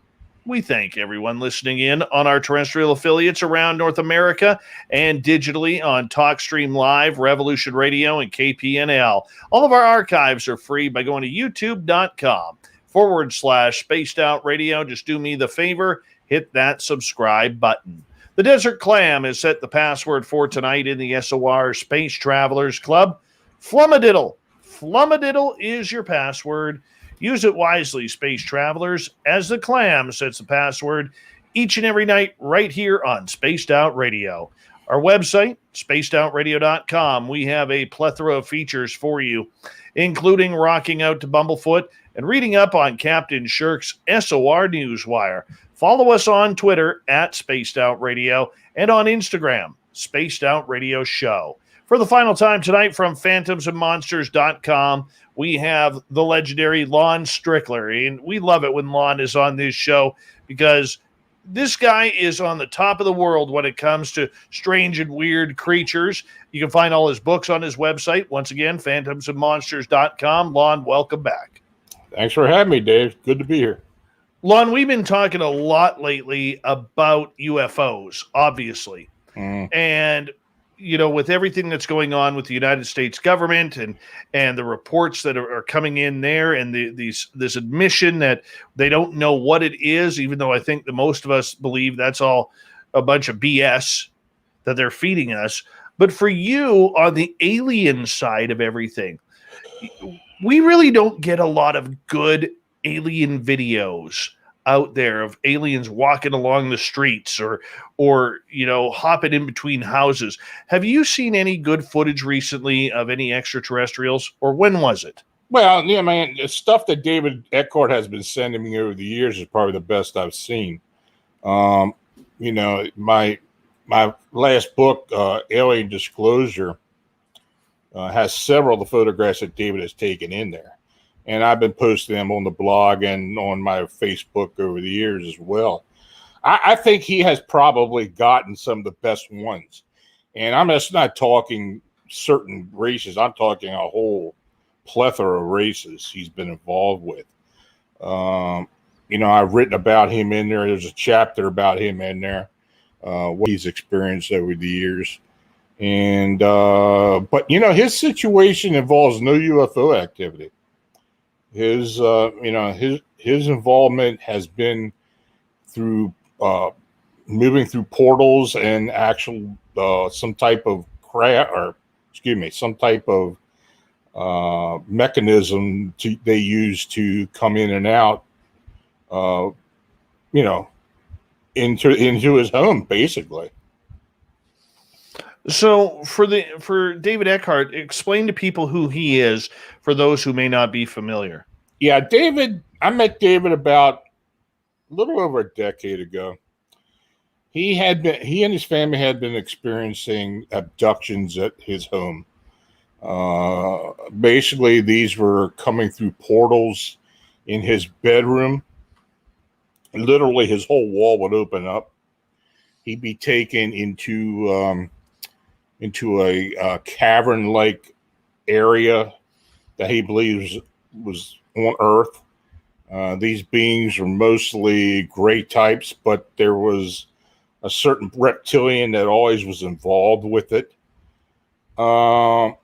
we thank everyone listening in on our terrestrial affiliates around North America and digitally on TalkStream Live, Revolution Radio, and KPNL. All of our archives are free by going to youtube.com/Spaced Out Radio. Just do me the favor, hit that subscribe button. The Desert Clam has set the password for tonight in the SOR Space Travelers Club. Flummadiddle. Flummadiddle is your password. Use it wisely, space travelers, as the Clam sets the password each and every night right here on Spaced Out Radio. Our website, spacedoutradio.com. We have a plethora of features for you, including rocking out to Bumblefoot and reading up on Captain Shirk's SOR Newswire. Follow us on Twitter at Spaced Out Radio and on Instagram, Spaced Out Radio Show. For the final time tonight from phantomsandmonsters.com, we have the legendary Lon Strickler. And we love it when Lon is on this show because this guy is on the top of the world when it comes to strange and weird creatures. You can find all his books on his website. Once again, phantomsandmonsters.com. Lon, welcome back. Thanks for having me, Dave. Good to be here. Lon, we've been talking a lot lately about UFOs, obviously. And you know, with everything that's going on with the United States government and the reports that are coming in there and this admission that they don't know what it is, even though I think that most of us believe that's all a bunch of BS that they're feeding us. But for you, on the alien side of everything, we really don't get a lot of good alien videos. out there of aliens walking along the streets or hopping in between houses. Have you seen any good footage recently of any extraterrestrials, or when was it? Well, yeah, man, the stuff that David Eckhart has been sending me over the years is probably the best I've seen. My last book, Alien Disclosure, has several of the photographs that David has taken in there. And I've been posting them on the blog and on my Facebook over the years as well. I think he has probably gotten some of the best ones. And I'm just not talking certain races. I'm talking a whole plethora of races he's been involved with. I've written about him in there. There's a chapter about him in there, what he's experienced over the years. And but his situation involves no UFO activity. His involvement has been through moving through portals and actual some type of mechanism they use to come in and out, into his home, basically. So for David Eckhart, explain to people who he is for those who may not be familiar. Yeah, I met David about a little over a decade ago. He and his family had been experiencing abductions at his home. Basically, these were coming through portals in his bedroom. Literally, his whole wall would open up. He'd be taken into a cavern-like area that he believes was on Earth. These beings were mostly gray types, but there was a certain reptilian that always was involved with it. Why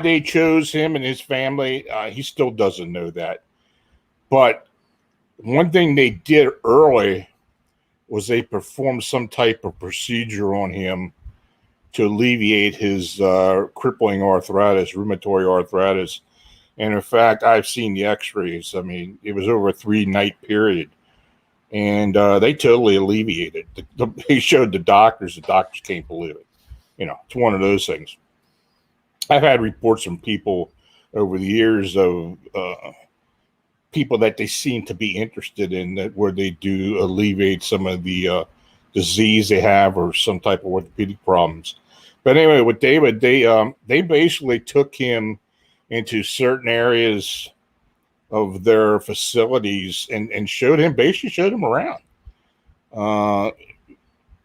they chose him and his family, he still doesn't know that. But one thing they did early was they performed some type of procedure on him to alleviate his crippling arthritis, rheumatoid arthritis. And in fact, I've seen the x-rays. I mean, it was over a 3-night period. And they totally alleviated it. They showed the doctors can't believe it. It's one of those things. I've had reports from people over the years of people that they seem to be interested in, that where they do alleviate some of the disease they have or some type of orthopedic problems. But anyway, with David, they basically took him into certain areas of their facilities and showed him around.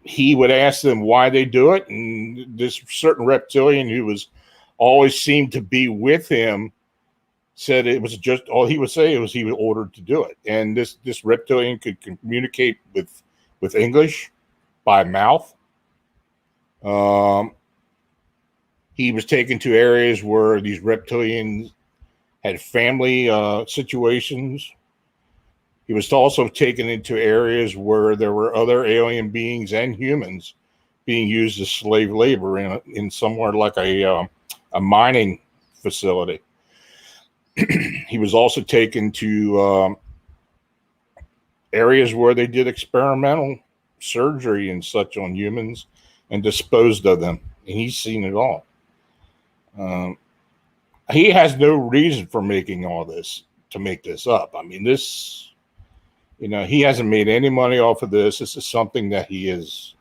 He would ask them why they do it, and this certain reptilian who was always seemed to be with him said it was just, all he would say was he was ordered to do it. And this reptilian could communicate with English by mouth. He was taken to areas where these reptilians had family situations. He was also taken into areas where there were other alien beings and humans being used as slave labor in somewhere like a mining facility. He was also taken to areas where they did experimental surgery and such on humans and disposed of them. And he's seen it all. He has no reason for making all this, to make this up. I mean, this, he hasn't made any money off of this. This is something that he is,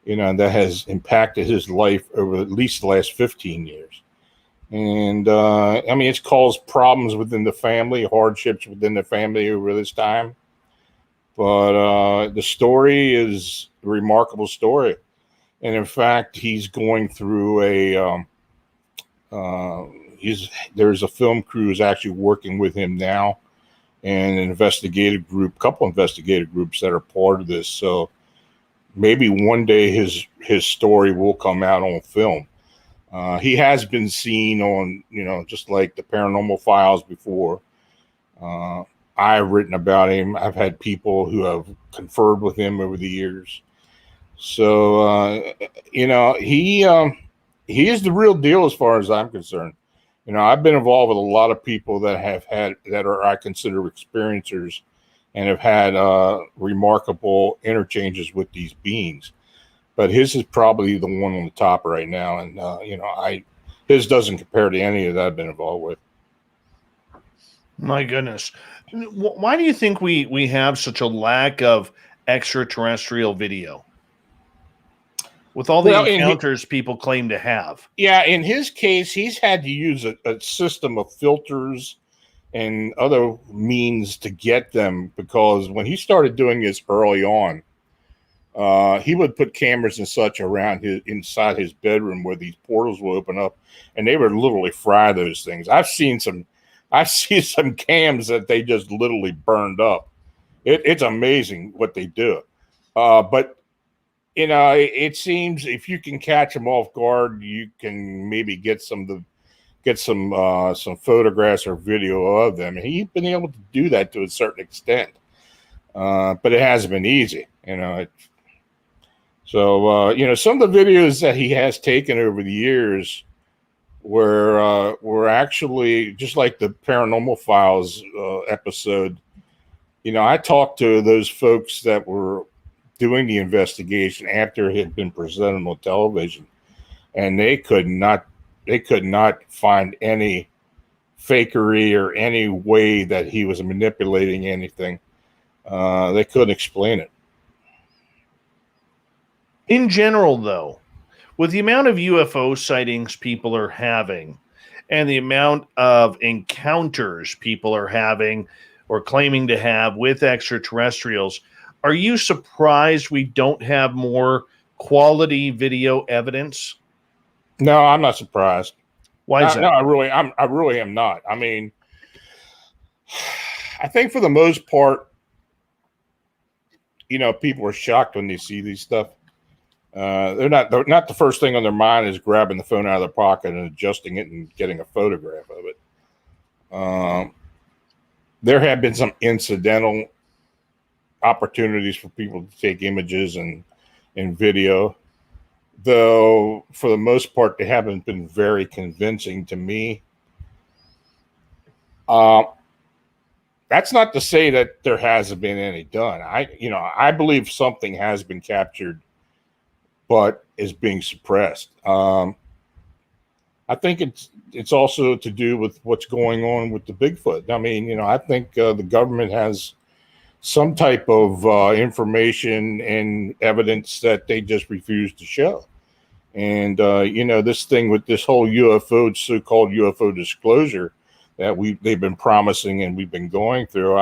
that has impacted his life over at least the last 15 years. And, it's caused problems within the family, hardships within the family over this time. But the story is a remarkable story. And in fact, he's going through there's a film crew who's actually working with him now, and an investigative group, couple investigative groups that are part of this. So maybe one day his story will come out on film. He has been seen on, just like the Paranormal Files before. I've written about him. I've had people who have conferred with him over the years. So, he is the real deal as far as I'm concerned. I've been involved with a lot of people that I consider experiencers and have had remarkable interchanges with these beings. But his is probably the one on the top right now. And, his doesn't compare to any that I've been involved with. My goodness. Why do you think we have such a lack of extraterrestrial video? With all the encounters people claim to have. Yeah, in his case, he's had to use a system of filters and other means to get them, because when he started doing this early on, he would put cameras and such around inside his bedroom where these portals will open up, and they would literally fry those things. I've seen some cams that they just literally burned up. It's amazing what they do. But it seems if you can catch them off guard, you can maybe get some photographs or video of them. And he's been able to do that to a certain extent, but it hasn't been easy. So some of the videos that he has taken over the years were actually just like the Paranormal Files episode. I talked to those folks that were doing the investigation after it had been presented on television, and they could not find any fakery or any way that he was manipulating anything. They couldn't explain it. In general, though, with the amount of UFO sightings people are having and the amount of encounters people are having or claiming to have with extraterrestrials, are you surprised we don't have more quality video evidence? No, I'm not surprised. Why is that? No, I really am not. I mean, I think for the most part, people are shocked when they see these stuff. They're not the first thing on their mind is grabbing the phone out of their pocket and adjusting it and getting a photograph of it. There have been some incidental opportunities for people to take images and video, though for the most part they haven't been very convincing to me. That's not to say that there hasn't been any done. I believe something has been captured but is being suppressed. I think it's also to do with what's going on with the Bigfoot. I mean, I think the government has some type of information and evidence that they just refuse to show. And, this thing with this whole so-called UFO disclosure that they've been promising and we've been going through,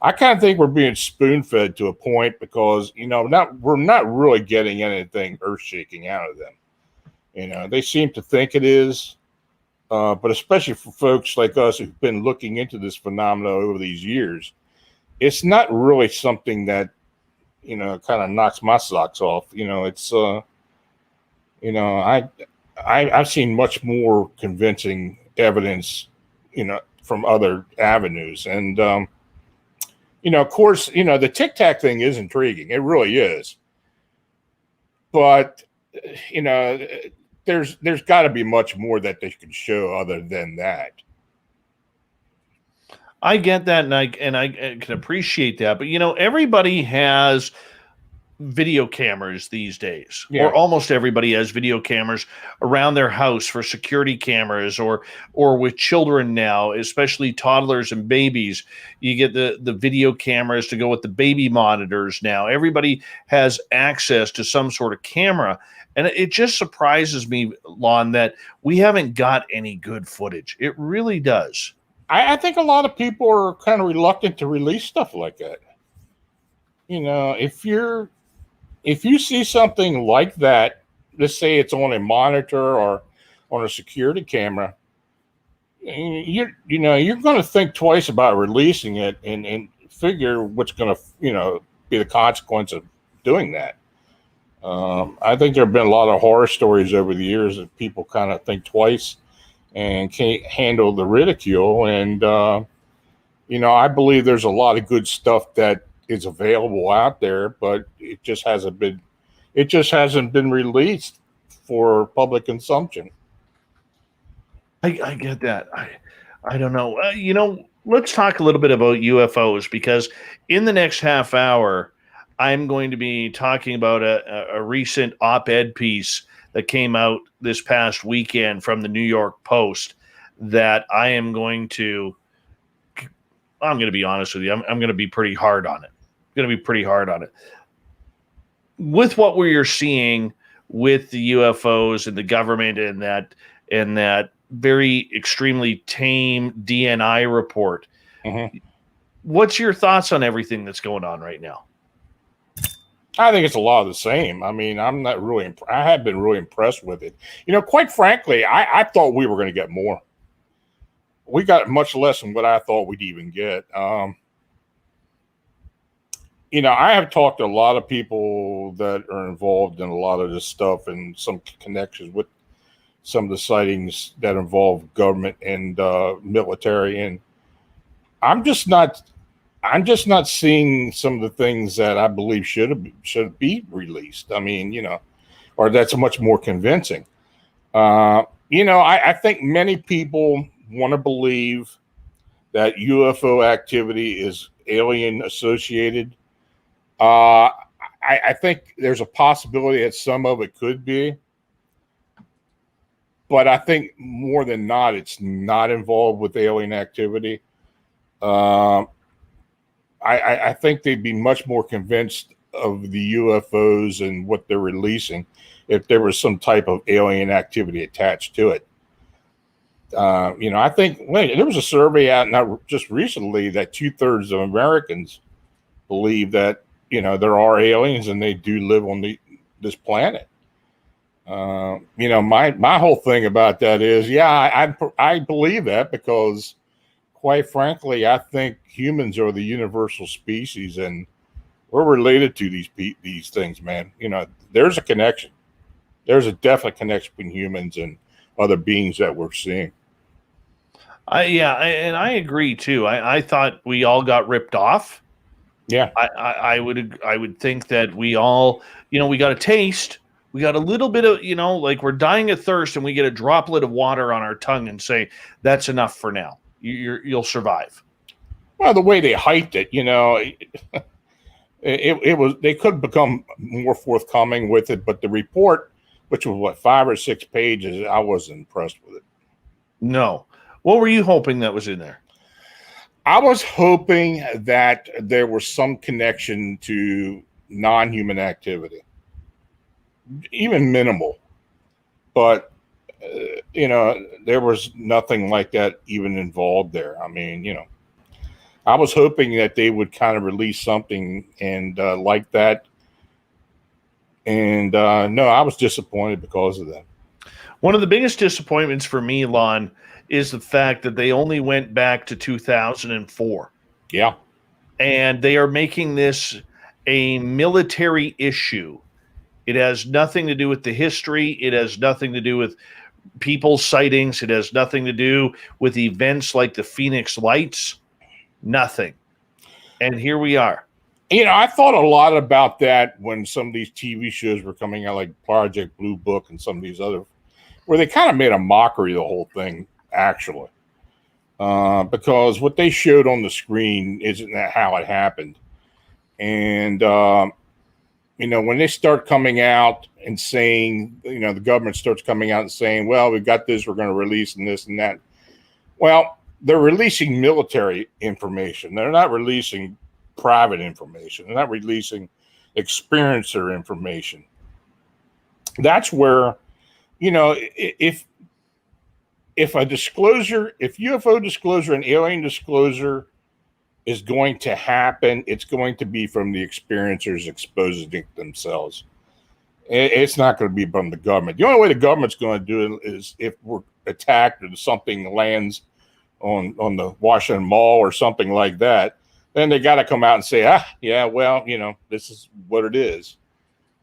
I kind of think we're being spoon-fed to a point, because, we're not really getting anything earth-shaking out of them. They seem to think it is, but especially for folks like us who've been looking into this phenomena over these years, it's not really something that, kind of knocks my socks off. I've seen much more convincing evidence, from other avenues. And, of course, the Tic Tac thing is intriguing. It really is. But, there's got to be much more that they could show other than that. I get that, and I can appreciate that. But, everybody has video cameras these days, or almost everybody has video cameras around their house for security cameras, or with children now, especially toddlers and babies. You get the video cameras to go with the baby monitors now. Everybody has access to some sort of camera. And it just surprises me, Lon, that we haven't got any good footage. It really does. I think a lot of people are kind of reluctant to release stuff like that. If you see something like that, let's say it's on a monitor or on a security camera, you're going to think twice about releasing it and figure what's going to, be the consequence of doing that. I think there have been a lot of horror stories over the years that people kind of think twice and can't handle the ridicule. And, I believe there's a lot of good stuff that is available out there, but it just hasn't been released for public consumption. I get that. I don't know. Let's talk a little bit about UFOs, because in the next half hour, I'm going to be talking about a recent op-ed piece that came out this past weekend from the New York Post that I'm going to be honest with you. I'm going to be pretty hard on it. Going to be pretty hard on it. With what we are seeing with the UFOs and the government and that very extremely tame DNI report. Mm-hmm. What's your thoughts on everything that's going on right now? I think it's a lot of the same. I mean, I'm not really, I have been really impressed with it. Quite frankly, I thought we were going to get more. We got much less than what I thought we'd even get. I have talked to a lot of people that are involved in a lot of this stuff and some connections with some of the sightings that involve government and military. And I'm just not seeing some of the things that I believe should be released. I mean, or that's much more convincing. I think many people want to believe that UFO activity is alien associated. I think there's a possibility that some of it could be, but I think more than not, it's not involved with alien activity. I think they'd be much more convinced of the UFOs and what they're releasing if there was some type of alien activity attached to it. I think there was a survey out not just recently that 2/3 of Americans believe that there are aliens and they do live on this planet. My whole thing about that is, I believe that because, quite frankly, I think humans are the universal species and we're related to these things, man. There's a connection. There's a definite connection between humans and other beings that we're seeing. And I agree too. I thought we all got ripped off. Yeah, I would think that we all, we got a taste. We got a little bit of, like we're dying of thirst, and we get a droplet of water on our tongue and say, "That's enough for now. You'll survive." Well, the way they hyped it, it was, they could become more forthcoming with it, but the report, which was 5 or 6 pages, I wasn't impressed with it. No. What were you hoping that was in there? I was hoping that there was some connection to non-human activity, even minimal. But, there was nothing like that even involved there. I mean, I was hoping that they would kind of release something and like that. And no, I was disappointed because of that. One of the biggest disappointments for me, Lon, is the fact that they only went back to 2004. Yeah. And they are making this a military issue. It has nothing to do with the history. It has nothing to do with people's sightings. It has nothing to do with events like the Phoenix Lights. Nothing. And here we are. I thought a lot about that when some of these TV shows were coming out, like Project Blue Book and some of these other, where they kind of made a mockery of the whole thing, actually. Because what they showed on the screen isn't how it happened. And, when they start coming out and saying, the government starts coming out and saying, well, we've got this, we're going to release and this and that. Well, they're releasing military information. They're not releasing private information. They're not releasing experiencer information. That's where, if a disclosure, if UFO disclosure and alien disclosure is going to happen, it's going to be from the experiencers exposing themselves. It's not going to be from the government. The only way the government's going to do it is if we're attacked or something lands on the Washington Mall or something like that. Then they got to come out and say, this is what it is.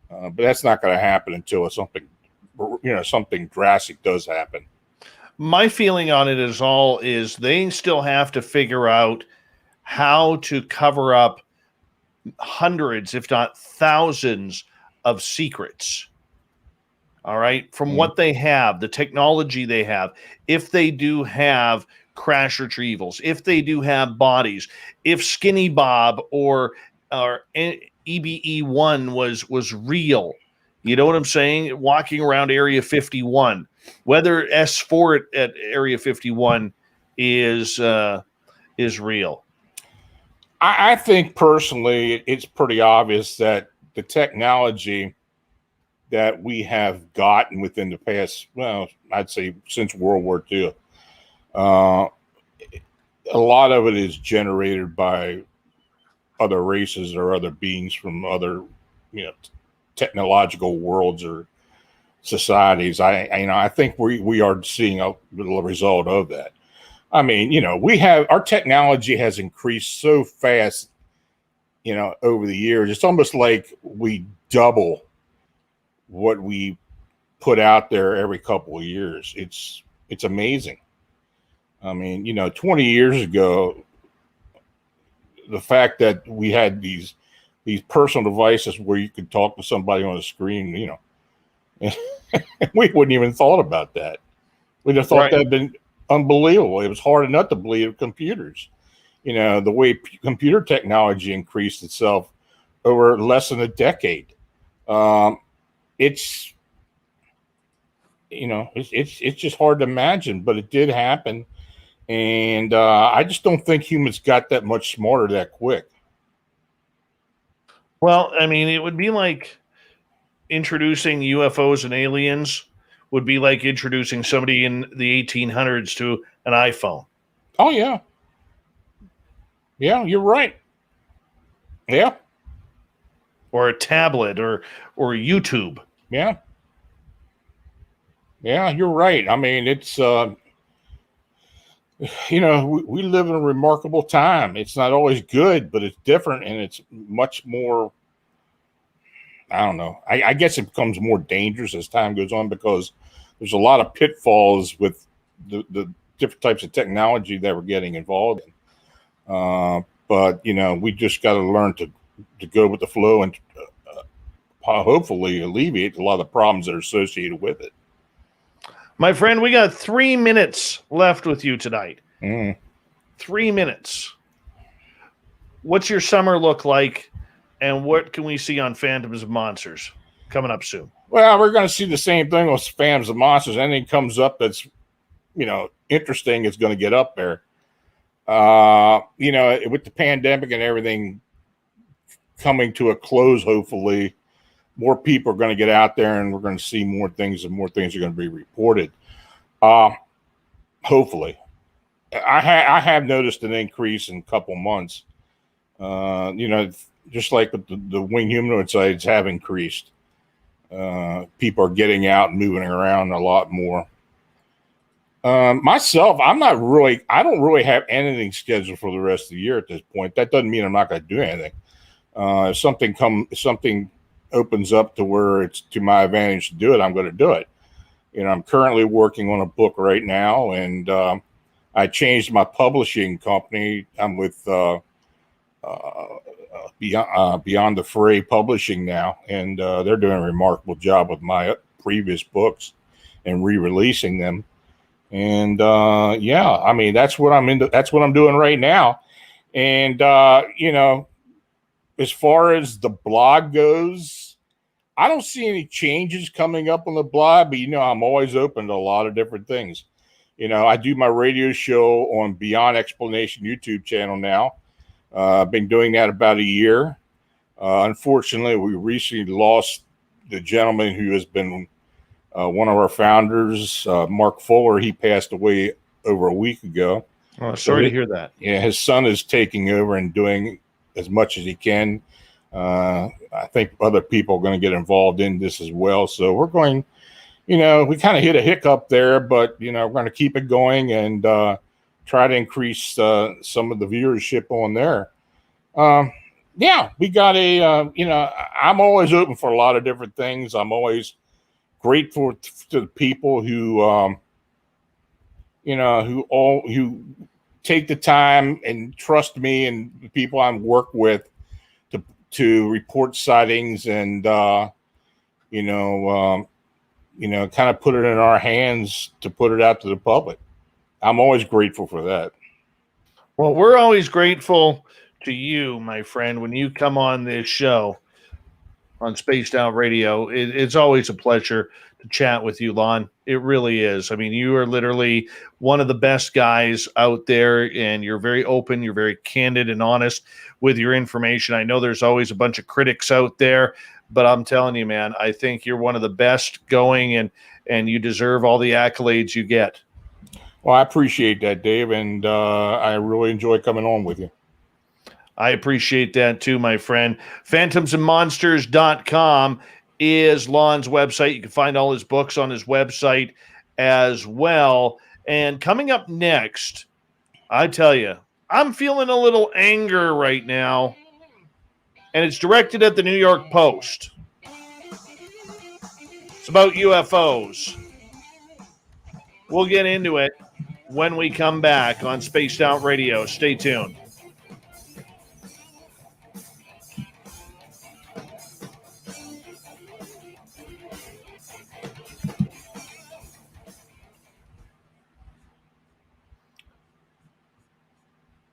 But that's not going to happen until something drastic does happen. My feeling on it is they still have to figure out how to cover up hundreds, if not thousands, of secrets. all right, from what they have, the technology they have, if they do have crash retrievals, if they do have bodies, if Skinny Bob or EBE1 was real, you know what I'm saying? Walking around Area 51, whether S4 at Area 51 is real. I think personally, it's pretty obvious that the technology that we have gotten within the past, well, I'd say since World War II, a lot of it is generated by other races or other beings from other, technological worlds or societies. I think we are seeing a result of that. I mean, our technology has increased so fast, over the years. It's almost like we double what we put out there every couple of years. It's amazing. I mean, 20 years ago, the fact that we had these personal devices where you could talk to somebody on a screen, we wouldn't even thought about that. We'd have thought that'd been unbelievable. It was hard enough to believe computers. The way computer technology increased itself over less than a decade. It's just hard to imagine, but it did happen. And I just don't think humans got that much smarter that quick. Well, I mean, it would be like introducing UFOs and aliens would be like introducing somebody in the 1800s to an iPhone. Oh, yeah. Yeah, you're right. Yeah. Or a tablet or YouTube. Yeah. Yeah, you're right. I mean, it's, we live in a remarkable time. It's not always good, but it's different and it's much more, I don't know. I guess it becomes more dangerous as time goes on because there's a lot of pitfalls with the different types of technology that we're getting involved in. But, we just got to learn to go with the flow and hopefully alleviate a lot of the problems that are associated with it. My friend, we got 3 minutes left with you tonight. 3 minutes. What's your summer look like, and what can we see on Phantoms of Monsters coming up soon? Well, we're going to see the same thing with Phantoms of Monsters. Anything comes up that's, interesting is going to get up there. With the pandemic and everything coming to a close, hopefully, more people are going to get out there and we're going to see more things and more things are going to be reported. Hopefully. I have noticed an increase in a couple months. Just like the winged humanoid sites have increased. People are getting out and moving around a lot more. Myself, I don't really have anything scheduled for the rest of the year at this point. That doesn't mean I'm not going to do anything. If something opens up to where it's to my advantage to do it, I'm going to do it. I'm currently working on a book right now, and I changed my publishing company. I'm with Beyond the Fray Publishing now, and they're doing a remarkable job with my previous books and re-releasing them. And I mean, that's what I'm into. That's what I'm doing right now. And as far as the blog goes, I don't see any changes coming up on the blog, but I'm always open to a lot of different things. I do my radio show on Beyond Explanation YouTube channel now. I've been doing that about a year. Unfortunately, we recently lost the gentleman who has been one of our founders, Mark Fuller. He passed away over a week ago. Oh, sorry to hear that. Yeah, his son is taking over and doing as much as he can. I think other people are going to get involved in this as well. So we're going, we kind of hit a hiccup there, but, we're going to keep it going and try to increase some of the viewership on there. We got I'm always open for a lot of different things. I'm always grateful to the people who, who take the time and trust me and the people I work with to report sightings and, kind of put it in our hands to put it out to the public. I'm always grateful for that. Well, we're always grateful to you, my friend, when you come on this show on Spaced Out Radio. It's always a pleasure to chat with you, Lon. It really is. I mean, you are literally one of the best guys out there, and you're very open. You're very candid and honest with your information. I know there's always a bunch of critics out there, but I'm telling you, man, I think you're one of the best going, and you deserve all the accolades you get. Well, I appreciate that, Dave, and I really enjoy coming on with you. I appreciate that too, my friend. Phantomsandmonsters.com is Lon's website. You can find all his books on his website as well. And coming up next, I tell you, I'm feeling a little anger right now, and it's directed at the New York Post. It's about UFOs. We'll get into it when we come back on Spaced Out Radio. Stay tuned.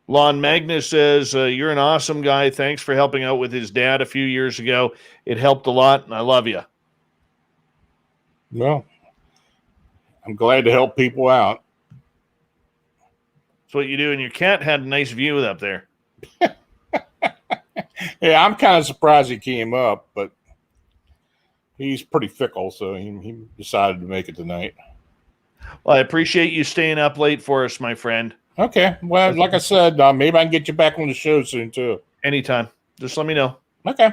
Lon Magnus says, you're an awesome guy. Thanks for helping out with his dad a few years ago. It helped a lot, and I love you. Well, I'm glad to help people out. That's what you do, and your cat had a nice view up there. Yeah, I'm kind of surprised he came up, but he's pretty fickle, so he decided to make it tonight. Well, I appreciate you staying up late for us, my friend. Okay. Well, like I said, maybe I can get you back on the show soon, too. Anytime. Just let me know. Okay.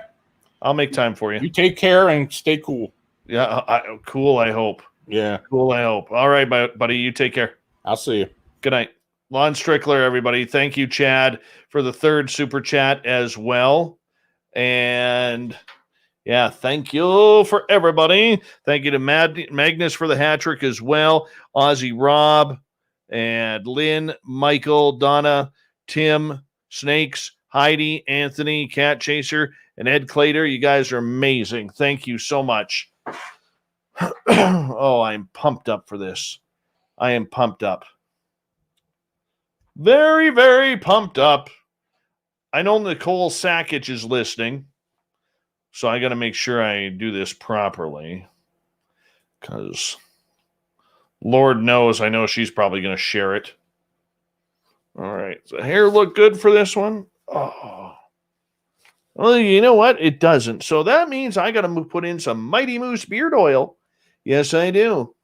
I'll make time for you. You take care and stay cool. Yeah, cool, I hope. Yeah. Cool, I hope. All right, buddy, you take care. I'll see you. Good night. Lon Strickler, everybody. Thank you, Chad, for the third super chat as well. And, yeah, thank you for everybody. Thank you to Magnus for the hat trick as well. Ozzy Rob. And Lynn, Michael, Donna, Tim, Snakes, Heidi, Anthony, Cat Chaser, and Ed Clater. You guys are amazing. Thank you so much. Oh, I'm pumped up for this. I am pumped up. Very, very pumped up. I know Nicole Sackich is listening, so I got to make sure I do this properly, because Lord knows, I know she's probably going to share it. All right. Does the hair look good for this one? Oh. Well, you know what? It doesn't. So that means I got to put in some Mighty Moose beard oil. Yes, I do.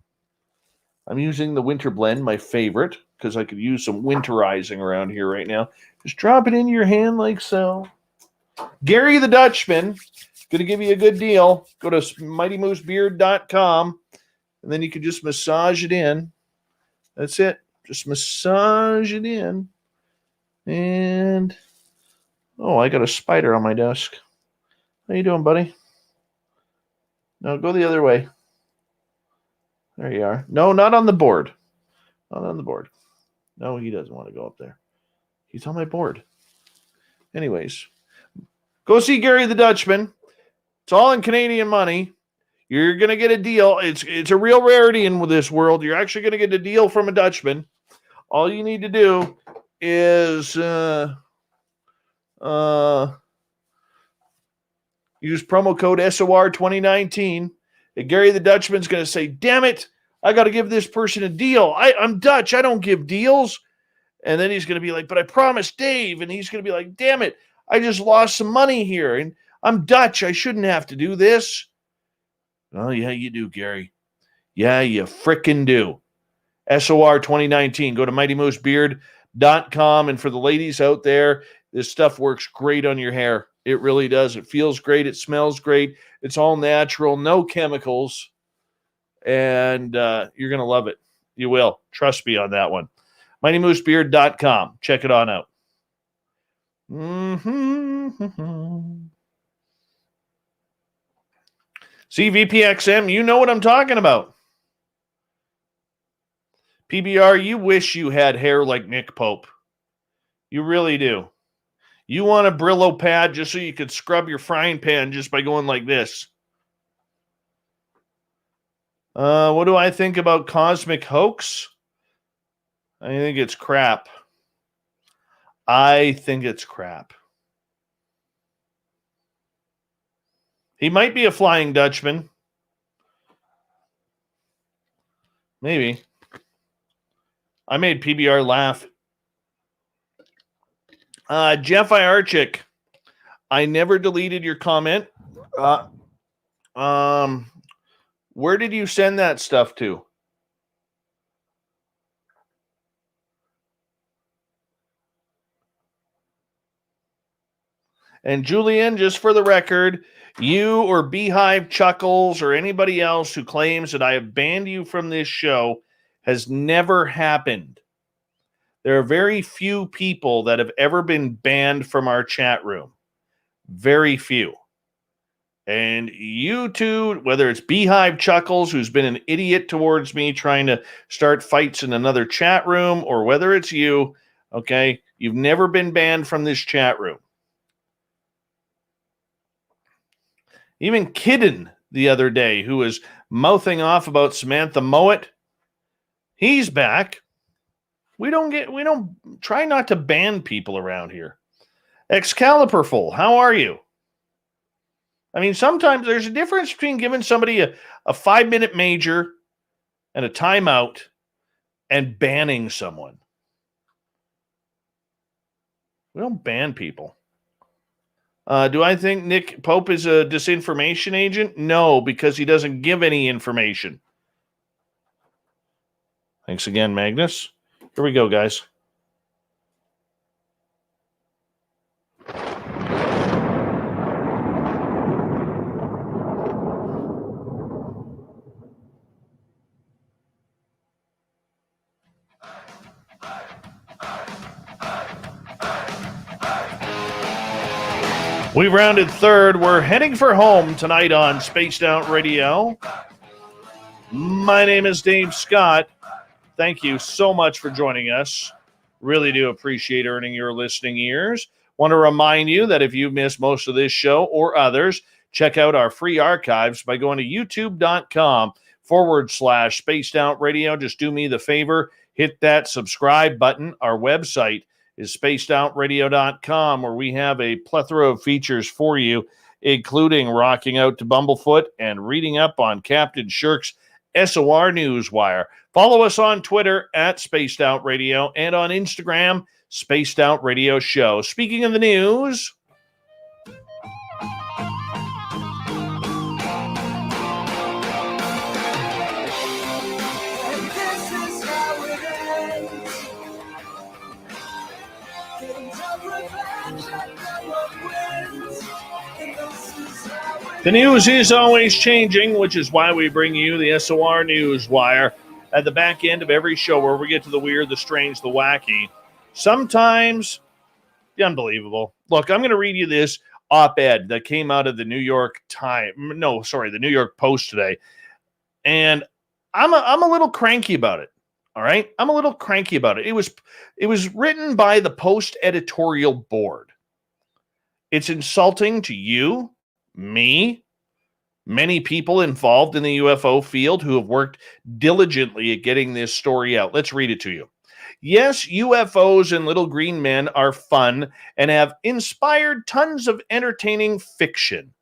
I'm using the Winter Blend, my favorite, because I could use some winterizing around here right now. Just drop it in your hand like so. Gary the Dutchman, going to give you a good deal. Go to mightymoosebeard.com. And then you can just massage it in. That's it. Just massage it in. And, oh, I got a spider on my desk. How you doing, buddy? No, go the other way. There you are. No, not on the board. Not on the board. No, he doesn't want to go up there. He's on my board. Anyways, go see Gary the Dutchman. It's all in Canadian money. You're going to get a deal. It's a real rarity in this world. You're actually going to get a deal from a Dutchman. All you need to do is use promo code SOR 2019. And Gary the Dutchman's going to say, damn it, I got to give this person a deal. I'm Dutch. I don't give deals. And then he's going to be like, but I promised Dave. And he's going to be like, damn it, I just lost some money here. And I'm Dutch. I shouldn't have to do this. Oh, yeah, you do, Gary. Yeah, you frickin' do. SOR 2019. Go to mightymoosebeard.com. And for the ladies out there, this stuff works great on your hair. It really does. It feels great. It smells great. It's all natural, no chemicals. And you're going to love it. You will. Trust me on that one. mightymoosebeard.com. Check it on out. See, VPXM, you know what I'm talking about. PBR, you wish you had hair like Nick Pope. You really do. You want a Brillo pad just so you could scrub your frying pan just by going like this. What do I think about Cosmic Hoax? I think it's crap. I think it's crap. He might be a Flying Dutchman. Maybe. I made PBR laugh. Jeff Iarchik, I never deleted your comment. Where did you send that stuff to? And Julian, just for the record, you or Beehive Chuckles or anybody else who claims that I have banned you from this show has never happened. There are very few people that have ever been banned from our chat room. Very few. And you two, whether it's Beehive Chuckles, who's been an idiot towards me trying to start fights in another chat room, or whether it's you, okay, you've never been banned from this chat room. Even Kidden the other day, who was mouthing off about Samantha Mowat, he's back. We don't try not to ban people around here. Excaliburful, how are you? I mean, sometimes there's a difference between giving somebody a 5-minute major and a timeout and banning someone. We don't ban people. Do I think Nick Pope is a disinformation agent? No, because he doesn't give any information. Thanks again, Magnus. Here we go, guys. We rounded third. We're heading for home tonight on Spaced Out Radio. My name is Dave Scott. Thank you so much for joining us. Really do appreciate earning your listening ears. Want to remind you that if you've missed most of this show or others, check out our free archives by going to youtube.com/Spaced Out Radio. Just do me the favor, hit that subscribe button. Our website is spacedoutradio.com, where we have a plethora of features for you, including rocking out to Bumblefoot and reading up on Captain Shirk's SOR Newswire. Follow us on Twitter at Spaced Out Radio and on Instagram, Spaced Out Radio Show. Speaking of the news, the news is always changing, which is why we bring you the SOR Newswire at the back end of every show, where we get to the weird, the strange, the wacky. Sometimes the unbelievable. Look, I'm going to read you this op-ed that came out of the New York the New York Post today. And I'm a little cranky about it. All right? I'm a little cranky about it. It was written by the Post editorial board. It's insulting to you, me, many people involved in the UFO field who have worked diligently at getting this story out. Let's read it to you. Yes, UFOs and little green men are fun and have inspired tons of entertaining fiction.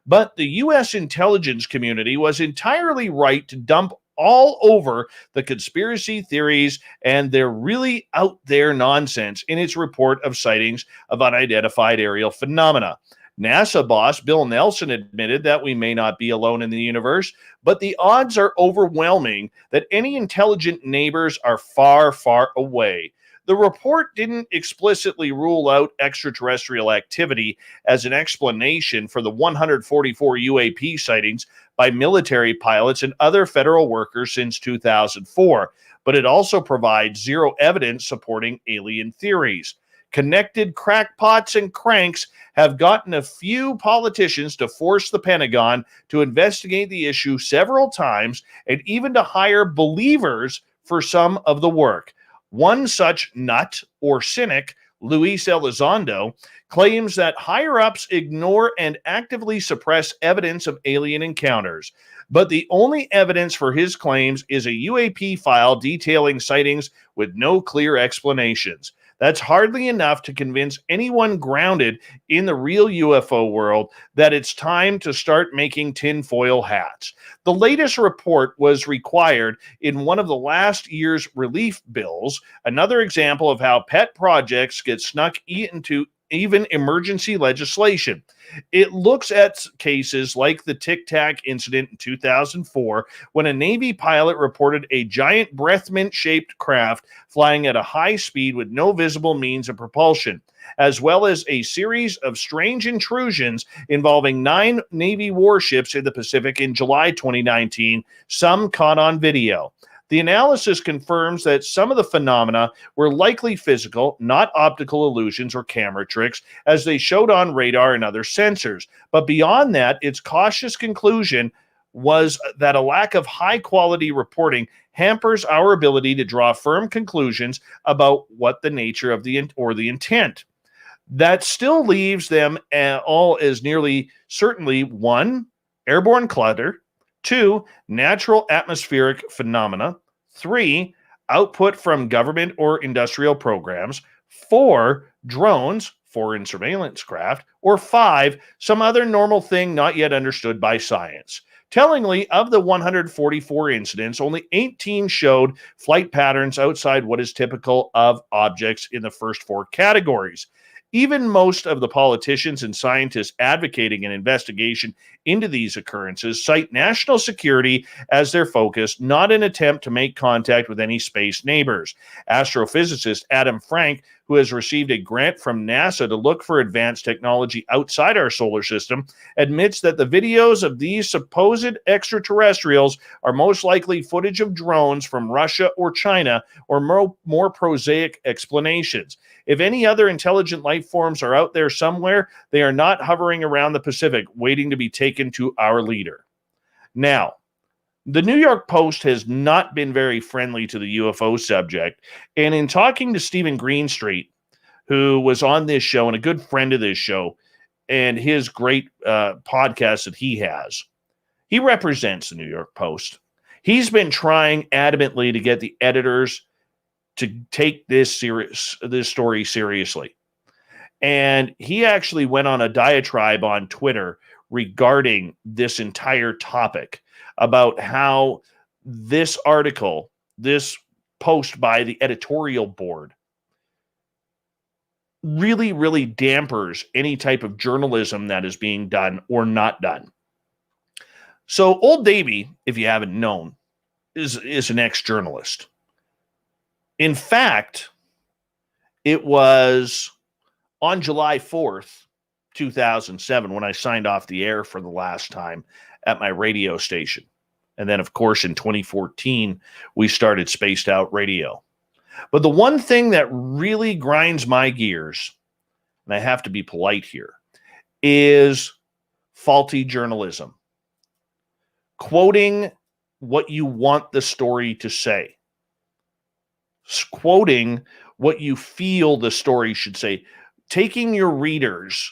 But the U.S. intelligence community was entirely right to dump all over the conspiracy theories and their really out there nonsense in its report of sightings of unidentified aerial phenomena. NASA boss Bill Nelson admitted that we may not be alone in the universe, but the odds are overwhelming that any intelligent neighbors are far, far away. The report didn't explicitly rule out extraterrestrial activity as an explanation for the 144 UAP sightings by military pilots and other federal workers since 2004, but it also provides zero evidence supporting alien theories. Connected crackpots and cranks have gotten a few politicians to force the Pentagon to investigate the issue several times and even to hire believers for some of the work. One such nut or cynic Luis Elizondo, claims that higher-ups ignore and actively suppress evidence of alien encounters. But the only evidence for his claims is a UAP file detailing sightings with no clear explanations. That's hardly enough to convince anyone grounded in the real UFO world that it's time to start making tinfoil hats. The latest report was required in one of the last year's relief bills, another example of how pet projects get snuck into even emergency legislation. It looks at cases like the Tic Tac incident in 2004, when a Navy pilot reported a giant breath mint-shaped craft flying at a high speed with no visible means of propulsion, as well as a series of strange intrusions involving 9 Navy warships in the Pacific in July 2019, some caught on video. The analysis confirms that some of the phenomena were likely physical, not optical illusions or camera tricks, as they showed on radar and other sensors. But beyond that, its cautious conclusion was that a lack of high-quality reporting hampers our ability to draw firm conclusions about what the nature of the intent. That still leaves them all as nearly certainly 1, airborne clutter, 2, natural atmospheric phenomena, 3, output from government or industrial programs, 4, drones, foreign surveillance craft, or 5, some other normal thing not yet understood by science. Tellingly, of the 144 incidents, only 18 showed flight patterns outside what is typical of objects in the first 4 categories. Even most of the politicians and scientists advocating an investigation into these occurrences cite national security as their focus, not an attempt to make contact with any space neighbors. Astrophysicist Adam Frank, who has received a grant from NASA to look for advanced technology outside our solar system, admits that the videos of these supposed extraterrestrials are most likely footage of drones from Russia or China, or more prosaic explanations. If any other intelligent life forms are out there somewhere, they are not hovering around the Pacific waiting to be taken to our leader. Now, the New York Post has not been very friendly to the UFO subject, and in talking to Stephen Greenstreet, who was on this show and a good friend of this show, and his great podcast that he has, he represents the New York Post. He's been trying adamantly to get the editors to take this story seriously. And he actually went on a diatribe on Twitter regarding this entire topic, about how this article, this post by the editorial board, really, really dampers any type of journalism that is being done or not done. So Old Davey, if you haven't known, is an ex-journalist. In fact, it was on July 4th, 2007, when I signed off the air for the last time at my radio station. And then, of course, in 2014, we started Spaced Out Radio. But the one thing that really grinds my gears, and I have to be polite here, is faulty journalism. Quoting what you want the story to say. Quoting what you feel the story should say. Taking your readers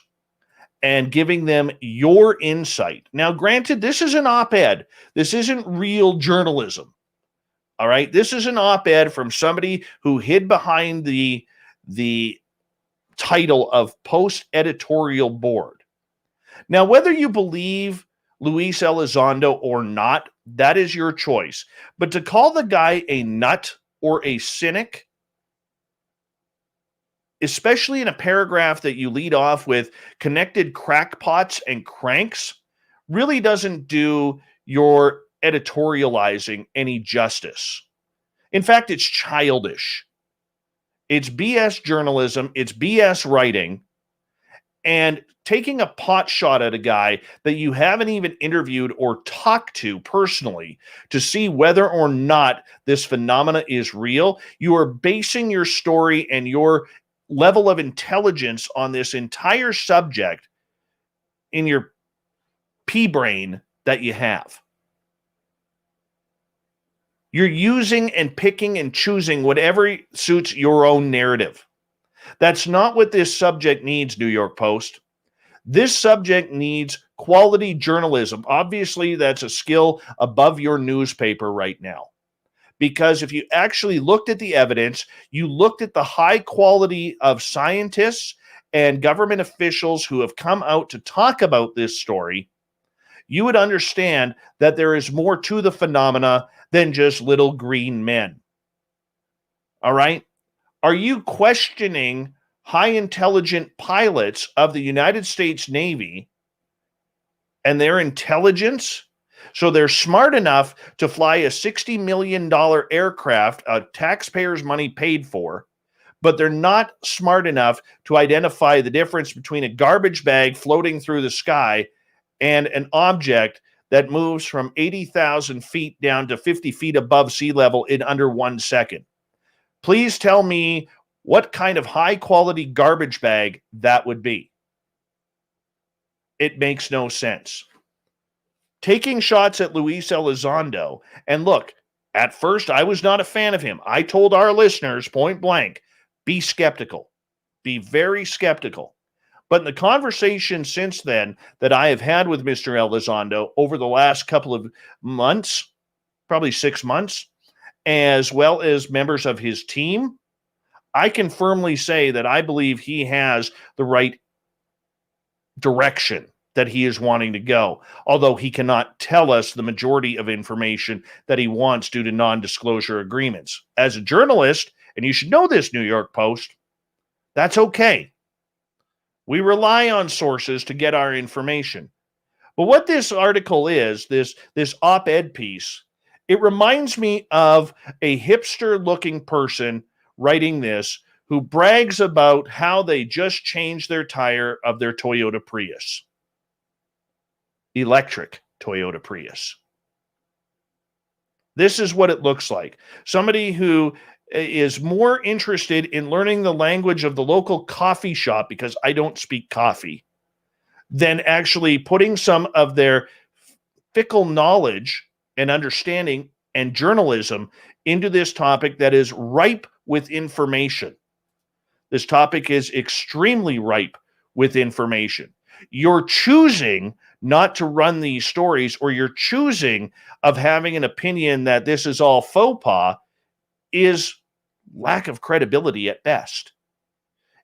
and giving them your insight. Now, granted, this is an op-ed. This isn't real journalism. All right? This is an op-ed from somebody who hid behind the title of post-editorial board. Now, whether you believe Luis Elizondo or not, that is your choice. But to call the guy a nut or a cynic, especially in a paragraph that you lead off with connected crackpots and cranks, really doesn't do your editorializing any justice. In fact, it's childish. It's BS journalism. It's BS writing. And taking a pot shot at a guy that you haven't even interviewed or talked to personally to see whether or not this phenomena is real, you are basing your story and your level of intelligence on this entire subject in your pea brain that you have. You're using and picking and choosing whatever suits your own narrative. That's not what this subject needs, New York Post. This subject needs quality journalism. Obviously, that's a skill above your newspaper right now. Because if you actually looked at the evidence, you looked at the high quality of scientists and government officials who have come out to talk about this story, you would understand that there is more to the phenomena than just little green men. All right? Are you questioning high intelligent pilots of the United States Navy and their intelligence? So they're smart enough to fly a $60 million aircraft, taxpayers' money paid for, but they're not smart enough to identify the difference between a garbage bag floating through the sky and an object that moves from 80,000 feet down to 50 feet above sea level in under 1 second. Please tell me what kind of high-quality garbage bag that would be. It makes no sense. Taking shots at Luis Elizondo, and look, at first I was not a fan of him. I told our listeners point blank, be skeptical. Be very skeptical. But in the conversation since then that I have had with Mr. Elizondo over the last couple of months, probably 6 months, as well as members of his team, I can firmly say that I believe he has the right direction that he is wanting to go, although he cannot tell us the majority of information that he wants due to non-disclosure agreements. As a journalist, and you should know this, New York Post, that's okay. We rely on sources to get our information. But what this article is, this op-ed piece, it reminds me of a hipster-looking person writing this who brags about how they just changed their tire of their Toyota Prius. Electric Toyota Prius. This is what it looks like. Somebody who is more interested in learning the language of the local coffee shop, because I don't speak coffee, than actually putting some of their fickle knowledge and understanding and journalism into this topic that is ripe with information. This topic is extremely ripe with information. You're choosing not to run these stories, or you're choosing of having an opinion that this is all faux pas, is lack of credibility at best.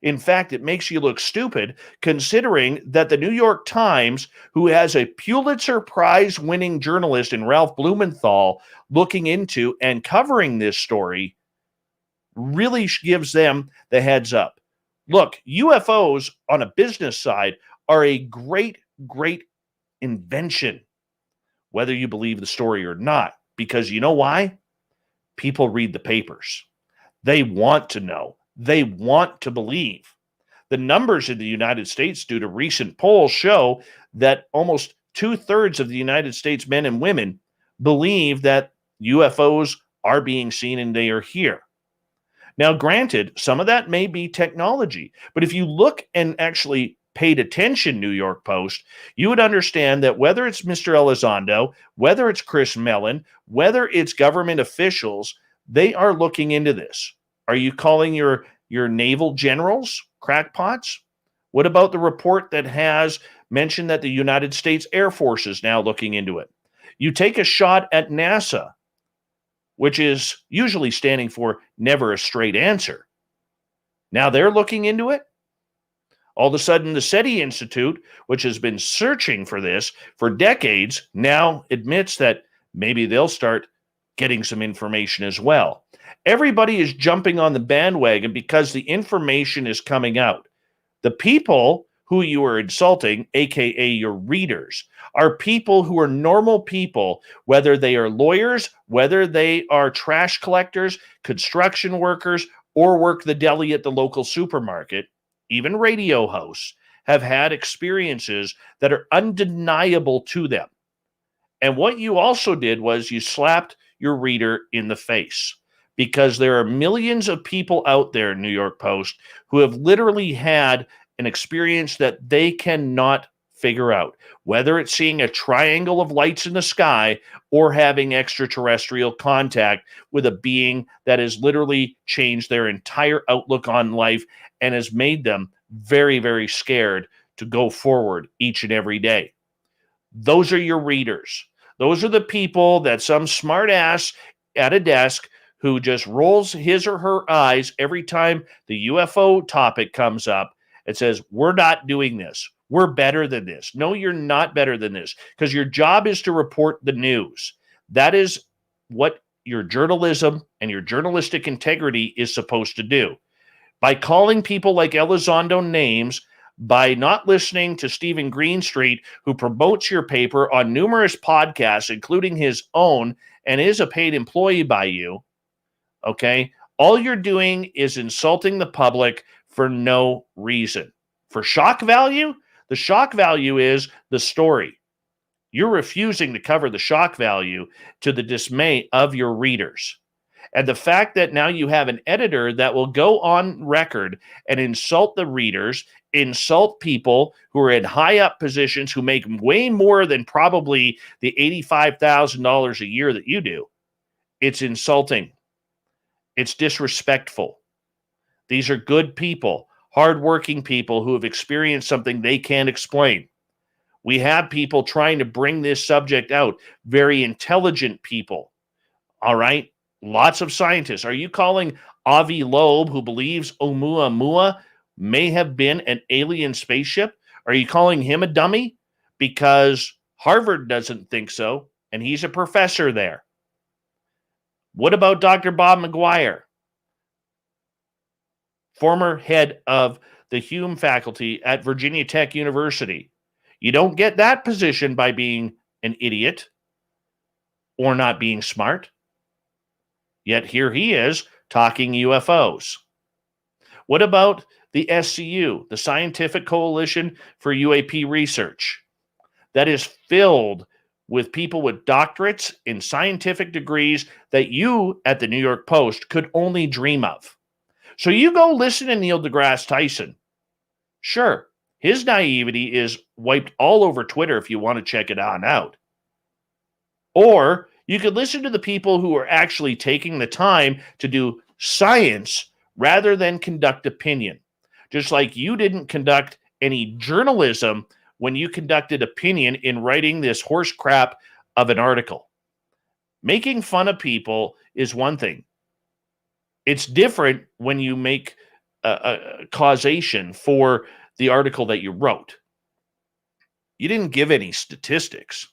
In fact, it makes you look stupid considering that the New York Times, who has a Pulitzer Prize winning journalist in Ralph Blumenthal looking into and covering this story, really gives them the heads up. Look, UFOs on a business side are a great, great invention, whether you believe the story or not, because you know why? People read the papers. They want to know. They want to believe. The numbers in the United States, due to recent polls, show that almost 2/3 of the United States men and women believe that UFOs are being seen and they are here. Now, granted, some of that may be technology, but if you look and actually paid attention, New York Post, you would understand that whether it's Mr. Elizondo, whether it's Chris Mellon, whether it's government officials, they are looking into this. Are you calling your naval generals crackpots? What about the report that has mentioned that the United States Air Force is now looking into it? You take a shot at NASA, which is usually standing for never a straight answer. Now they're looking into it. All of a sudden, the SETI Institute, which has been searching for this for decades, now admits that maybe they'll start getting some information as well. Everybody is jumping on the bandwagon because the information is coming out. The people who you are insulting, aka your readers, are people who are normal people, whether they are lawyers, whether they are trash collectors, construction workers, or work the deli at the local supermarket. Even radio hosts have had experiences that are undeniable to them. And what you also did was you slapped your reader in the face, because there are millions of people out there, New York Post, who have literally had an experience that they cannot figure out, whether it's seeing a triangle of lights in the sky or having extraterrestrial contact with a being that has literally changed their entire outlook on life and has made them very, very scared to go forward each and every day. Those are your readers. Those are the people that some smart ass at a desk who just rolls his or her eyes every time the UFO topic comes up and says, we're not doing this. We're better than this. No, you're not better than this, because your job is to report the news. That is what your journalism and your journalistic integrity is supposed to do. By calling people like Elizondo names, by not listening to Stephen Greenstreet, who promotes your paper on numerous podcasts, including his own, and is a paid employee by you, okay? All you're doing is insulting the public for no reason. For shock value, the shock value is the story. You're refusing to cover the shock value to the dismay of your readers. And the fact that now you have an editor that will go on record and insult the readers, insult people who are in high up positions who make way more than probably the $85,000 a year that you do. It's insulting. It's disrespectful. These are good people, hardworking people who have experienced something they can't explain. We have people trying to bring this subject out, very intelligent people. All right? Lots of scientists. Are you calling Avi Loeb, who believes Oumuamua may have been an alien spaceship? Are you calling him a dummy? Because Harvard doesn't think so, and he's a professor there. What about Dr. Bob McGuire, former head of the Hume faculty at Virginia Tech University? You don't get that position by being an idiot or not being smart. Yet here he is talking UFOs. What about the SCU, the Scientific Coalition for UAP Research, that is filled with people with doctorates in scientific degrees that you at the New York Post could only dream of? So you go listen to Neil deGrasse Tyson. Sure, his naivety is wiped all over Twitter if you want to check it on out. Or you could listen to the people who are actually taking the time to do science rather than conduct opinion. Just like you didn't conduct any journalism when you conducted opinion in writing this horse crap of an article. Making fun of people is one thing. It's different when you make a causation for the article that you wrote. You didn't give any statistics.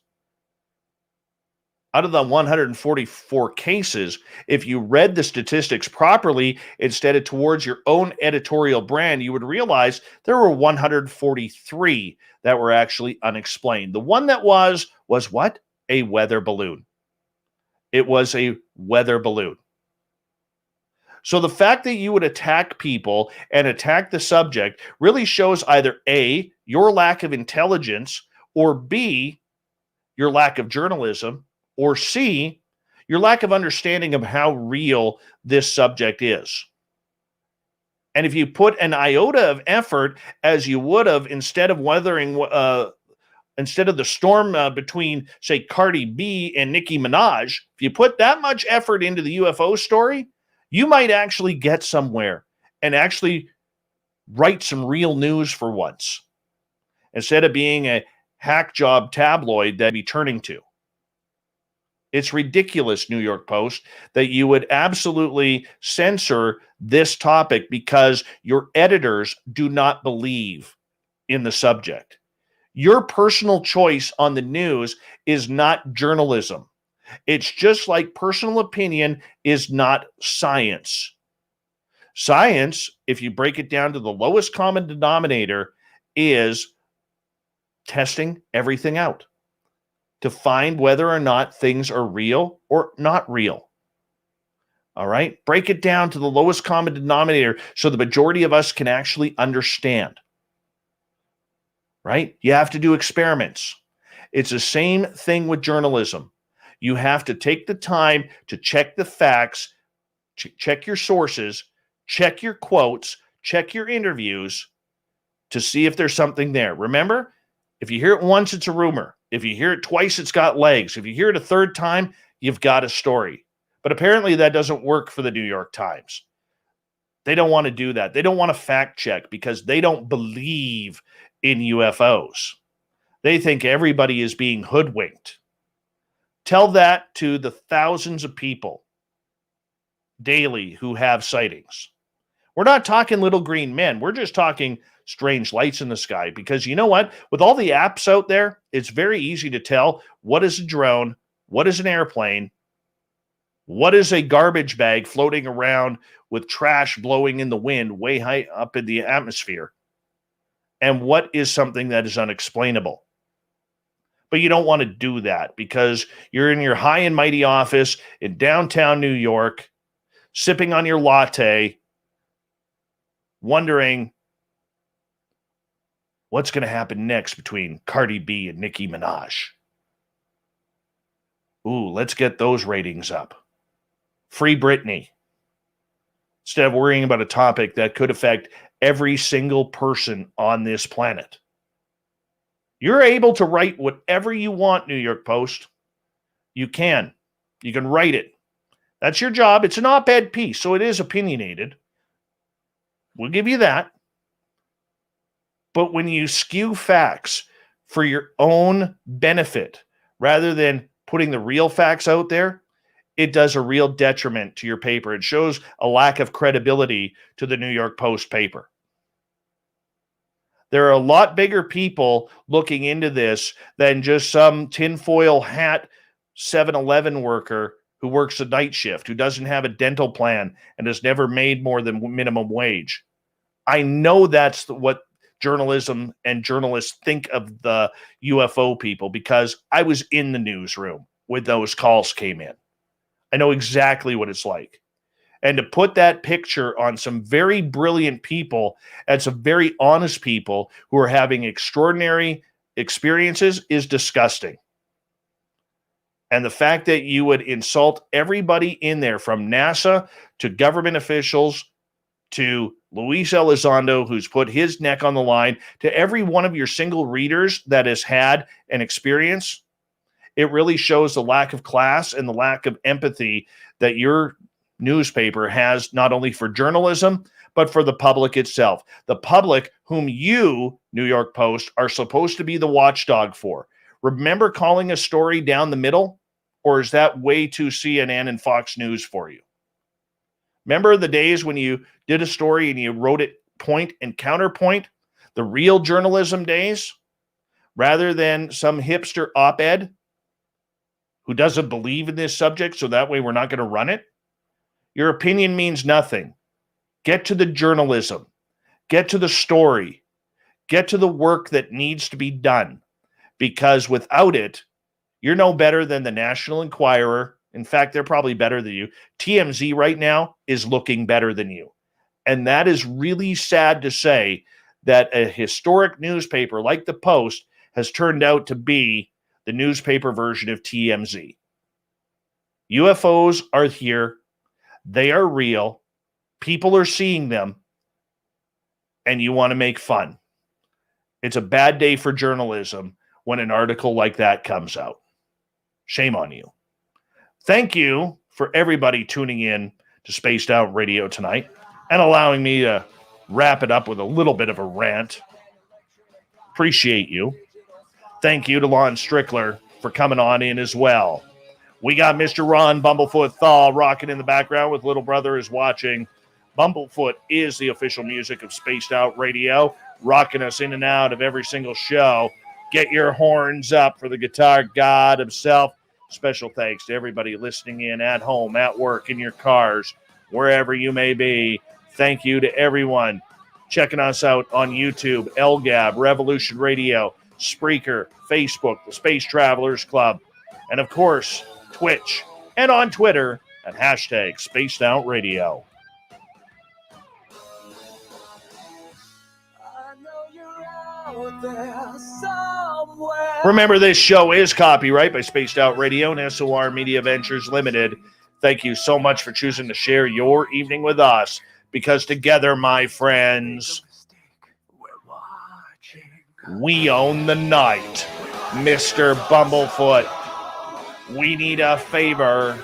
Out of the 144 cases, if you read the statistics properly instead of towards your own editorial brand, you would realize there were 143 that were actually unexplained. The one that was what? A weather balloon. It was a weather balloon. So the fact that you would attack people and attack the subject really shows either A, your lack of intelligence, or B, your lack of journalism, or C, your lack of understanding of how real this subject is. And if you put an iota of effort, as you would have, instead of the storm between, say, Cardi B and Nicki Minaj, if you put that much effort into the UFO story, you might actually get somewhere and actually write some real news for once, instead of being a hack job tabloid that you'd be turning to. It's ridiculous, New York Post, that you would absolutely censor this topic because your editors do not believe in the subject. Your personal choice on the news is not journalism. It's just like personal opinion is not science. Science, if you break it down to the lowest common denominator, is testing everything out to find whether or not things are real or not real. All right? Break it down to the lowest common denominator so the majority of us can actually understand. Right? You have to do experiments. It's the same thing with journalism. You have to take the time to check the facts, check your sources, check your quotes, check your interviews to see if there's something there. Remember, If you hear it once, it's a rumor. If you hear it twice, it's got legs. If you hear it a third time, you've got a story. But apparently that doesn't work for the New York Times. They don't want to do that. They don't want to fact check because they don't believe in UFOs. They think everybody is being hoodwinked. Tell that to the thousands of people daily who have sightings. We're not talking little green men. We're just talking strange lights in the sky because you know what? With all the apps out there, it's very easy to tell what is a drone, what is an airplane, what is a garbage bag floating around with trash blowing in the wind way high up in the atmosphere, and what is something that is unexplainable. But you don't want to do that because you're in your high and mighty office in downtown New York, sipping on your latte, wondering what's going to happen next between Cardi B and Nicki Minaj. Ooh, let's get those ratings up. Free Britney. Instead of worrying about a topic that could affect every single person on this planet. You're able to write whatever you want, New York Post. You can. You can write it. That's your job. It's an op-ed piece, so it is opinionated. We'll give you that. But when you skew facts for your own benefit, rather than putting the real facts out there, it does a real detriment to your paper. It shows a lack of credibility to the New York Post paper. There are a lot bigger people looking into this than just some tinfoil hat 7-Eleven worker who works a night shift, who doesn't have a dental plan and has never made more than minimum wage. I know that's what journalism and journalists think of the UFO people because I was in the newsroom when those calls came in. I know exactly what it's like. And to put that picture on some very brilliant people and some very honest people who are having extraordinary experiences is disgusting. And the fact that you would insult everybody in there, from NASA to government officials to Luis Elizondo, who's put his neck on the line, to every one of your single readers that has had an experience, it really shows the lack of class and the lack of empathy that your newspaper has, not only for journalism, but for the public itself. The public whom you, New York Post, are supposed to be the watchdog for. Remember calling a story down the middle? Or is that way too CNN and Fox News for you? Remember the days when you did a story and you wrote it point and counterpoint? The real journalism days? Rather than some hipster op-ed who doesn't believe in this subject, so that way we're not going to run it? Your opinion means nothing. Get to the journalism. Get to the story. Get to the work that needs to be done. Because without it, you're no better than the National Enquirer. In fact, they're probably better than you. TMZ right now is looking better than you. And that is really sad to say that a historic newspaper like the Post has turned out to be the newspaper version of TMZ. UFOs are here. They are real. People are seeing them. And you want to make fun. It's a bad day for journalism when an article like that comes out. Shame on you. Thank you for everybody tuning in to Spaced Out Radio tonight and allowing me to wrap it up with a little bit of a rant. Appreciate you. Thank you to Lon Strickler for coming on in as well. We got Mr. Ron Bumblefoot Thaw rocking in the background with Little Brother is Watching. Bumblefoot is the official music of Spaced Out Radio, rocking us in and out of every single show. Get your horns up for the guitar god himself. Special thanks to everybody listening in at home, at work, in your cars, wherever you may be. Thank you to everyone checking us out on YouTube, LGAB, Revolution Radio, Spreaker, Facebook, the Space Travelers Club, and of course, Twitch, and on Twitter at hashtag Spaced Out Radio. Remember, this show is copyright by Spaced Out Radio and SOR Media Ventures Limited. Thank you so much for choosing to share your evening with us, because together, my friends, We own the night, Mr. Bumblefoot. We need a favor.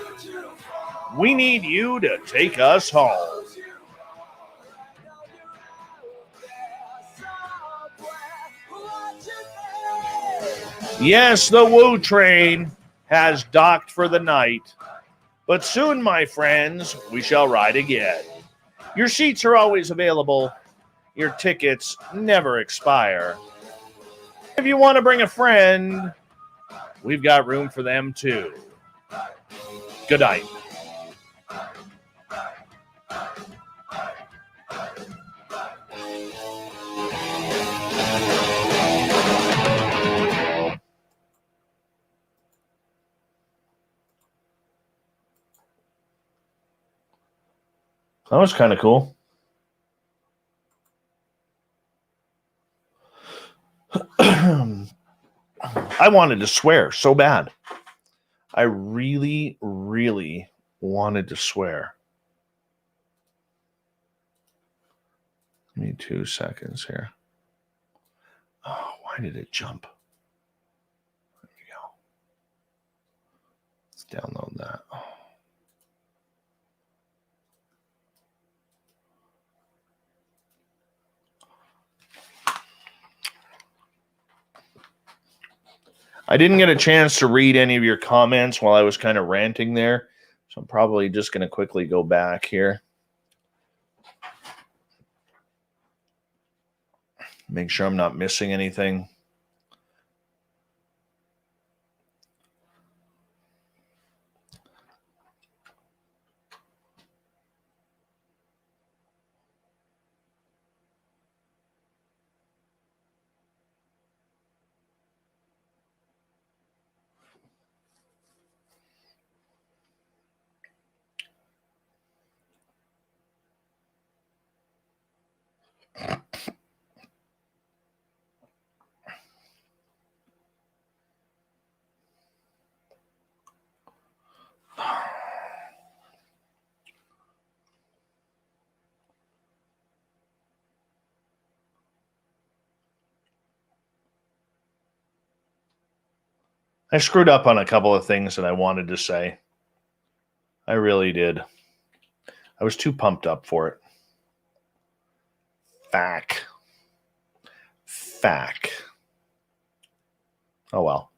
We need you to take us home. Yes, the Woo train has docked for the night, but soon, my friends, we shall ride again. Your seats are always available. Your tickets never expire. If you want to bring a friend, we've got room for them too. Good night. That was kind of cool. I wanted to swear so bad. I really, really wanted to swear. Give me 2 seconds here. Oh, why did it jump? There we go. Let's download that. I didn't get a chance to read any of your comments while I was kind of ranting there, so I'm probably just going to quickly go back here. Make sure I'm not missing anything. I screwed up on a couple of things that I wanted to say. I really did. I was too pumped up for it. Fack. Oh well.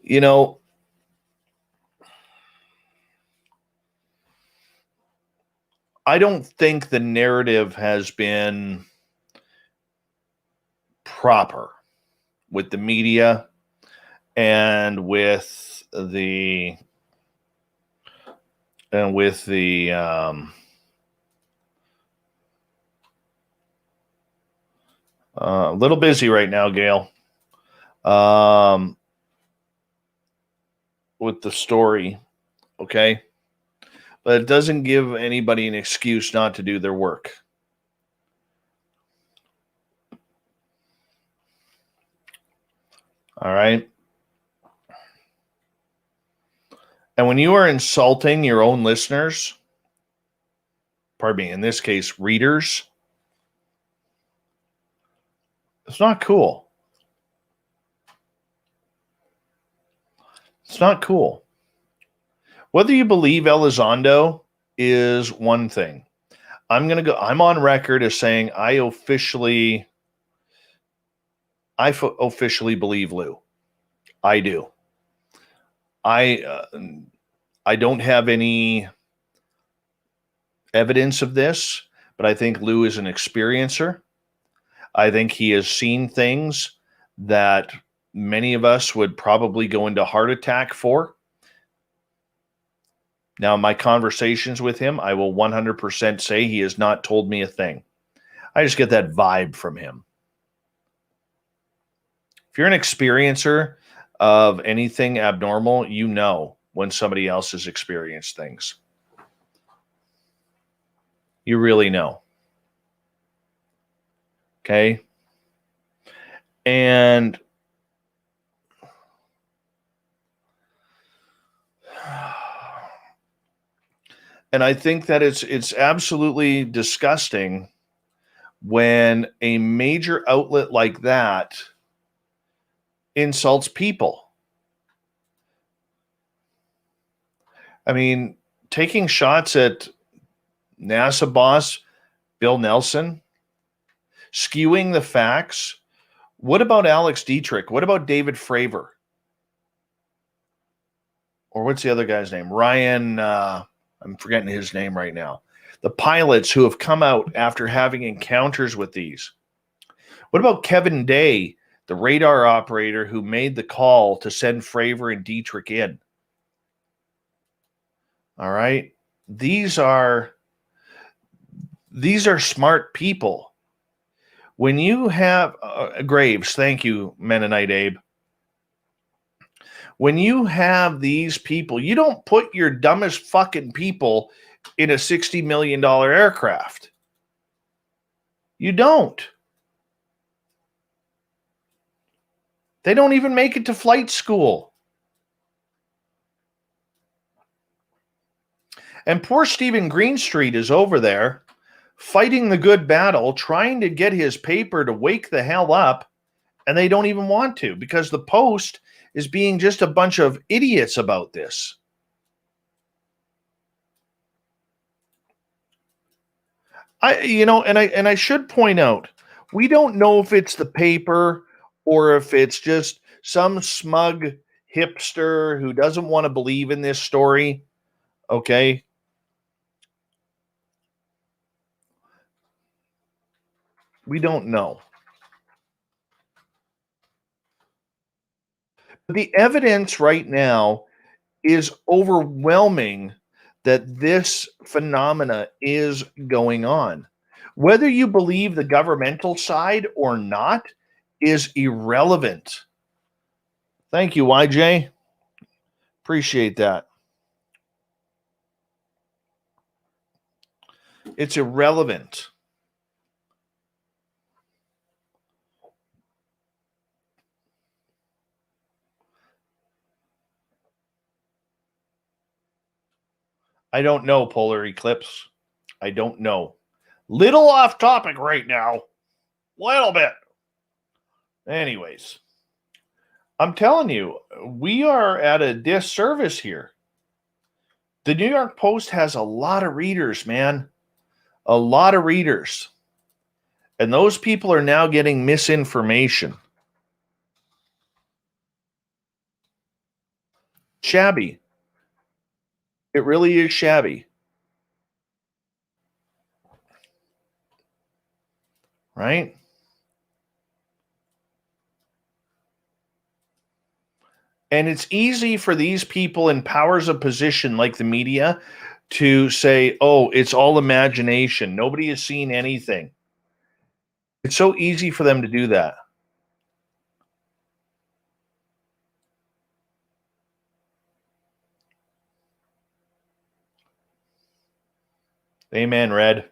You know, I don't think the narrative has been proper with the media and with the a little busy right now, Gail, with the story, okay? But it doesn't give anybody an excuse not to do their work. All right? And when you are insulting your own listeners, pardon me, in this case, readers, it's not cool. It's not cool. Whether you believe Elizondo is one thing. I'm on record as saying I officially believe Lou. I do. I don't have any evidence of this, but I think Lou is an experiencer. I think he has seen things that many of us would probably go into heart attack for. Now, in my conversations with him, I will 100% say he has not told me a thing. I just get that vibe from him. If you're an experiencer of anything abnormal, you know when somebody else has experienced things. You really know. Okay? And And I think that it's absolutely disgusting when a major outlet like that insults people. I mean, taking shots at NASA boss Bill Nelson, skewing the facts. What about Alex Dietrich? What about David Fravor? Or what's the other guy's name? Ryan, I'm forgetting his name right now. The pilots who have come out after having encounters with these. What about Kevin Day, the radar operator who made the call to send Fravor and Dietrich in? All right. These are smart people. When you have Graves, thank you, Mennonite Abe. When you have these people, you don't put your dumbest fucking people in a $60 million aircraft. You don't. They don't even make it to flight school. And poor Stephen Greenstreet is over there fighting the good battle, trying to get his paper to wake the hell up, and they don't even want to because the Post is being just a bunch of idiots about this. I should point out, we don't know if it's the paper or if it's just some smug hipster who doesn't want to believe in this story. Okay. We don't know. But the evidence right now is overwhelming that this phenomena is going on. Whether you believe the governmental side or not is irrelevant. Thank you, YJ. Appreciate that. It's irrelevant. I don't know, Polar Eclipse. I don't know. Little off topic right now. Little bit. Anyways, I'm telling you, we are at a disservice here. The New York Post has a lot of readers, man. A lot of readers. And those people are now getting misinformation. Shabby. It really is shabby. Right? And it's easy for these people in powers of position like the media to say, oh, it's all imagination. Nobody has seen anything. It's so easy for them to do that. Amen, Red.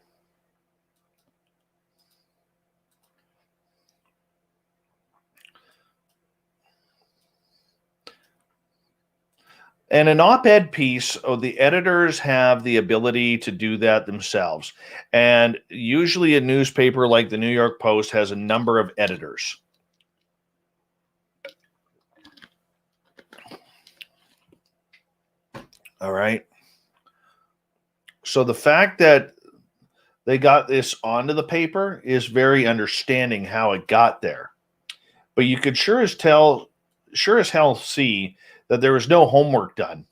And an op-ed piece, the editors have the ability to do that themselves. And usually a newspaper like the New York Post has a number of editors. All right. So the fact that they got this onto the paper is very understanding how it got there. But you could sure as hell see that there was no homework done.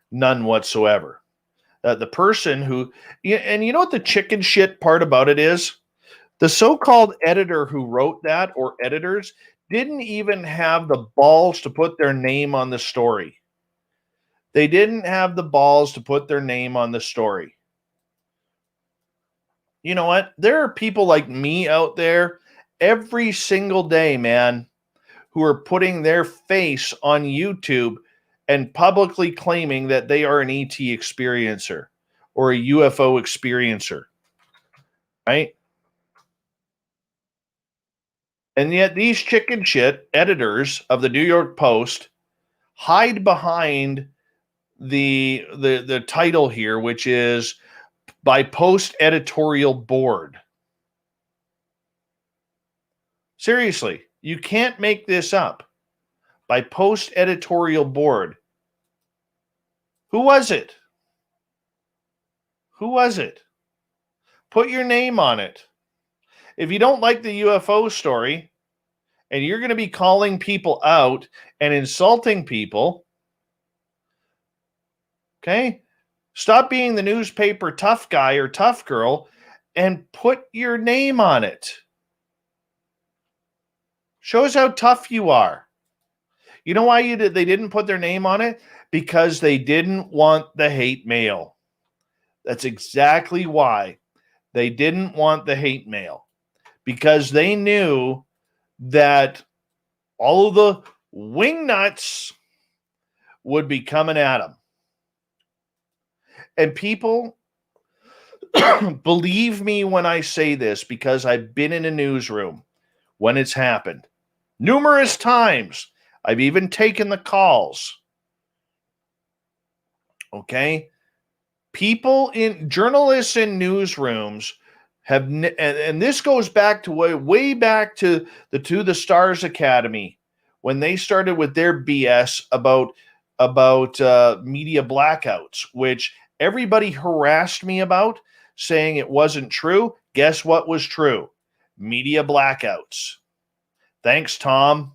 None whatsoever. The person who, and you know what the chicken shit part about it is? The so-called editor who wrote that, or editors, didn't even have the balls to put their name on the story. They didn't have the balls to put their name on the story. You know what? There are people like me out there every single day, man, who are putting their face on YouTube and publicly claiming that they are an ET experiencer or a UFO experiencer, right? And yet these chicken shit editors of the New York Post hide behind the title here, which is by post editorial board. Seriously, you can't make this up. By post editorial board. Who was it? Who was it? Put your name on it. If you don't like the UFO story and you're going to be calling people out and insulting people, okay, stop being the newspaper tough guy or tough girl and put your name on it. Shows how tough you are. You know why they didn't put their name on it? Because they didn't want the hate mail. That's exactly why they didn't want the hate mail. Because they knew that all of the wingnuts would be coming at them. And people, believe me when I say this, because I've been in a newsroom when it's happened. Numerous times. I've even taken the calls. Okay? Journalists in newsrooms have, and this goes back to way back to the Stars Academy when they started with their BS about media blackouts, which everybody harassed me about, saying it wasn't true. Guess what was true? Media blackouts. Thanks, Tom.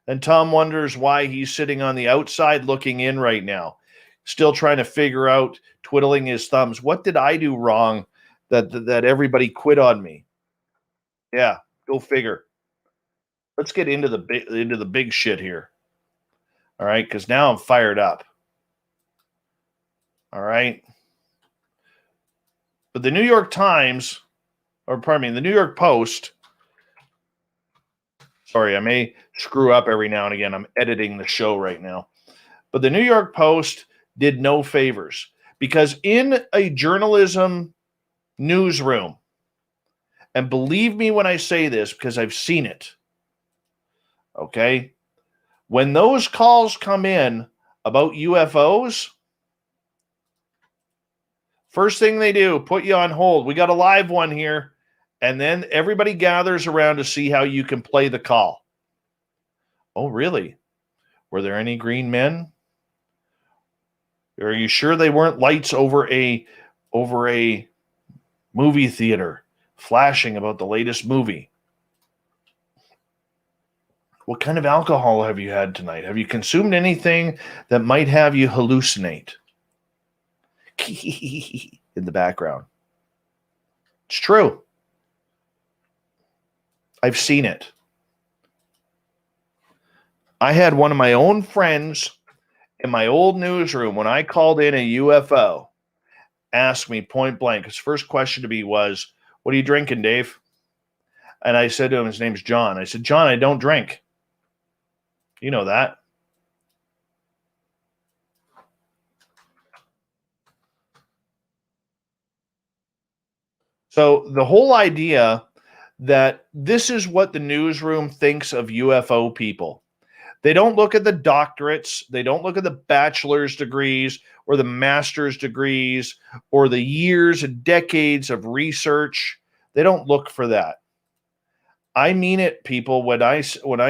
And Tom wonders why he's sitting on the outside looking in right now, still trying to figure out, twiddling his thumbs. What did I do wrong that everybody quit on me? Yeah, go figure. Let's get into the big shit here. All right, because now I'm fired up. All right. But the New York Times, or pardon me, the New York Post. Sorry, I may screw up every now and again. I'm editing the show right now. But the New York Post did no favors, because in a journalism newsroom, and believe me when I say this because I've seen it, okay, when those calls come in about UFOs, first thing they do, put you on hold. We got a live one here. And then everybody gathers around to see how you can play the call. Oh, really? Were there any green men? Are you sure they weren't lights over a movie theater flashing about the latest movie? What kind of alcohol have you had tonight? Have you consumed anything that might have you hallucinate? In the background. It's true. I've seen it. I had one of my own friends in my old newsroom when I called in a UFO ask me point blank. His first question to me was, "What are you drinking, Dave?" And I said to him, his name's John. I said, "John, I don't drink. You know that." So the whole idea that this is what the newsroom thinks of UFO people. They don't look at the doctorates. They don't look at the bachelor's degrees or the master's degrees or the years and decades of research. They don't look for that. I mean it, people, when I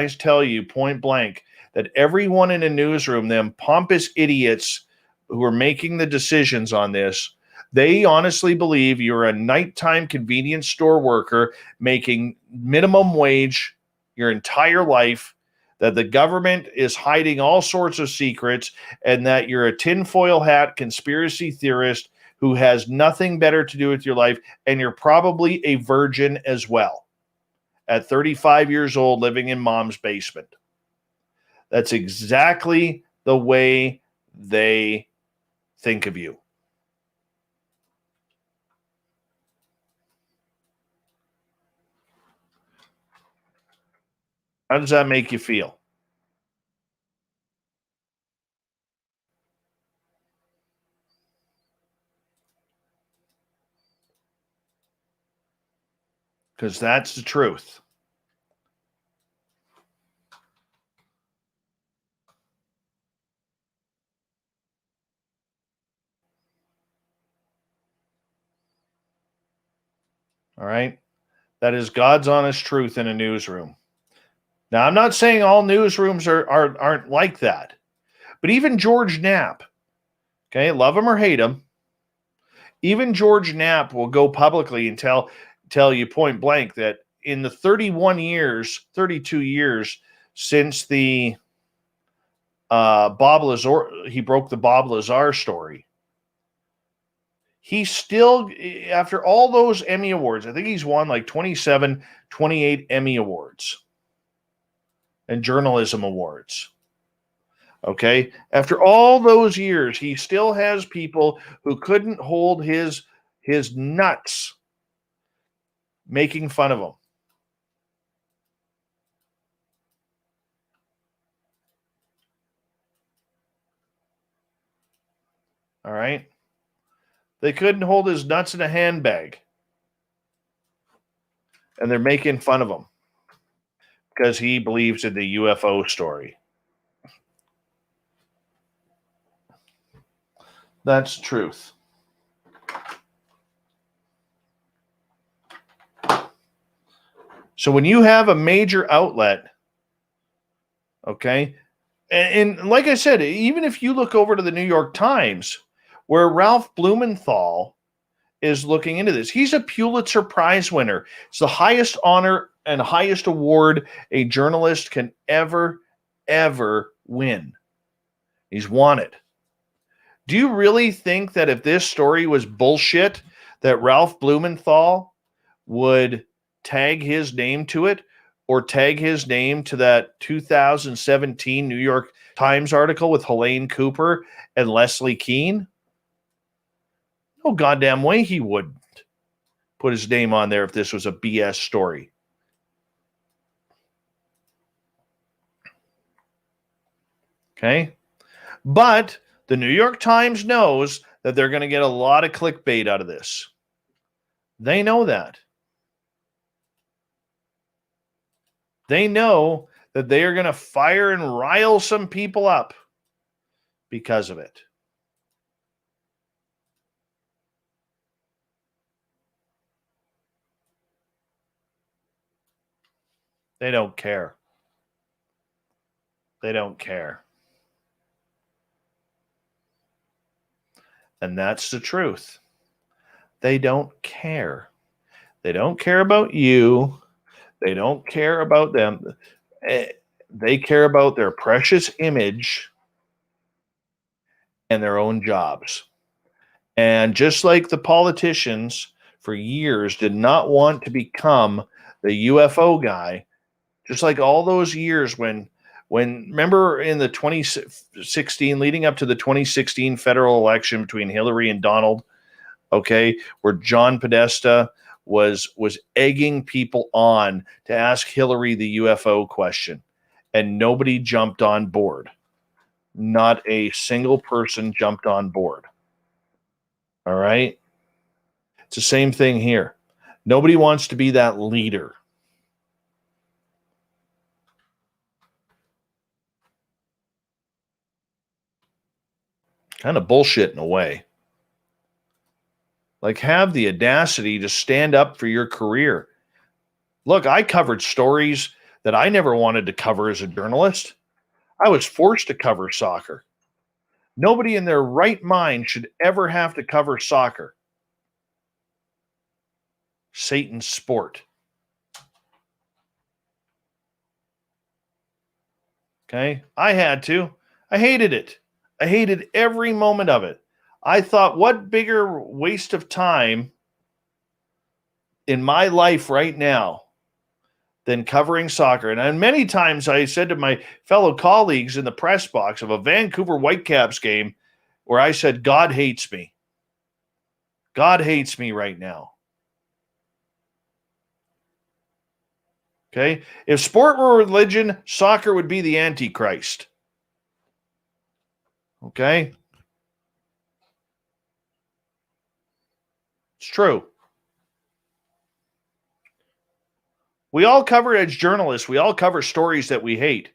tell you point blank that everyone in a newsroom, them pompous idiots who are making the decisions on this, they honestly believe you're a nighttime convenience store worker making minimum wage your entire life, that the government is hiding all sorts of secrets, and that you're a tinfoil hat conspiracy theorist who has nothing better to do with your life, and you're probably a virgin as well at 35 years old living in mom's basement. That's exactly the way they think of you. How does that make you feel? Because that's the truth. All right. That is God's honest truth in a newsroom. Now, I'm not saying all newsrooms aren't like that, but even George Knapp, okay, love him or hate him, even George Knapp will go publicly and tell you point blank that in the 32 years since the Bob Lazar, he broke the Bob Lazar story, he still, after all those Emmy Awards, I think he's won like 27, 28 Emmy Awards and journalism awards. Okay. After all those years, he still has people who couldn't hold his nuts making fun of him. All right. They couldn't hold his nuts in a handbag. And they're making fun of him because he believes in the UFO story. That's truth. So when you have a major outlet, okay, and like I said, even if you look over to the New York Times, where Ralph Blumenthal is looking into this, he's a Pulitzer Prize winner. It's the highest honor and highest award a journalist can ever win. He's won it. Do you really think that if this story was bullshit, that Ralph Blumenthal would tag his name to it or tag his name to that 2017 New York Times article with Helene Cooper and Leslie Kean? No goddamn way he wouldn't put his name on there if this was a BS story. Okay? But the New York Times knows that they're going to get a lot of clickbait out of this. They know that. They know that they are going to fire and rile some people up because of it. They don't care. They don't care. And that's the truth. They don't care. They don't care about you. They don't care about them. They care about their precious image and their own jobs. And just like the politicians for years did not want to become the UFO guy, just like all those years when remember in the 2016, leading up to the 2016 federal election between Hillary and Donald, okay, where John Podesta was egging people on to ask Hillary the UFO question, and nobody jumped on board. Not a single person jumped on board. All right? It's the same thing here. Nobody wants to be that leader. Kind of bullshit in a way. Like, have the audacity to stand up for your career. Look, I covered stories that I never wanted to cover as a journalist. I was forced to cover soccer. Nobody in their right mind should ever have to cover soccer. Satan's sport. Okay? I had to. I hated it. I hated every moment of it. I thought, what bigger waste of time in my life right now than covering soccer? And many times I said to my fellow colleagues in the press box of a Vancouver Whitecaps game where I said, God hates me. God hates me right now. Okay? If sport were religion, soccer would be the Antichrist. Okay? It's true. We all cover, as journalists, we all cover stories that we hate.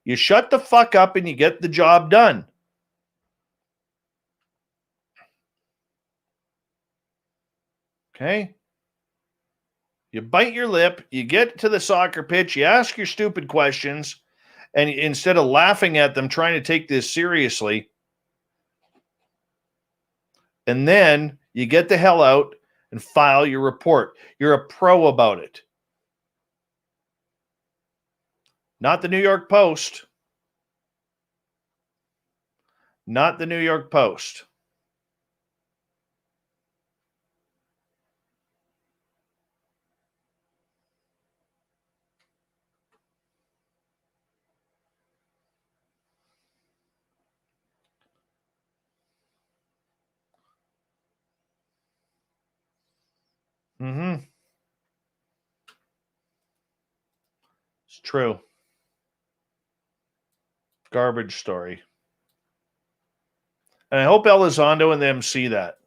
You shut the fuck up and you get the job done. Okay? You bite your lip, you get to the soccer pitch, you ask your stupid questions, and instead of laughing at them, trying to take this seriously, and then you get the hell out and file your report. You're a pro about it. Not the New York Post. Not the New York Post. Mm-hmm. It's true. Garbage story. And I hope Elizondo and them see that.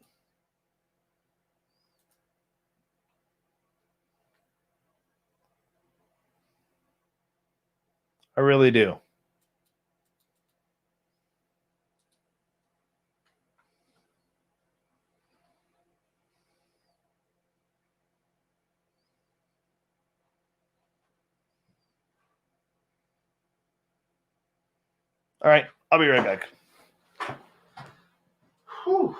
I really do. All right, I'll be right back. Whew.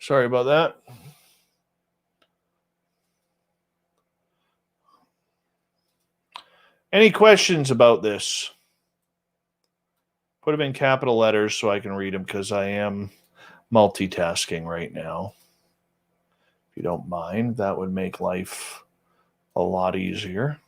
Sorry about that. Any questions about this? Put them in capital letters so I can read them because I am multitasking right now. If you don't mind, that would make life a lot easier.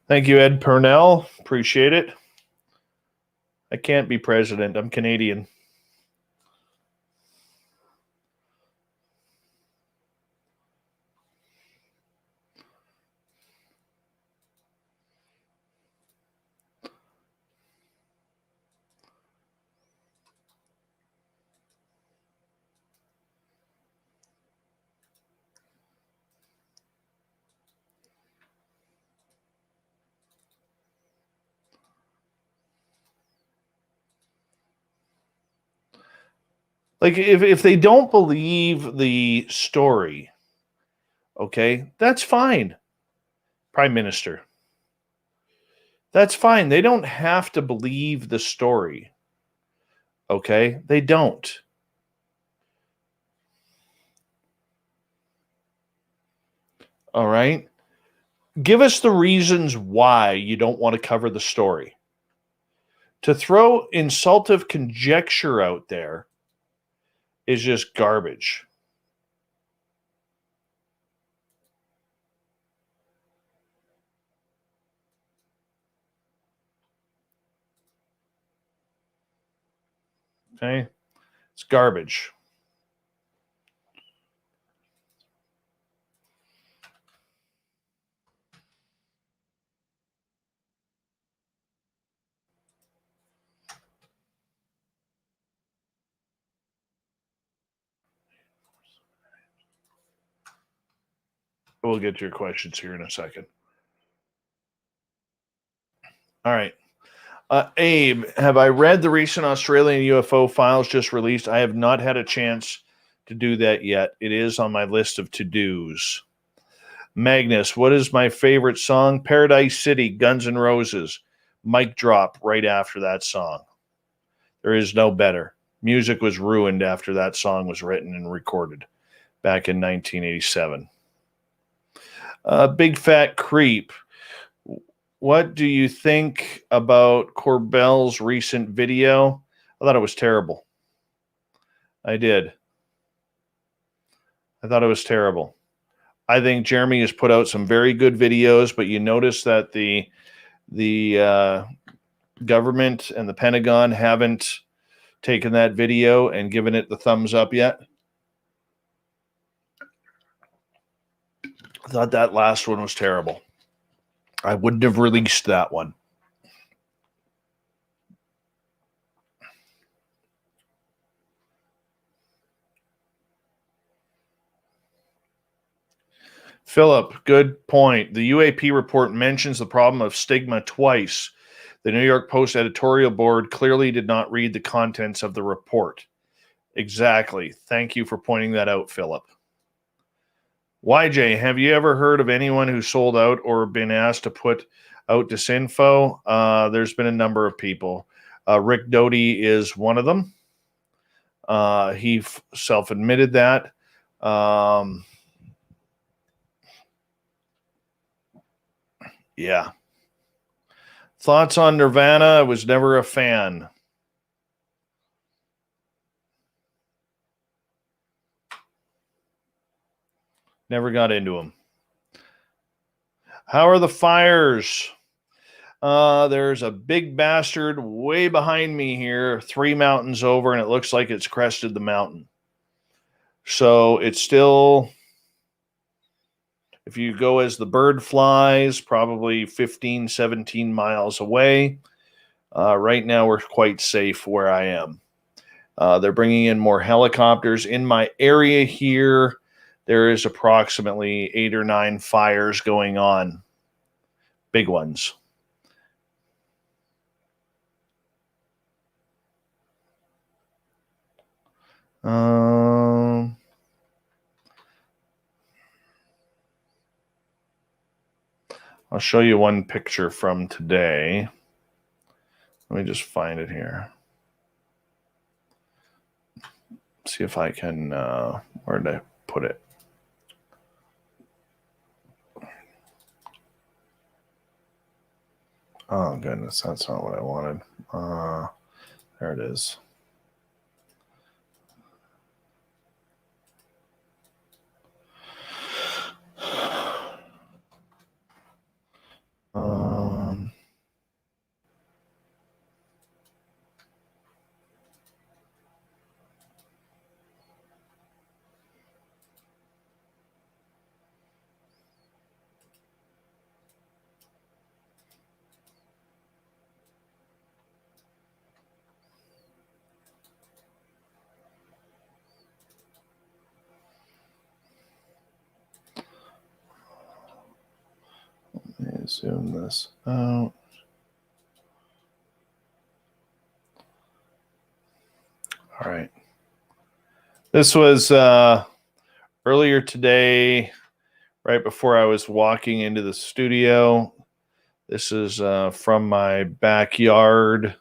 Thank you, Ed Purnell. Appreciate it. I can't be president. I'm Canadian. Like, if they don't believe the story, okay, that's fine. Prime Minister. That's fine. They don't have to believe the story. Okay? They don't. All right? Give us the reasons why you don't want to cover the story. To throw insultive conjecture out there is just garbage. Okay? It's garbage. We'll get to your questions here in a second. All right. Abe, have I read the recent Australian UFO files just released? I have not had a chance to do that yet. It is on my list of to-dos. Magnus, what is my favorite song? Paradise City, Guns N' Roses. Mic drop right after that song. There is no better. Music was ruined after that song was written and recorded back in 1987. Big Fat Creep. What do you think about Corbell's recent video? I thought it was terrible. I did. I thought it was terrible. I think Jeremy has put out some very good videos, but you notice that the government and the Pentagon haven't taken that video and given it the thumbs up yet. I thought that last one was terrible. I wouldn't have released that one. Philip, good point. The UAP report mentions the problem of stigma twice. The New York Post editorial board clearly did not read the contents of the report. Exactly. Thank you for pointing that out, Philip. YJ, have you ever heard of anyone who sold out or been asked to put out disinfo? There's been a number of people. Rick Doty is one of them. He self-admitted that. Yeah. Thoughts on Nirvana? I was never a fan. Never got into them. How are the fires? There's a big bastard way behind me here, 3 mountains over, and it looks like it's crested the mountain. So it's still, if you go as the bird flies, probably 15, 17 miles away. Right now, we're quite safe where I am. They're bringing in more helicopters. In my area here, there is approximately 8 or 9 fires going on. Big ones. I'll show you one picture from today. Let me just find it here. See if I can, where did I put it? Oh, goodness, that's not what I wanted. There it is. Let me zoom this out. All right. This was earlier today, right before I was walking into the studio. This is from my backyard.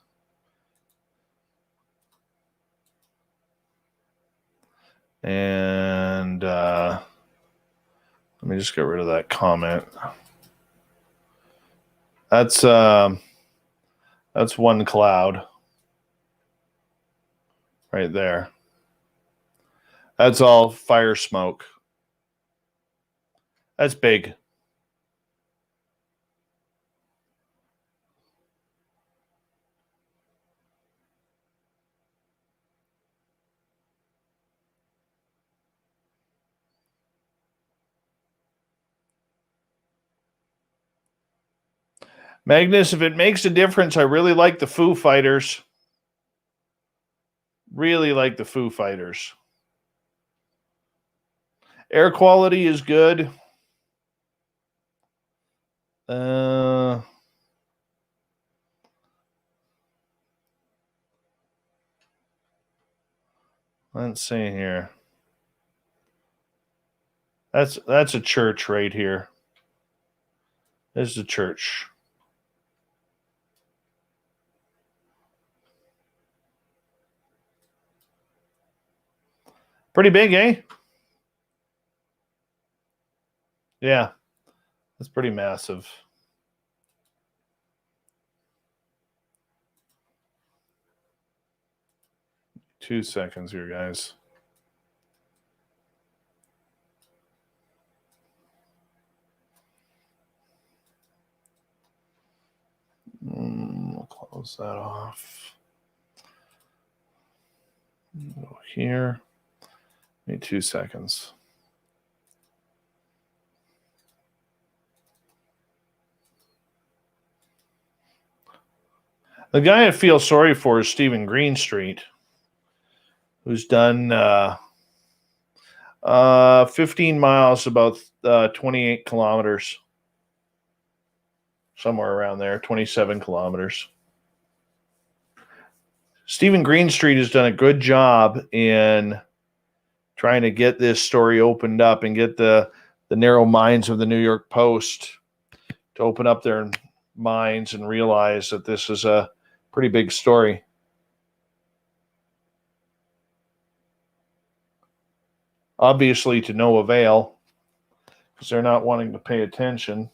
And let me just get rid of that comment. That's one cloud right there. That's all fire smoke. That's big. Magnus, if it makes a difference, I really like the Foo Fighters. Really like the Foo Fighters. Air quality is good. Let's see here. That's a church right here. There's a church. Pretty big, eh? Yeah, that's pretty massive. Two seconds here, guys. We'll close that off. Go here. Need 2 seconds. The guy I feel sorry for is Stephen Greenstreet, who's done 15 miles, about 28 kilometers. Somewhere around there, 27 kilometers. Stephen Greenstreet has done a good job in trying to get this story opened up and get the narrow minds of the New York Post to open up their minds and realize that this is a pretty big story. Obviously to no avail, because they're not wanting to pay attention.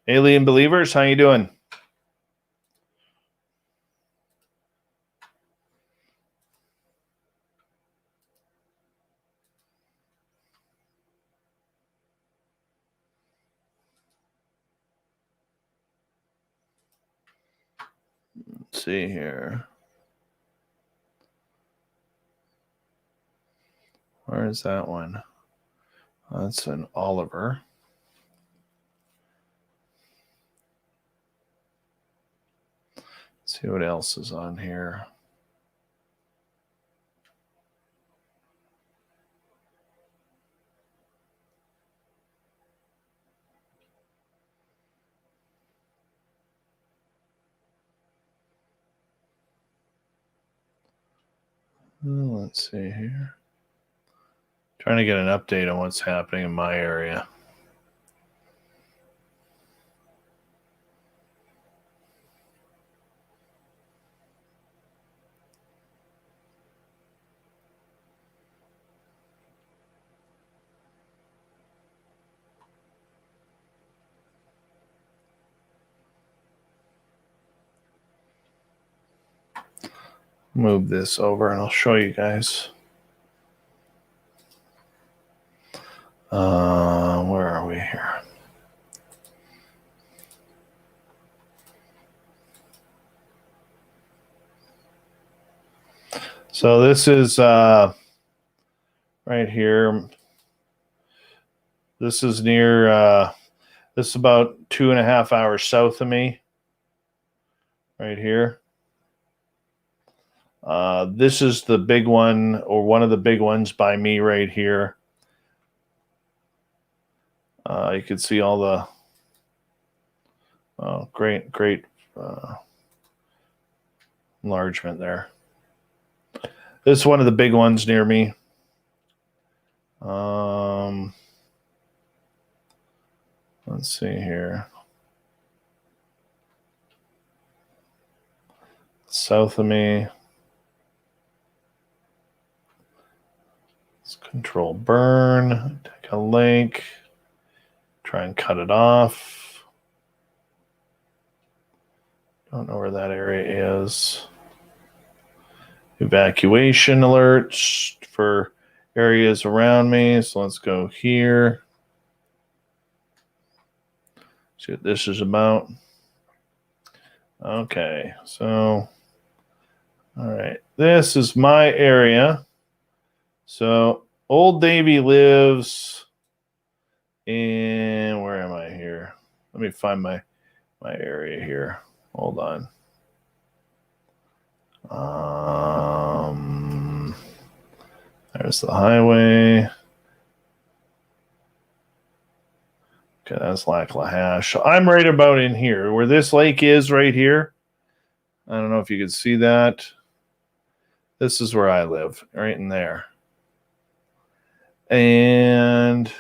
Alien Believers, how you doing? Let's see here. Where is that one? That's an Oliver. Let's see what else is on here. Let's see here. Trying to get an update on what's happening in my area. Move this over and I'll show you guys. Where are we here? So this is right here. This is near, this is about 2.5 hours south of me. Right here. This is the big one, or one of the big ones by me right here. You can see all the great enlargement there. This is one of the big ones near me. Let's see here. South of me. Let's control burn. Take a link. Try and cut it off. Don't know where that area is. Evacuation alerts for areas around me. So let's go here. See what this is about. Okay, so, all right. This is my area. So Old Davy lives in, where am I here? Let me find my area here. Hold on. There's the highway. Okay, that's Lacklahash. So I'm right about in here, where this lake is right here. I don't know if you can see that. This is where I live, right in there. And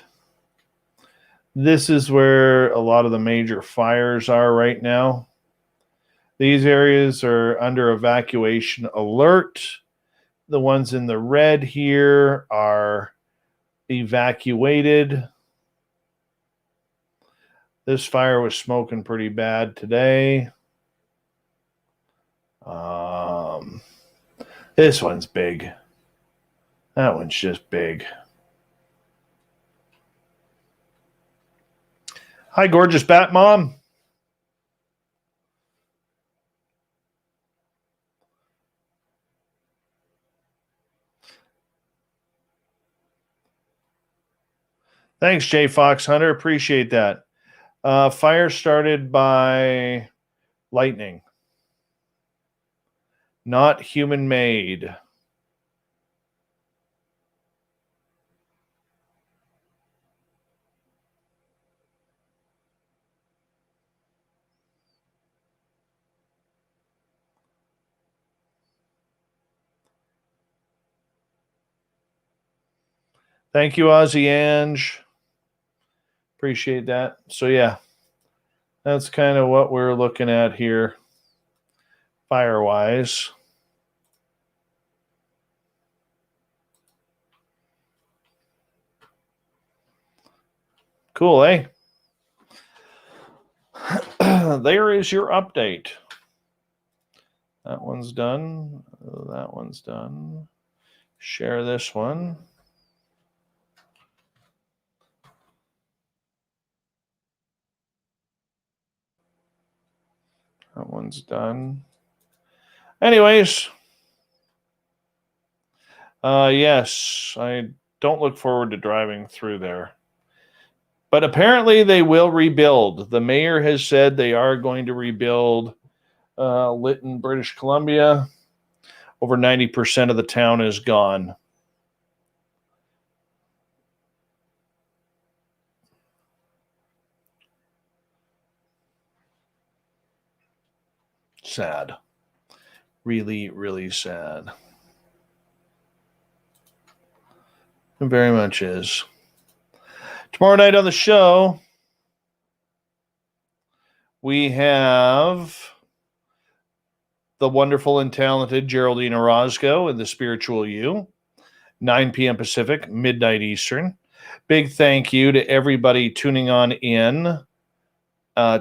this is where a lot of the major fires are right now. These areas are under evacuation alert. The ones in the red here are evacuated. This fire was smoking pretty bad today. This one's big. That one's just big. Hi, gorgeous Bat Mom. Thanks, J Fox Hunter. Appreciate that. Fire started by lightning, not human made. Thank you, Ozzy Ange. Appreciate that. So, yeah, that's kind of what we're looking at here, fire-wise. Cool, eh? There is your update. That one's done. That one's done. Share this one. That one's done. Anyways, yes, I don't look forward to driving through there. But apparently they will rebuild. The mayor has said they are going to rebuild Lytton, British Columbia. Over 90% of the town is gone. Sad. Really, really sad. It very much is. Tomorrow night on the show, we have the wonderful and talented Geraldine Orozco and the Spiritual You, 9 p.m. Pacific, midnight Eastern. Big thank you to everybody tuning on in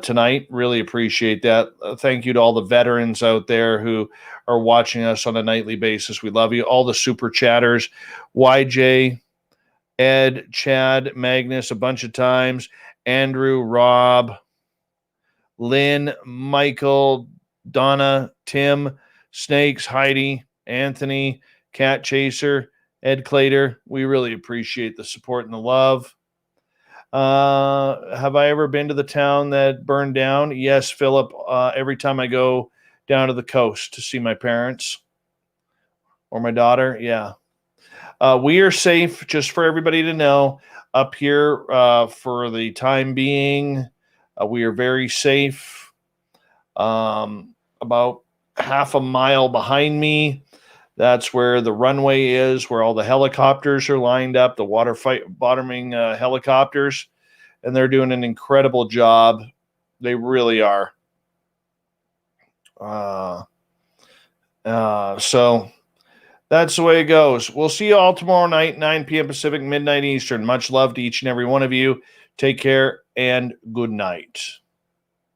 tonight. Really appreciate that. Thank you to all the veterans out there who are watching us on a nightly basis. We love you. All the super chatters, YJ, Ed, Chad, Magnus, a bunch of times, Andrew, Rob, Lynn, Michael, Donna, Tim, Snakes, Heidi, Anthony, Cat Chaser, Ed Clater. We really appreciate the support and the love. Have I ever been to the town that burned down? Yes, Philip. Every time I go down to the coast to see my parents or my daughter. Yeah. We are safe, just for everybody to know, up here for the time being. We are very safe. About half a mile behind me, that's where the runway is, where all the helicopters are lined up, the water bottoming helicopters, and they're doing an incredible job. They really are. So that's the way it goes. We'll see you all tomorrow night, 9 p.m. Pacific, midnight Eastern. Much love to each and every one of you. Take care and good night.